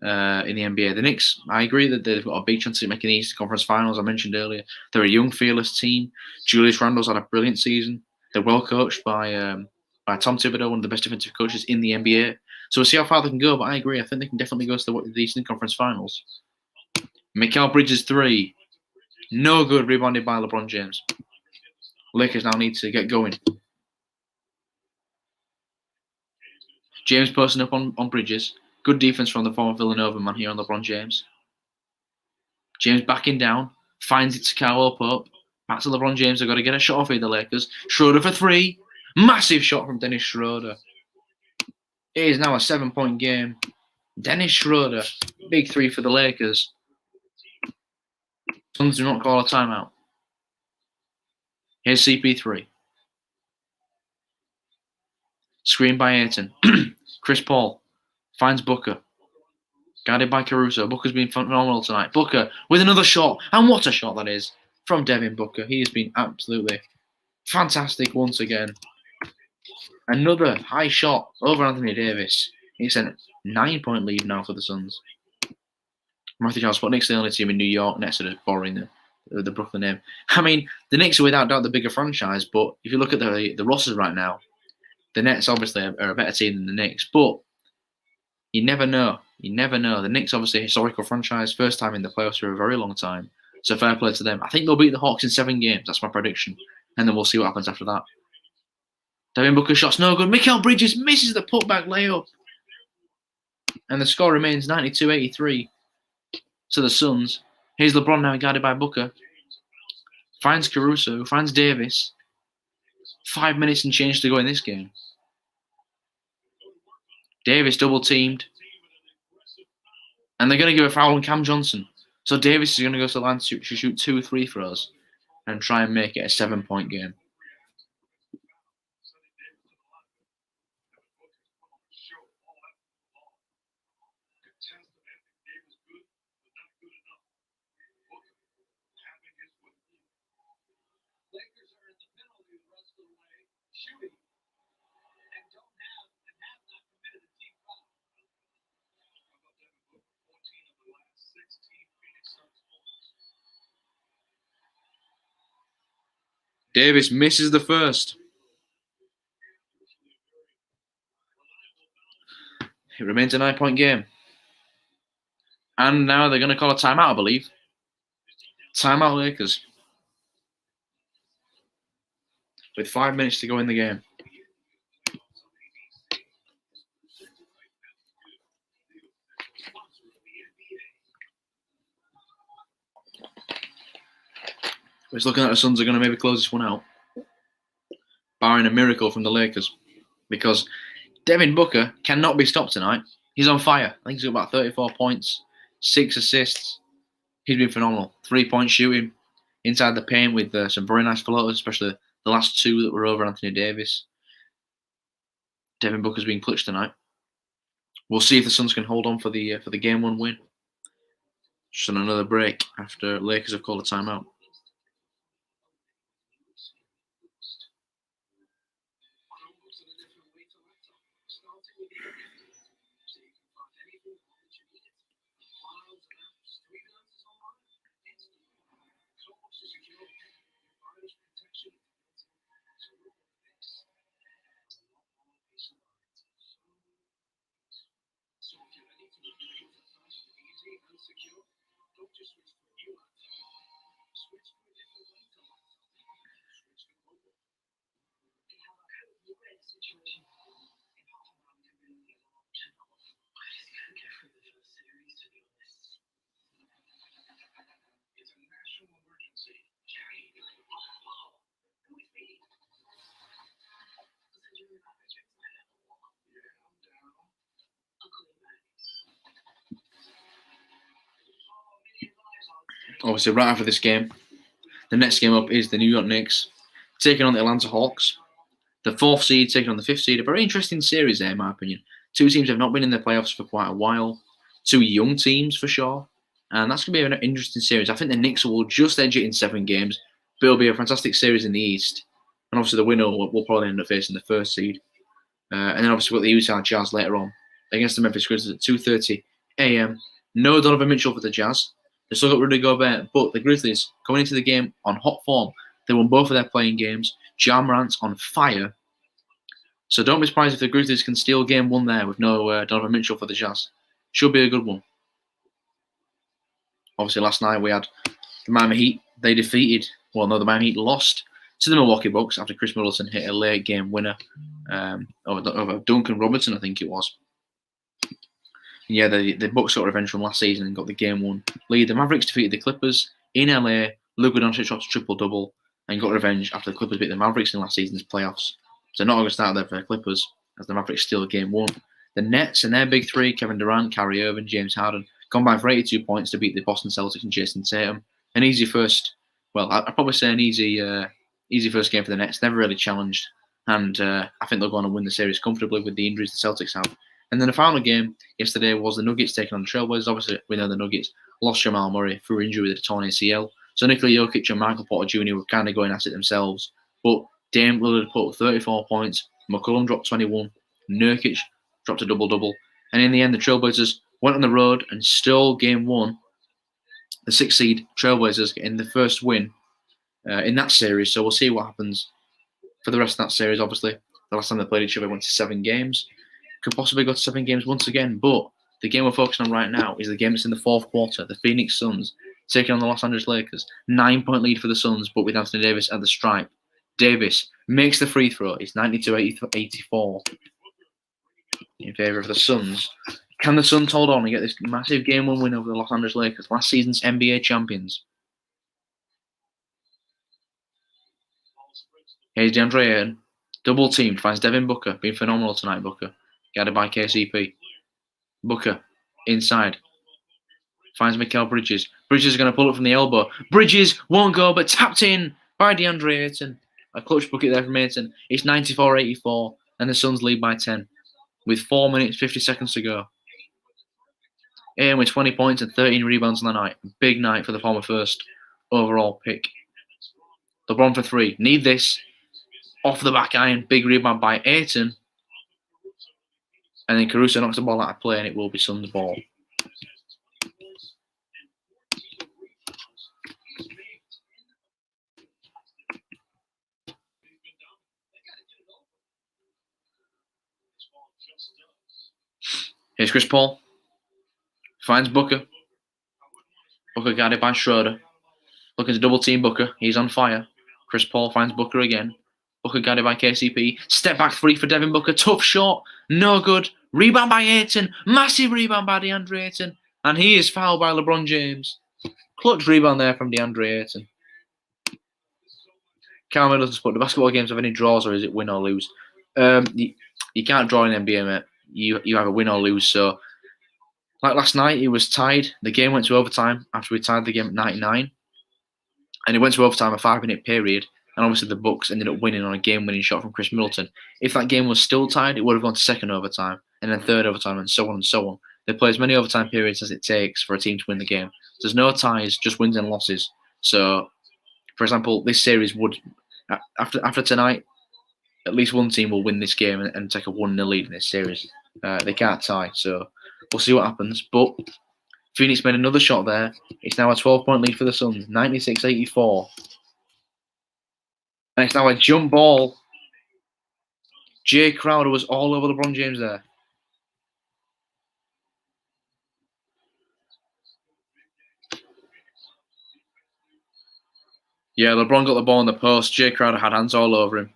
in the NBA? The Knicks, I agree that they've got a big chance of making the Eastern Conference Finals. I mentioned earlier. They're a young, fearless team. Julius Randle's had a brilliant season. They're well coached by Tom Thibodeau, one of the best defensive coaches in the NBA. So we'll see how far they can go, but I agree. I think they can definitely go to the Eastern Conference Finals. Mikal Bridges 3. No good, rebounded by LeBron James. Lakers now need to get going. James posting up on Bridges. Good defense from the former Villanova man here on LeBron James. James backing down. Finds it to Cowell Pope. Back to LeBron James. They've got to get a shot off here, the Lakers. Schroeder for 3. Massive shot from Dennis Schroeder. It is now a 7-point game. Dennis Schroeder. Big 3 for the Lakers. Suns do not call a timeout. Here's CP3. Screen by Ayton. Chris Paul finds Booker. Guarded by Caruso. Booker's been phenomenal tonight. Booker with another shot. And what a shot that is from Devin Booker. He has been absolutely fantastic once again. Another high shot over Anthony Davis. It's a 9-point lead now for the Suns. Matthew Charles put Knicks the only team in New York. Nets are borrowing the Brooklyn name. I mean, the Knicks are without doubt the bigger franchise, but if you look at the rosters right now, the Nets obviously are a better team than the Knicks, but you never know. You never know. The Knicks obviously a historical franchise, first time in the playoffs for a very long time. So fair play to them. I think they'll beat the Hawks in 7 games. That's my prediction. And then we'll see what happens after that. Devin Booker shot's no good. Mikal Bridges misses the putback layup. And the score remains 92-83 to the Suns. Here's LeBron now guarded by Booker. Finds Caruso. Finds Davis. 5 minutes and change to go in this game. Davis double teamed. And they're going to give a foul on Cam Johnson. So Davis is going to go to the line to shoot 2 free throws and try and make it a 7-point game. Davis misses the first. It remains a 9-point game. And now they're going to call a timeout, I believe. Timeout Lakers. With 5 minutes to go in the game. It's looking like the Suns are going to maybe close this one out. Barring a miracle from the Lakers. Because Devin Booker cannot be stopped tonight. He's on fire. I think he's got about 34 points, 6 assists. He's been phenomenal. 3-point shooting inside the paint with some very nice floaters, especially the last 2 that were over Anthony Davis. Devin Booker's been clutch tonight. We'll see if the Suns can hold on for the game 1 win. Just on another break after Lakers have called a timeout. Obviously, right after this game, the next game up is the New York Knicks taking on the Atlanta Hawks. The 4th seed taking on the 5th seed. A very interesting series there, in my opinion. 2 teams have not been in the playoffs for quite a while. 2 young teams, for sure. And that's going to be an interesting series. I think the Knicks will just edge it in 7 games. But it'll be a fantastic series in the East. And obviously, the winner will probably end up facing the 1st seed. And then obviously, we've got the Utah Jazz later on against the Memphis Grizzlies at 2:30 a.m. No Donovan Mitchell for the Jazz. They still got Rudy Gobert, but the Grizzlies coming into the game on hot form. They won both of their playing games. Ja Morant's on fire. So don't be surprised if the Grizzlies can steal game 1 there with no Donovan Mitchell for the Jazz. Should be a good one. Obviously, last night we had the Miami Heat. The Miami Heat lost to the Milwaukee Bucks after Chris Middleton hit a late game winner over Duncan Robinson, I think it was. Yeah, the Bucks got revenge from last season and got the game 1 lead. The Mavericks defeated the Clippers in LA. Luka Doncic shot a triple-double and got revenge after the Clippers beat the Mavericks in last season's playoffs. So not going to start there for the Clippers as the Mavericks steal game 1. The Nets and their big 3, Kevin Durant, Kyrie Irving, James Harden, combined for 82 points to beat the Boston Celtics and Jason Tatum. An easy first, I'd probably say an easy first game for the Nets. Never really challenged. And I think they'll go on and win the series comfortably with the injuries the Celtics have. And then the final game yesterday was the Nuggets taking on the Trailblazers. Obviously, we know the Nuggets lost Jamal Murray through injury with a torn ACL. So Nikola Jokic and Michael Porter Jr. were kind of going at it themselves. But Dame Lillard put up 34 points. McCollum dropped 21. Nurkic dropped a double-double. And in the end, the Trailblazers went on the road and stole game 1. The 6th seed Trailblazers getting the first win in that series. So we'll see what happens for the rest of that series. Obviously, the last time they played each other went to 7 games. Could possibly go to 7 games once again. But the game we're focusing on right now is the game that's in the 4th quarter. The Phoenix Suns taking on the Los Angeles Lakers. 9-point lead for the Suns, but with Anthony Davis at the stripe. Davis makes the free throw. It's 92-84 in favour of the Suns. Can the Suns hold on and get this massive game 1 win over the Los Angeles Lakers, last season's NBA champions? Here's DeAndre Ayton. Double teamed, finds Devin Booker. Been phenomenal tonight, Booker. Guarded by KCP. Booker, inside. Finds Mikal Bridges. Bridges is going to pull it from the elbow. Bridges won't go, but tapped in by DeAndre Ayton. A clutch bucket there from Ayton. It's 94-84, and the Suns lead by 10. With 4 minutes, 50 seconds to go. Ayton with 20 points and 13 rebounds on the night. Big night for the former first overall pick. LeBron for 3. Need this. Off the back iron. Big rebound by Ayton. And then Caruso knocks the ball out of play, and it will be Suns ball. Here's Chris Paul. Finds Booker. Booker guarded by Schroeder. Looking to double team Booker. He's on fire. Chris Paul finds Booker again. Booker guarded by KCP. Step back three for Devin Booker. Tough shot. No good. Rebound by Ayton. Massive rebound by DeAndre Ayton. And he is fouled by LeBron James. Clutch rebound there from DeAndre Ayton. Carmelo doesn't split. The basketball games have any draws, or is it win or lose? You can't draw in NBA, mate. You either win or lose. So, like last night, it was tied. The game went to overtime after we tied the game at 99. And it went to overtime, a 5-minute period. And obviously the Bucks ended up winning on a game-winning shot from Chris Middleton. If that game was still tied, it would have gone to second overtime, and then third overtime, and so on and so on. They play as many overtime periods as it takes for a team to win the game. There's no ties, just wins and losses. So, for example, this series would, after tonight, at least one team will win this game and take a 1-0 lead in this series. They can't tie, so we'll see what happens. But Phoenix made another shot there. It's now a 12-point lead for the Suns, 96-84. And it's now a jump ball. Jay Crowder was all over LeBron James there. Yeah, LeBron got the ball in the post. Jay Crowder had hands all over him.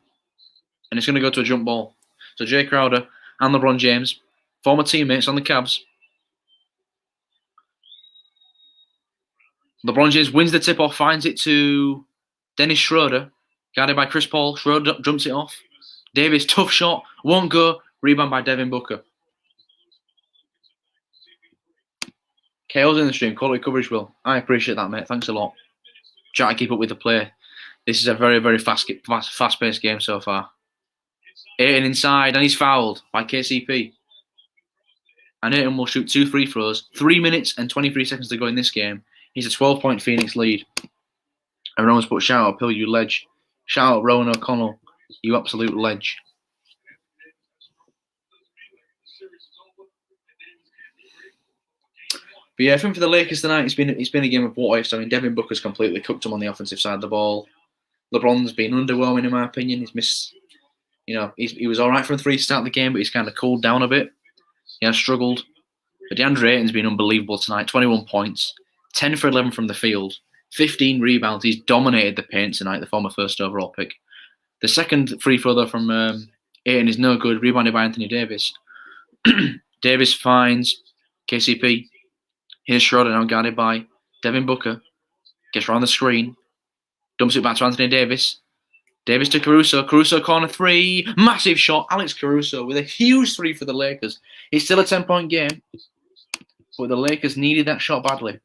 And it's going to go to a jump ball. So Jay Crowder and LeBron James, former teammates on the Cavs. LeBron James wins the tip-off, finds it to Dennis Schroeder. Guarded by Chris Paul. Schroeder jumps it off. Davis, tough shot. Won't go. Rebound by Devin Booker. KO's in the stream. Quality coverage, Will. I appreciate that, mate. Thanks a lot. Try to keep up with the play. This is a very, very fast-paced game so far. Ayton inside, and he's fouled by KCP. And Ayton will shoot 2 free throws. 3 minutes and 23 seconds to go in this game. He's a 12-point Phoenix lead. And Rowan's put, shout out, Pill, you ledge. Shout out, Rowan O'Connell, you absolute ledge. But yeah, I think for the Lakers tonight, it's been a game of what ifs. I mean, Devin Booker's completely cooked him on the offensive side of the ball. LeBron's been underwhelming in my opinion. He's missed, he was all right from 3 to start the game, but he's kind of cooled down a bit. He has struggled. But DeAndre Ayton's been unbelievable tonight. 21 points, 10 for 11 from the field. 15 rebounds. He's dominated the paint tonight, the former first overall pick. The second free throw, though, from Ayton is no good. Rebounded by Anthony Davis. Davis finds KCP. Here's Schroeder now guarded by Devin Booker. Gets around the screen. Dumps it back to Anthony Davis. Davis to Caruso. Caruso corner 3. Massive shot. Alex Caruso with a huge 3 for the Lakers. It's still a 10-point game. But the Lakers needed that shot badly.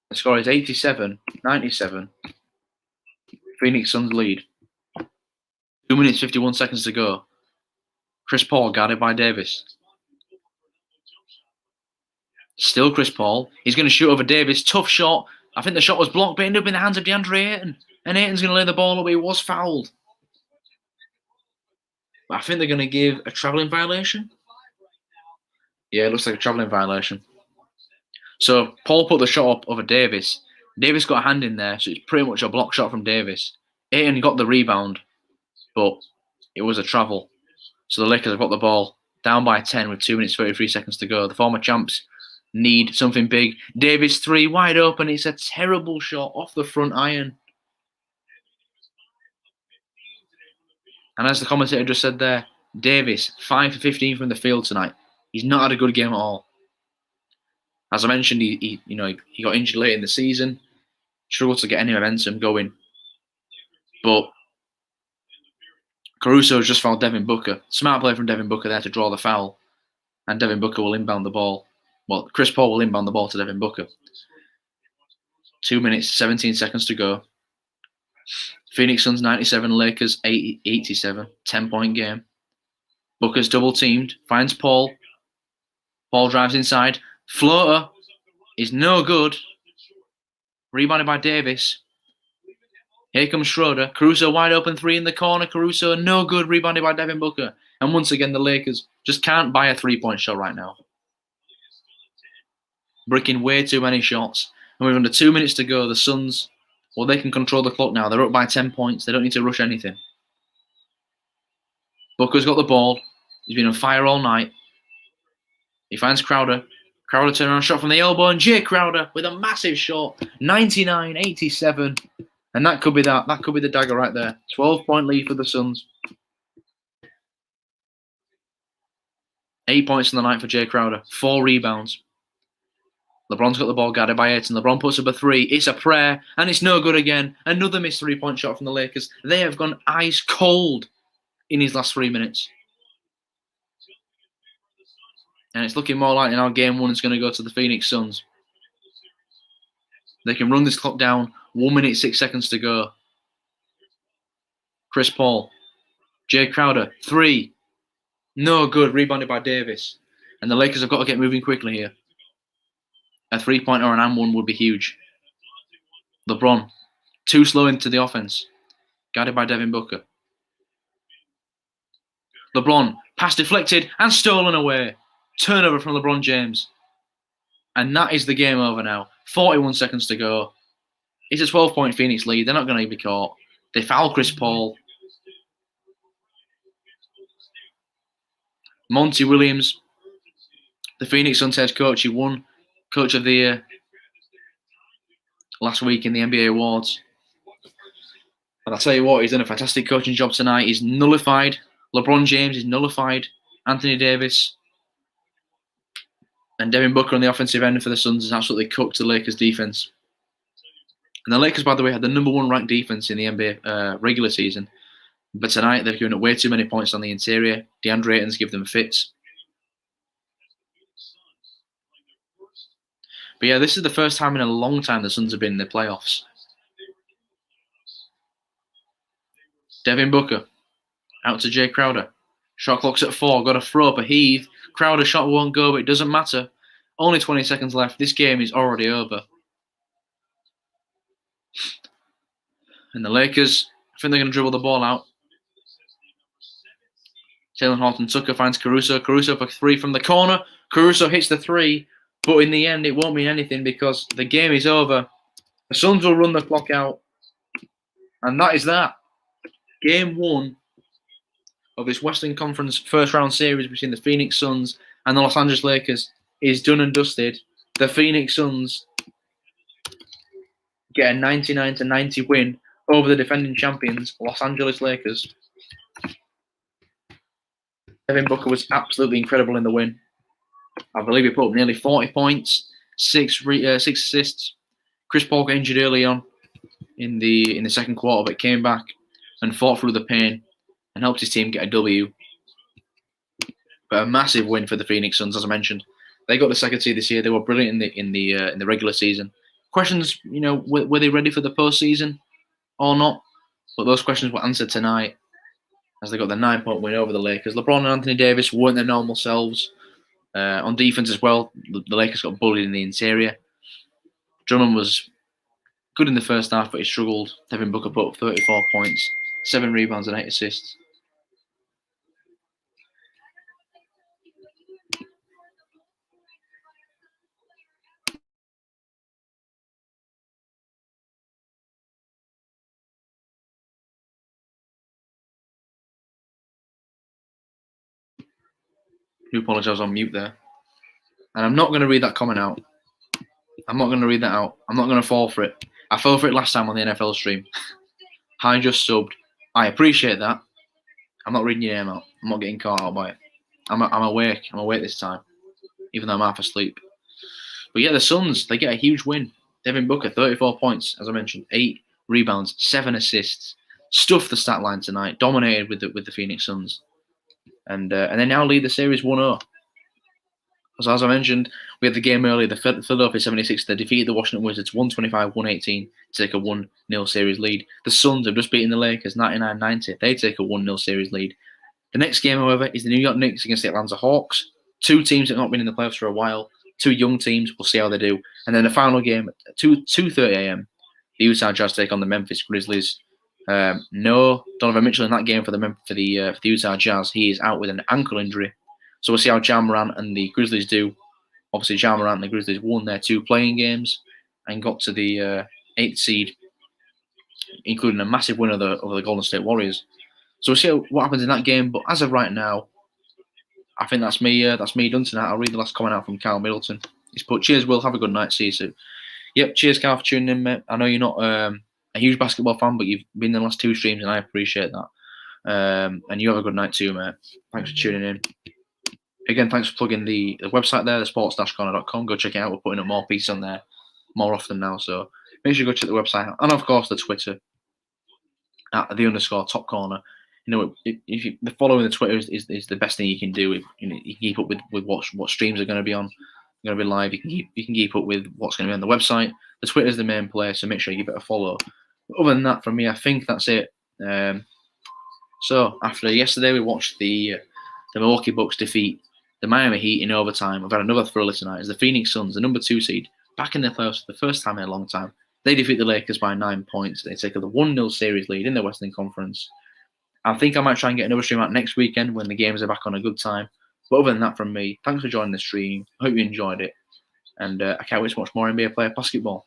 The score is 87-97. Phoenix Suns lead. 2 minutes, 51 seconds to go. Chris Paul guarded by Davis. Still Chris Paul. He's going to shoot over Davis. Tough shot. I think the shot was blocked, but ended up in the hands of DeAndre Ayton. And Ayton's going to lay the ball away. He was fouled. But I think they're going to give a travelling violation. Yeah, it looks like a travelling violation. So Paul put the shot up over Davis. Davis got a hand in there, so it's pretty much a block shot from Davis. Ayton got the rebound, but it was a travel. So the Lakers have got the ball down by 10 with 2 minutes, 33 seconds to go. The former champs need something big. Davis 3, wide open. It's a terrible shot off the front iron. And as the commentator just said there, Davis, 5 for 15 from the field tonight. He's not had a good game at all. As I mentioned, he got injured late in the season, struggled to get any momentum going. But Caruso has just fouled Devin Booker. Smart play from Devin Booker there to draw the foul. And Devin Booker will inbound the ball. Well, Chris Paul will inbound the ball to Devin Booker. 2 minutes, 17 seconds to go. Phoenix Suns 97, Lakers 87. 10-point game. Booker's double teamed. Finds Paul. Paul drives inside. Floater is no good. Rebounded by Davis. Here comes Schroeder. Caruso wide open 3 in the corner. Caruso no good. Rebounded by Devin Booker. And once again, the Lakers just can't buy a 3-point shot right now. Bricking way too many shots. And with under 2 minutes to go, the Suns, well, they can control the clock now. They're up by 10 points. They don't need to rush anything. Booker's got the ball. He's been on fire all night. He finds Crowder. Crowder turnaround shot from the elbow, and Jay Crowder with a massive shot. 99-87. And that could be that. That could be the dagger right there. 12-point lead for the Suns. 8 points in the night for Jay Crowder. 4 rebounds. LeBron's got the ball guarded by Ayton. LeBron puts up a 3. It's a prayer, and it's no good again. Another missed 3-point shot from the Lakers. They have gone ice cold in his last 3 minutes. And it's looking more like now game 1 is going to go to the Phoenix Suns. They can run this clock down. 1 minute, 6 seconds to go. Chris Paul. Jay Crowder. 3. No good. Rebounded by Davis. And the Lakers have got to get moving quickly here. A 3-pointer or an and 1 would be huge. LeBron. Too slow into the offense. Guarded by Devin Booker. LeBron. Pass deflected and stolen away. Turnover from LeBron James. And that is the game over now. 41 seconds to go. It's a 12-point Phoenix lead. They're not going to be caught. They foul Chris Paul. Monty Williams, the Phoenix Suns head coach, he won Coach of the Year last week in the NBA Awards. And I'll tell you what, he's done a fantastic coaching job tonight. He's nullified LeBron James. He's nullified Anthony Davis. And Devin Booker on the offensive end for the Suns has absolutely cooked the Lakers defense. And the Lakers, by the way, had the number 1 ranked defense in the NBA regular season. But tonight, they've given up way too many points on the interior. DeAndre Ayton's give them fits. But yeah, this is the first time in a long time the Suns have been in the playoffs. Devin Booker. Out to Jay Crowder. Shot clock's at 4. Got to throw up a heave. Crowder shot won't go, but it doesn't matter. Only 20 seconds left. This game is already over. And the Lakers, I think they're going to dribble the ball out. Taylor Horton-Tucker finds Caruso. Caruso for 3 from the corner. Caruso hits the 3, but in the end it won't mean anything because the game is over. The Suns will run the clock out. And that is that. Game 1 of this Western Conference first round series between the Phoenix Suns and the Los Angeles Lakers is done and dusted. The Phoenix Suns get a 99-90 win over the defending champions, Los Angeles Lakers. Devin Booker was absolutely incredible in the win. I believe he put up nearly 40 points, 6 assists. Chris Paul got injured early on in the second quarter, but came back and fought through the pain and helped his team get a W. But a massive win for the Phoenix Suns, as I mentioned. They got the second seed this year. They were brilliant in the regular season. Questions, were they ready for the postseason or not? But those questions were answered tonight as they got the 9-point win over the Lakers. LeBron and Anthony Davis weren't their normal selves. On defense as well, the Lakers got bullied in the interior. Drummond was good in the first half, but he struggled. Devin Booker put up 34 points, 7 rebounds and 8 assists. I do apologise, I was on mute there. And I'm not going to read that comment out. I'm not going to read that out. I'm not going to fall for it. I fell for it last time on the NFL stream. I just subbed. I appreciate that. I'm not reading your name out. I'm not getting caught out by it. I'm awake. I'm awake this time, even though I'm half asleep. But yeah, the Suns, they get a huge win. Devin Booker, 34 points, as I mentioned, 8 rebounds, 7 assists. Stuffed the stat line tonight. Dominated with the Phoenix Suns. And they now lead the series 1-0. So as I mentioned, we had the game earlier. The Philadelphia 76ers, they defeated the Washington Wizards 125-118 to take a 1-0 series lead. The Suns have just beaten the Lakers 99-90. They take a 1-0 series lead. The next game, however, is the New York Knicks against the Atlanta Hawks. 2 teams that have not been in the playoffs for a while. 2 young teams. We'll see how they do. And then the final game at 2:30 a.m., the Utah Jazz take on the Memphis Grizzlies. No Donovan Mitchell in that game for the Utah Jazz. He is out with an ankle injury. So we'll see how Ja Morant and the Grizzlies do. Obviously, Ja Morant and the Grizzlies won their 2 playing games and got to the 8th seed, including a massive win over the Golden State Warriors. So we'll see what happens in that game. But as of right now, I think that's me. That's me done tonight. I'll read the last comment out from Carl Middleton. He's put, "Cheers, Will. Have a good night. See you soon." Yep. Cheers, Carl, for tuning in, mate. I know you're not a huge basketball fan, but you've been in the last 2 streams, and I appreciate that. And you have a good night too, mate. Thanks for tuning in. Again, thanks for plugging the website there, the sports-corner.com. Go check it out. We're putting up more pieces on there more often now. So make sure you go check the website out. And of course, the Twitter at @the_top corner. You know, if you, the following the Twitter is the best thing you can do. You can keep up with what streams are going to be on, going to be live. You can keep up with what's going to be on the website. The Twitter is the main place, so make sure you give it a follow. But other than that, from me, I think that's it. So after yesterday, we watched the Milwaukee Bucks defeat the Miami Heat in overtime. We've had another thriller tonight as the Phoenix Suns, the number 2 seed, back in the playoffs for the first time in a long time. They defeat the Lakers by 9 points. They take up the 1-0 series lead in the Western Conference. I think I might try and get another stream out next weekend when the games are back on a good time. But other than that, from me, thanks for joining the stream. I hope you enjoyed it. And I can't wait to watch more NBA player basketball.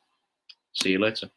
See you later.